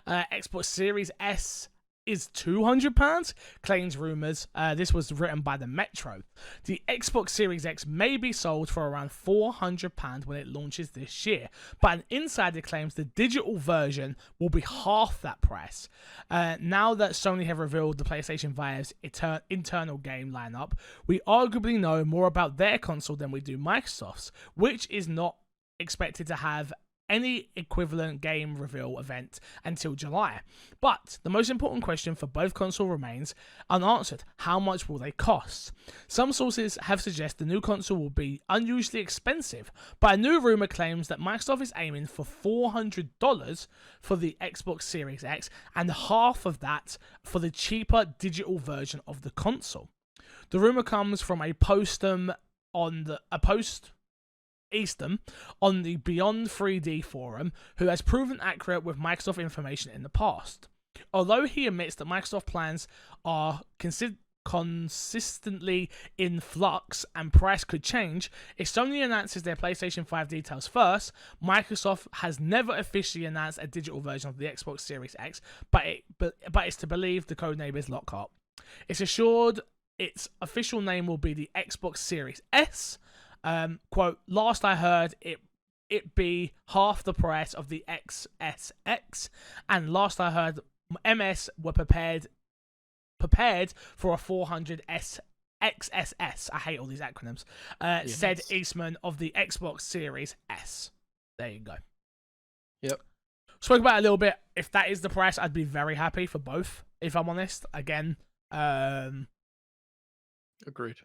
Xbox Series S is £200, claims rumours. This was written by the Metro. The Xbox Series X may be sold for around £400 when it launches this year, but an insider claims the digital version will be half that price. Now that Sony have revealed the PlayStation 5's internal game lineup, we arguably know more about their console than we do Microsoft's, which is not expected to have any equivalent game reveal event until July. But the most important question for both consoles remains unanswered. How much will they cost? Some sources have suggested the new console will be unusually expensive, but a new rumor claims that Microsoft is aiming for $400 for the Xbox Series X and half of that for the cheaper digital version of the console. The rumor comes from a post Easton on the Beyond 3D forum, who has proven accurate with Microsoft information in the past. Although he admits that Microsoft plans are consistently in flux and price could change, if Sony announces their PlayStation 5 details first, Microsoft has never officially announced a digital version of the Xbox Series X, but it's to believe the codename is Lockhart. It's assured its official name will be the Xbox Series S. Quote, last I heard it be half the price of the XSX, and last I heard MS were prepared for a 400 XSS. I hate all these acronyms. Yes. Said Eastman of the Xbox Series S. There you go. Yep. Spoke about it a little bit. If that is the price, I'd be very happy for both, if I'm honest. Again, agreed.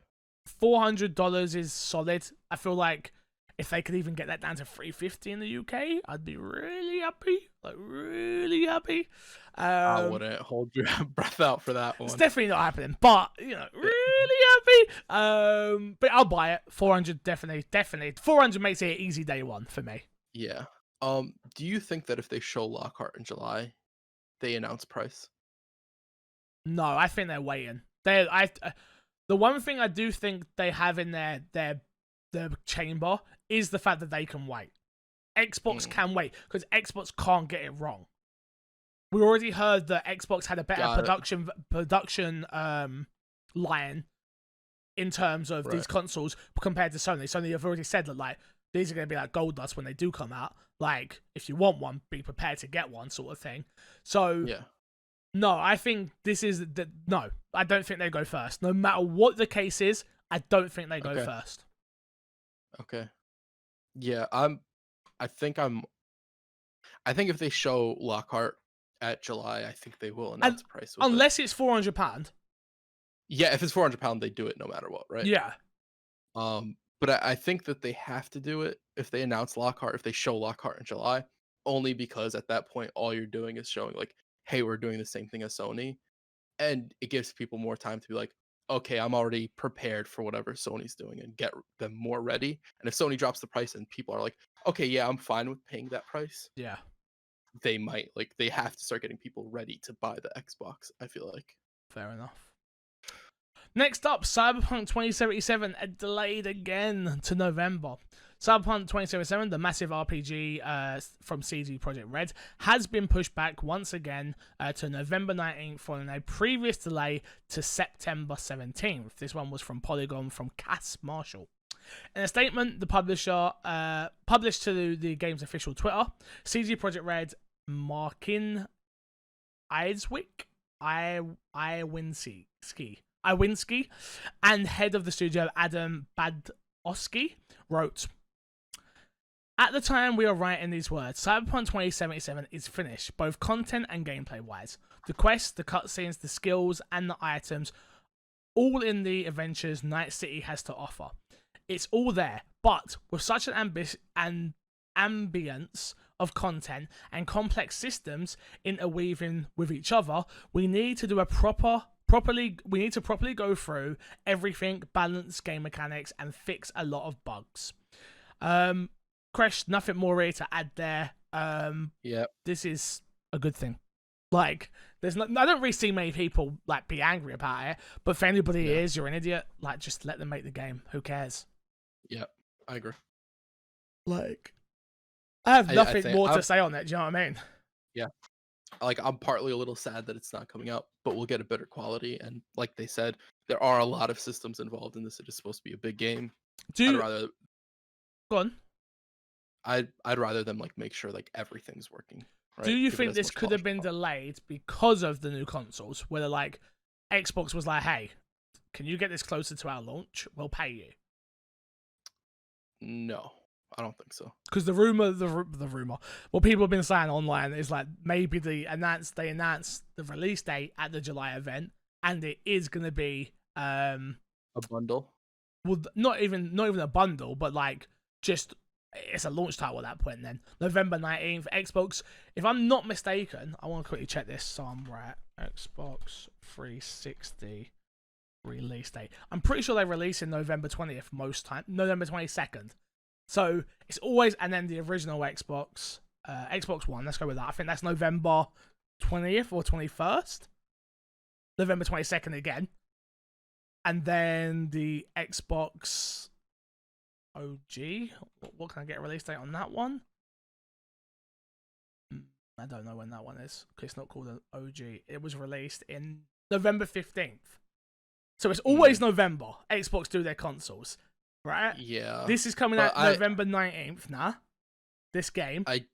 $400 is solid. I feel like if they could even get that down to $350 in the UK, I'd be really happy. Like, really happy. I wouldn't hold your breath out for that one. It's definitely not happening, but, really happy. But I'll buy it. 400, definitely. 400 makes it an easy day one for me. Yeah. Do you think that if they show Lockhart in July, they announce price? No, I think they're waiting. The one thing I do think they have in their chamber is the fact that they can wait. Xbox can wait because Xbox can't get it wrong. We already heard that Xbox had a better production line in terms of these consoles compared to Sony. Sony have already said that like these are going to be like gold dust when they do come out. Like if you want one, be prepared to get one, sort of thing. So yeah. No, I think this is no. I don't think they go first. No matter what the case is, I don't think they go first. Okay. Yeah, I think if they show Lockhart at July, I think they will announce price. Unless it's £400. Yeah, if it's £400, they do it no matter what, right? Yeah. But I think that they have to do it if they announce Lockhart, if they show Lockhart in July, only because at that point all you're doing is showing like, hey, we're doing the same thing as Sony. And it gives people more time to be like, okay, I'm already prepared for whatever Sony's doing and get them more ready. And if Sony drops the price and people are like, okay, yeah, I'm fine with paying that price. Yeah. they might they have to start getting people ready to buy the Xbox, I feel like. Fair enough. Next up, Cyberpunk 2077 delayed again to November. Cyberpunk 2077, the massive RPG from CD Projekt Red, has been pushed back once again to November 19th following a previous delay to September 17th. This one was from Polygon from Cass Marshall. In a statement, the publisher published to the game's official Twitter, CD Projekt Red Markin Eiswick Iwinski and head of the studio Adam Badowski wrote, "At the time we are writing these words, Cyberpunk 2077 is finished, both content and gameplay wise. The quests, the cutscenes, the skills, and the items, all in the adventures Night City has to offer. It's all there, but with such an ambience of content and complex systems interweaving with each other, we need to do a properly go through everything, balance game mechanics, and fix a lot of bugs." Crash, nothing more really to add there. This is a good thing. Like, I don't really see many people like be angry about it, but if anybody is, you're an idiot. Like, just let them make the game. Who cares? Yeah, I agree. Like, I have nothing more to say on that. Do you know what I mean? Yeah. Like, I'm partly a little sad that it's not coming out, but we'll get a better quality. And like they said, there are a lot of systems involved in this. It is supposed to be a big game. Go on. I'd rather them like make sure like everything's working. Right? Do you think this could have been delayed because of the new consoles? Whether like Xbox was like, "Hey, can you get this closer to our launch? We'll pay you." No, I don't think so. Because the rumor, what people have been saying online is like maybe they announced the release date at the July event, and it is going to be a bundle. Well, not even a bundle, but like just it's a launch title at that point. Then November 19th, Xbox. If I'm not mistaken, I want to quickly check this so I'm right. Xbox 360 release date. I'm pretty sure they release in November 20th most time. November 22nd. So it's always, and then the original Xbox, Xbox One. Let's go with that. I think that's November 20th or 21st. November 22nd again. And then the Xbox OG. What can I get a release date on that one? I don't know when that one is. It's not called an OG. It was released in November 15th. So it's always November. Xbox do their consoles, right? Yeah. This is coming out November 19th. This game. I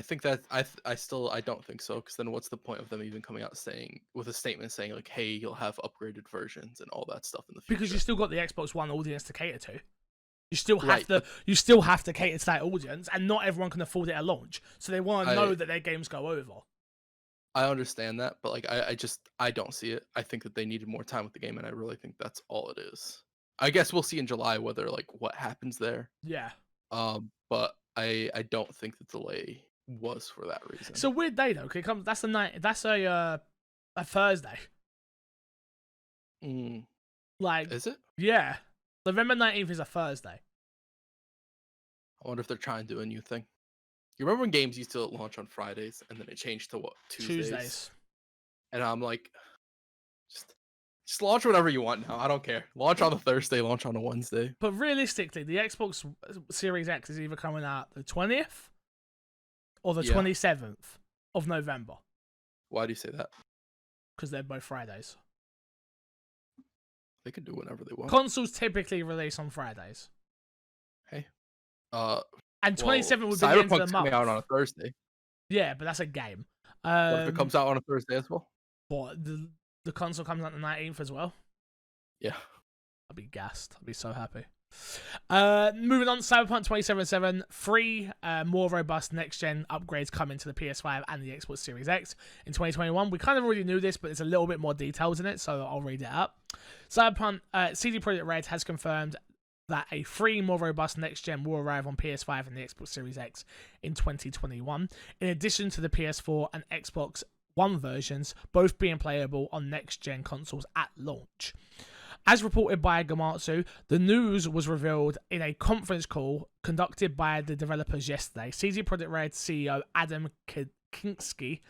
think that I don't think so, because then what's the point of them even coming out saying with a statement saying like, "Hey, you'll have upgraded versions and all that stuff in the future." Because you still got the Xbox One audience to cater to. You still have to cater to that audience, and not everyone can afford it at launch. So they want to know that their games go over. I understand that, but like I don't see it. I think that they needed more time with the game, and I really think that's all it is. I guess we'll see in July whether like what happens there. Yeah. But I don't think the delay was for that reason. It's a weird day though. That's the night. That's a Thursday. Like, is it? Yeah, November 19th is a Thursday. I wonder if they're trying to do a new thing. You remember when games used to launch on Fridays and then it changed to what, Tuesdays? And I'm like, just launch whatever you want now. I don't care. Launch on a Thursday, launch on a Wednesday. But realistically, the Xbox Series X is either coming out the 20th or the 27th of November. Why do you say that? Because they're both Fridays. They can do whatever they want. Consoles typically release on Fridays. Hey. And 27 would be the end of the month. Coming out on a Thursday. Yeah, but that's a game. What if it comes out on a Thursday as well? What, the console comes out on the 19th as well? Yeah. I'd be gassed. I'd be so happy. Moving on, Cyberpunk 2077, 3 more robust next-gen upgrades coming to the PS5 and the Xbox Series X in 2021. We kind of already knew this, but there's a little bit more details in it, so I'll read it up. Cyberpunk, CD Projekt Red has confirmed that a 3 more robust next-gen will arrive on PS5 and the Xbox Series X in 2021, in addition to the PS4 and Xbox One versions, both being playable on next-gen consoles at launch. As reported by Gamertag, the news was revealed in a conference call conducted by the developers yesterday. CD Projekt Red CEO Adam Kinski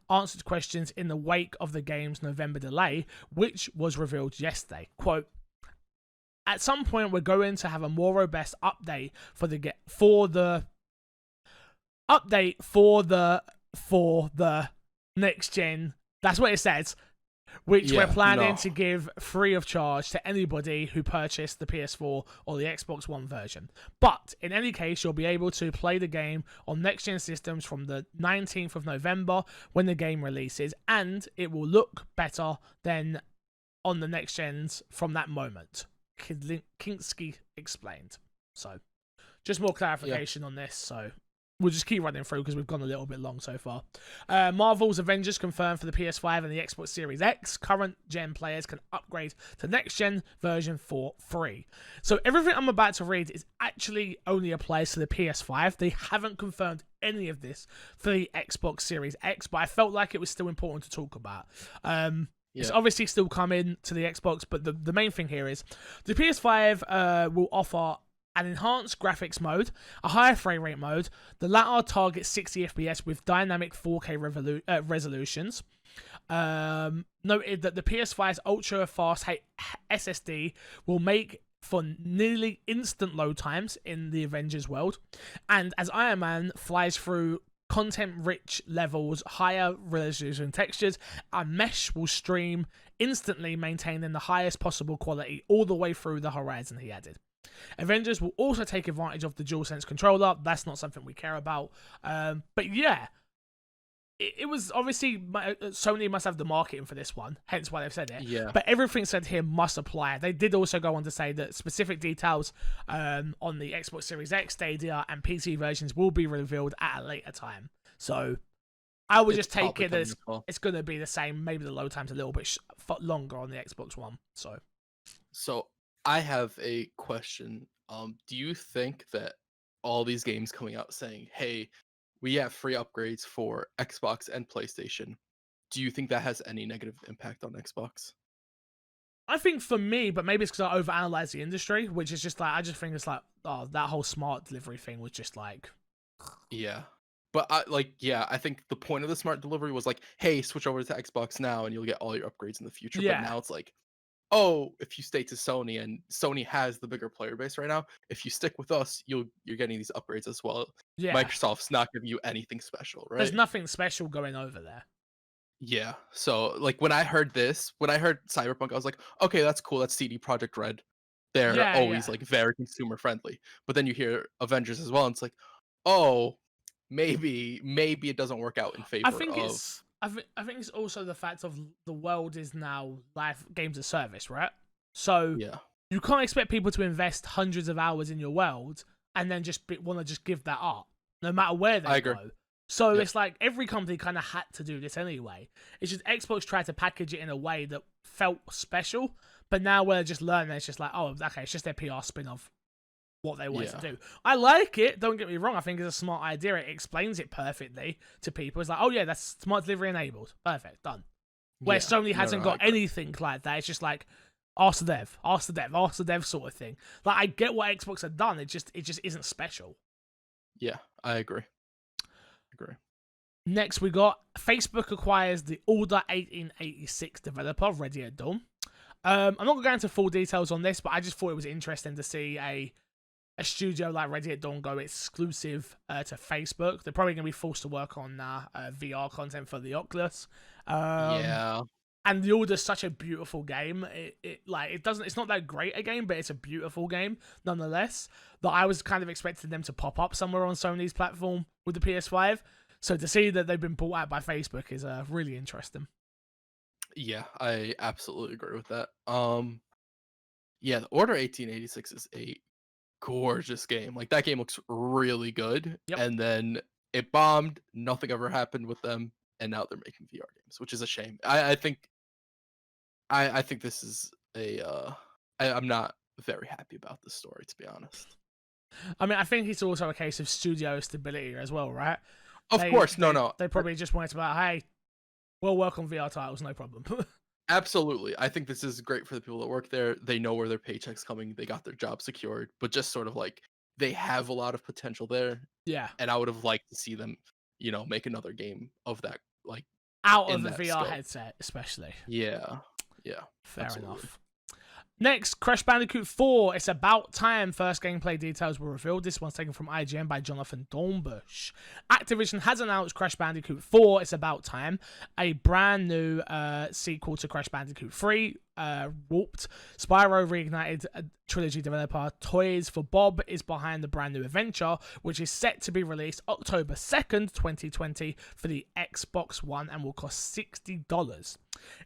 answered questions in the wake of the game's November delay, which was revealed yesterday. Quote, at some point, we're going to have a more robust update for the next gen. That's what it says. Which we're planning to give free of charge to anybody who purchased the PS4 or the Xbox One version. But in any case, you'll be able to play the game on next-gen systems from the 19th of November when the game releases, and it will look better than on the next-gens from that moment, Kinski explained. So, just more clarification on this, so... We'll just keep running through because we've gone a little bit long so far. Marvel's Avengers confirmed for the PS5 and the Xbox Series X. Current gen players can upgrade to next gen version for free. So everything I'm about to read is actually only applies to the PS5. They haven't confirmed any of this for the Xbox Series X, but I felt like it was still important to talk about. It's obviously still coming to the Xbox, but the main thing here is the PS5 will offer an enhanced graphics mode, a higher frame rate mode. The latter targets 60 FPS with dynamic 4K resolutions. Noted that the PS5's ultra-fast SSD will make for nearly instant load times in the Avengers world. And as Iron Man flies through content-rich levels, higher resolution textures, a mesh will stream instantly, maintaining the highest possible quality all the way through the horizon, he added. Avengers will also take advantage of the DualSense controller. That's not something we care about. But yeah, it was obviously... Sony must have the marketing for this one, hence why they've said it. Yeah. But everything said here must apply. They did also go on to say that specific details on the Xbox Series X, Stadia, and PC versions will be revealed at a later time. So I would just take it that it's going to be the same. Maybe the load time's a little bit longer on the Xbox One. So I have a question. Do you think that all these games coming out saying, hey, we have free upgrades for Xbox and PlayStation, do you think that has any negative impact on Xbox? I think for me, but maybe it's because I overanalyze the industry, which is just like, I just think it's like, oh, that whole smart delivery thing was just like... Yeah. But I think the point of the smart delivery was like, hey, switch over to Xbox now and you'll get all your upgrades in the future. Yeah. But now it's like, oh, if you stay to Sony, and Sony has the bigger player base right now, if you stick with us, you're getting these upgrades as well. Yeah. Microsoft's not giving you anything special, right? There's nothing special going over there. Yeah. So like when I heard Cyberpunk, I was like, okay, that's cool. That's CD Projekt Red. They're always like very consumer friendly. But then you hear Avengers as well, and it's like, oh, maybe it doesn't work out in favor of... I think it's also the fact of the world is now live games of service, right? So you can't expect people to invest hundreds of hours in your world and then just want to just give that up, no matter where they go. So it's like every company kind of had to do this anyway. It's just Xbox tried to package it in a way that felt special, but now we're just learning. It's just like, oh, okay, it's just their PR spin of what they want to do. I like it, don't get me wrong. I think it's a smart idea. It explains it perfectly to people. It's like, oh yeah, that's smart delivery enabled. Perfect, done. Where Sony hasn't got anything like that. It's just like, ask the dev sort of thing. Like, I get what Xbox have done. It just isn't special. Yeah, I agree. Next, we got Facebook acquires the Order 1886 developer, Ready at Dawn. I'm not going to go into full details on this, but I just thought it was interesting to see a studio like Ready at Dawn go exclusive to Facebook. They're probably going to be forced to work on VR content for the Oculus. And the Order's such a beautiful game. It's not that great a game, but it's a beautiful game nonetheless. That I was kind of expecting them to pop up somewhere on Sony's platform with the PS5. So to see that they've been bought out by Facebook is really interesting. Yeah, I absolutely agree with that. The Order 1886 is a gorgeous game. Like, that game looks really good. And then it bombed. Nothing ever happened with them, and now they're making VR games, which is a shame. I think this is I'm not very happy about this story, to be honest. I mean, I think it's also a case of studio stability as well, right? Of course, no. They probably just wanted to be like, hey, we'll work on VR titles, no problem. Absolutely. I think this is great for the people that work there. They know where their paycheck's coming. They got their job secured. But just sort of like, they have a lot of potential there. Yeah. And I would have liked to see them, make another game of that, like, Out in of the that VR scope. headset, especially. Yeah. Fair absolutely. enough. Next, Crash Bandicoot 4. It's about time first gameplay details were revealed. This one's taken from IGN by Jonathan Dornbush. Activision has announced Crash Bandicoot 4. It's about time. A brand new sequel to Crash Bandicoot 3. Warped. Spyro Reignited trilogy developer Toys for Bob is behind the brand new adventure, which is set to be released October 2nd, 2020 for the Xbox One and will cost $60.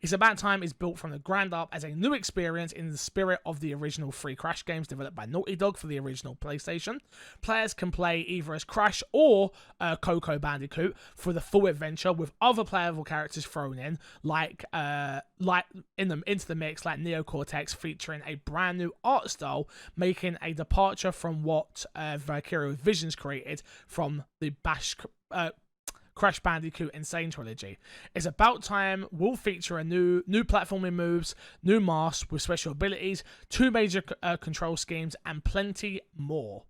It's About Time is built from the ground up as a new experience in the spirit of the original 3 Crash games developed by Naughty Dog for the original PlayStation. Players can play either as Crash or Coco Bandicoot for the full adventure, with other playable characters thrown in, like into the mix, like Neo Cortex, featuring a brand new art style, making a departure from what Vicarious Visions created from the Crash Bandicoot Insane trilogy. It's About Time will feature a new platforming moves, new masks with special abilities, 2 major control schemes, and plenty more.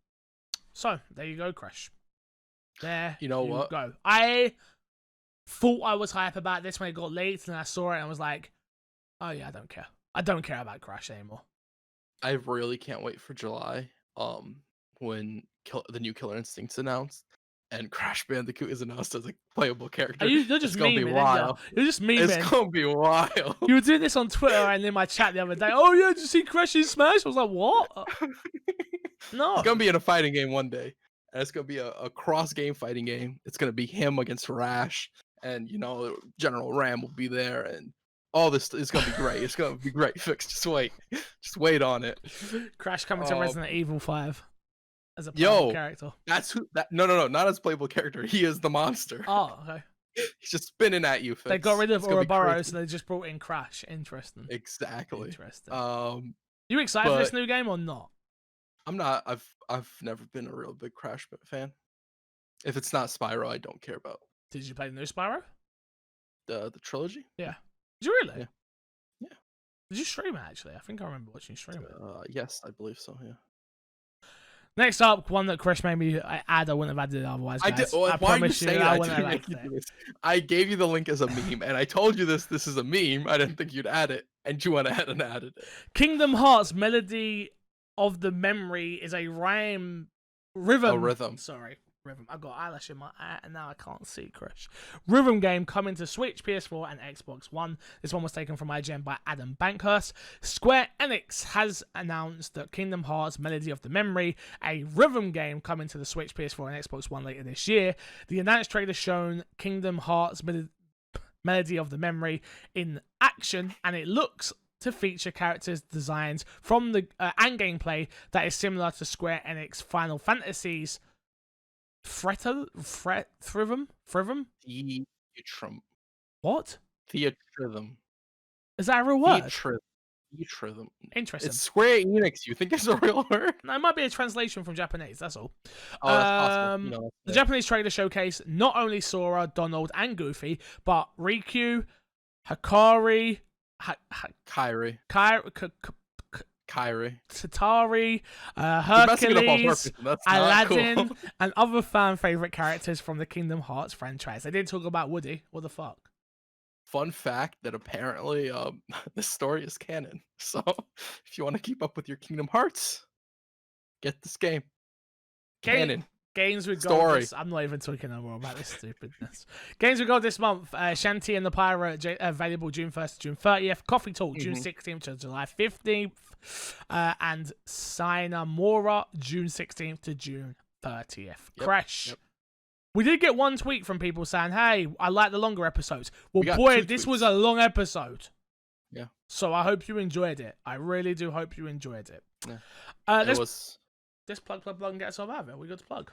So there you go, Crash. There you go. I thought I was hype about this when it got leaked, and I saw it and I was like, oh yeah, I don't care. I don't care about Crash anymore. I really can't wait for July, when the new Killer Instinct's announced and Crash Bandicoot is announced as a playable character. You're just memeing, aren't you? You're just memeing. It's gonna be wild. You were doing this on Twitter and in my chat the other day. Oh yeah, did you see Crash in Smash? I was like, what? No. It's gonna be in a fighting game one day. And it's gonna be a cross-game fighting game. It's gonna be him against Rash, and General Ram will be there, and all this is gonna be great. It's gonna be great. Fix, just wait on it. Crash coming to Resident Evil 5 as a playable character. That's who. No, not as a playable character. He is the monster. Oh, okay. He's just spinning at you. Fix. They got rid of Ouroboros, so they just brought in Crash. Interesting. Exactly. Interesting. You excited for this new game or not? I'm not. I've never been a real big Crash fan. If it's not Spyro, I don't care about. Did you play the new Spyro? The trilogy? Yeah. Did you really? Yeah. Did you stream it, actually? I think I remember watching you stream it. Yes, I believe so, yeah. Next up, one that Chris made me add. I wouldn't have added it otherwise, guys. I promise you, I wouldn't have added it. I gave you the link as a meme, and I told you this is a meme. I didn't think you'd add it, and you went ahead and added it. Kingdom Hearts Melody of the Memory is a rhyme rhythm. Sorry. Rhythm. I got eyelash in my eye and now I can't see, Crash. Rhythm game coming to Switch, PS4, and Xbox One. This one was taken from IGN by Adam Bankhurst. Square Enix has announced that Kingdom Hearts Melody of the Memory, a rhythm game coming to the Switch, PS4, and Xbox One later this year. The announced trailer shown Kingdom Hearts Melody of the Memory in action, and it looks to feature characters designs from the and gameplay that is similar to Square Enix Final Fantasies. Theatrhythm? What? Theatrhythm. Is that a real word? Theatrhythm. Interesting. It's Square Enix. You think it's a real word? No, it might be a translation from Japanese. That's all. Oh, that's possible. The Japanese trailer showcased not only Sora, Donald, and Goofy, but Riku, Hikari, Tatari, Hercules, Aladdin, cool. and other fan favorite characters from the Kingdom Hearts franchise. They did talk about Woody. What the fuck? Fun fact that apparently this story is canon. So if you want to keep up with your Kingdom Hearts, get this game. Canon. Games we got this, I'm not even talking no more about this stupidness. Games we got this month: Shanty and the Pirate, available June 1st to June 30th. Coffee Talk, June 16th to July 15th. And Sinamora, June 16th to June 30th. Yep, Crash. Yep. We did get one tweet from people saying, hey, I like the longer episodes. Well, boy, this was a long episode. Yeah. So I hope you enjoyed it. I really do hope you enjoyed it. Yeah. Let's plug, and get us all out of it. We got to plug.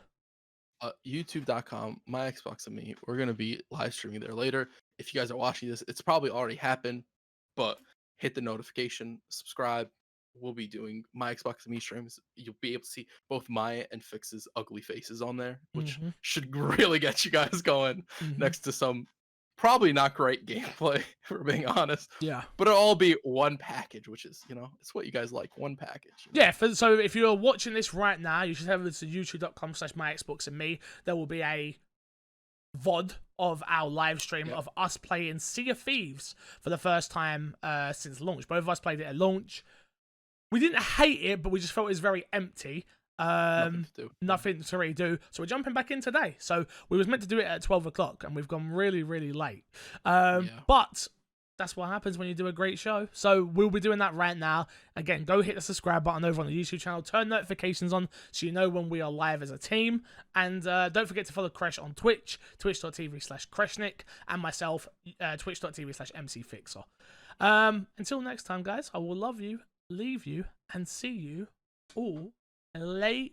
YouTube.com, my Xbox and me. We're going to be live streaming there later. If you guys are watching this, it's probably already happened, but hit the notification, subscribe. We'll be doing my Xbox and me streams. You'll be able to see both Maya and Fix's ugly faces on there, which should really get you guys going next to some probably not great gameplay, if we're being honest. Yeah. But it'll all be one package, which is, it's what you guys like, one package. Yeah, so if you're watching this right now, you should head over to youtube.com/myxboxandme. There will be a VOD of our live stream of us playing Sea of Thieves for the first time since launch. Both of us played it at launch. We didn't hate it, but we just felt it was very empty. Nothing to really do. So we're jumping back in today. So we was meant to do it at 12 o'clock, and we've gone really, really late. But that's what happens when you do a great show. So we'll be doing that right now. Again, go hit the subscribe button over on the YouTube channel. Turn notifications on so you know when we are live as a team. And don't forget to follow Kresh on Twitch, twitch.tv/Kreshnik, and myself, twitch.tv/MCFixer. Until next time, guys, I will love you, leave you, and see you all later.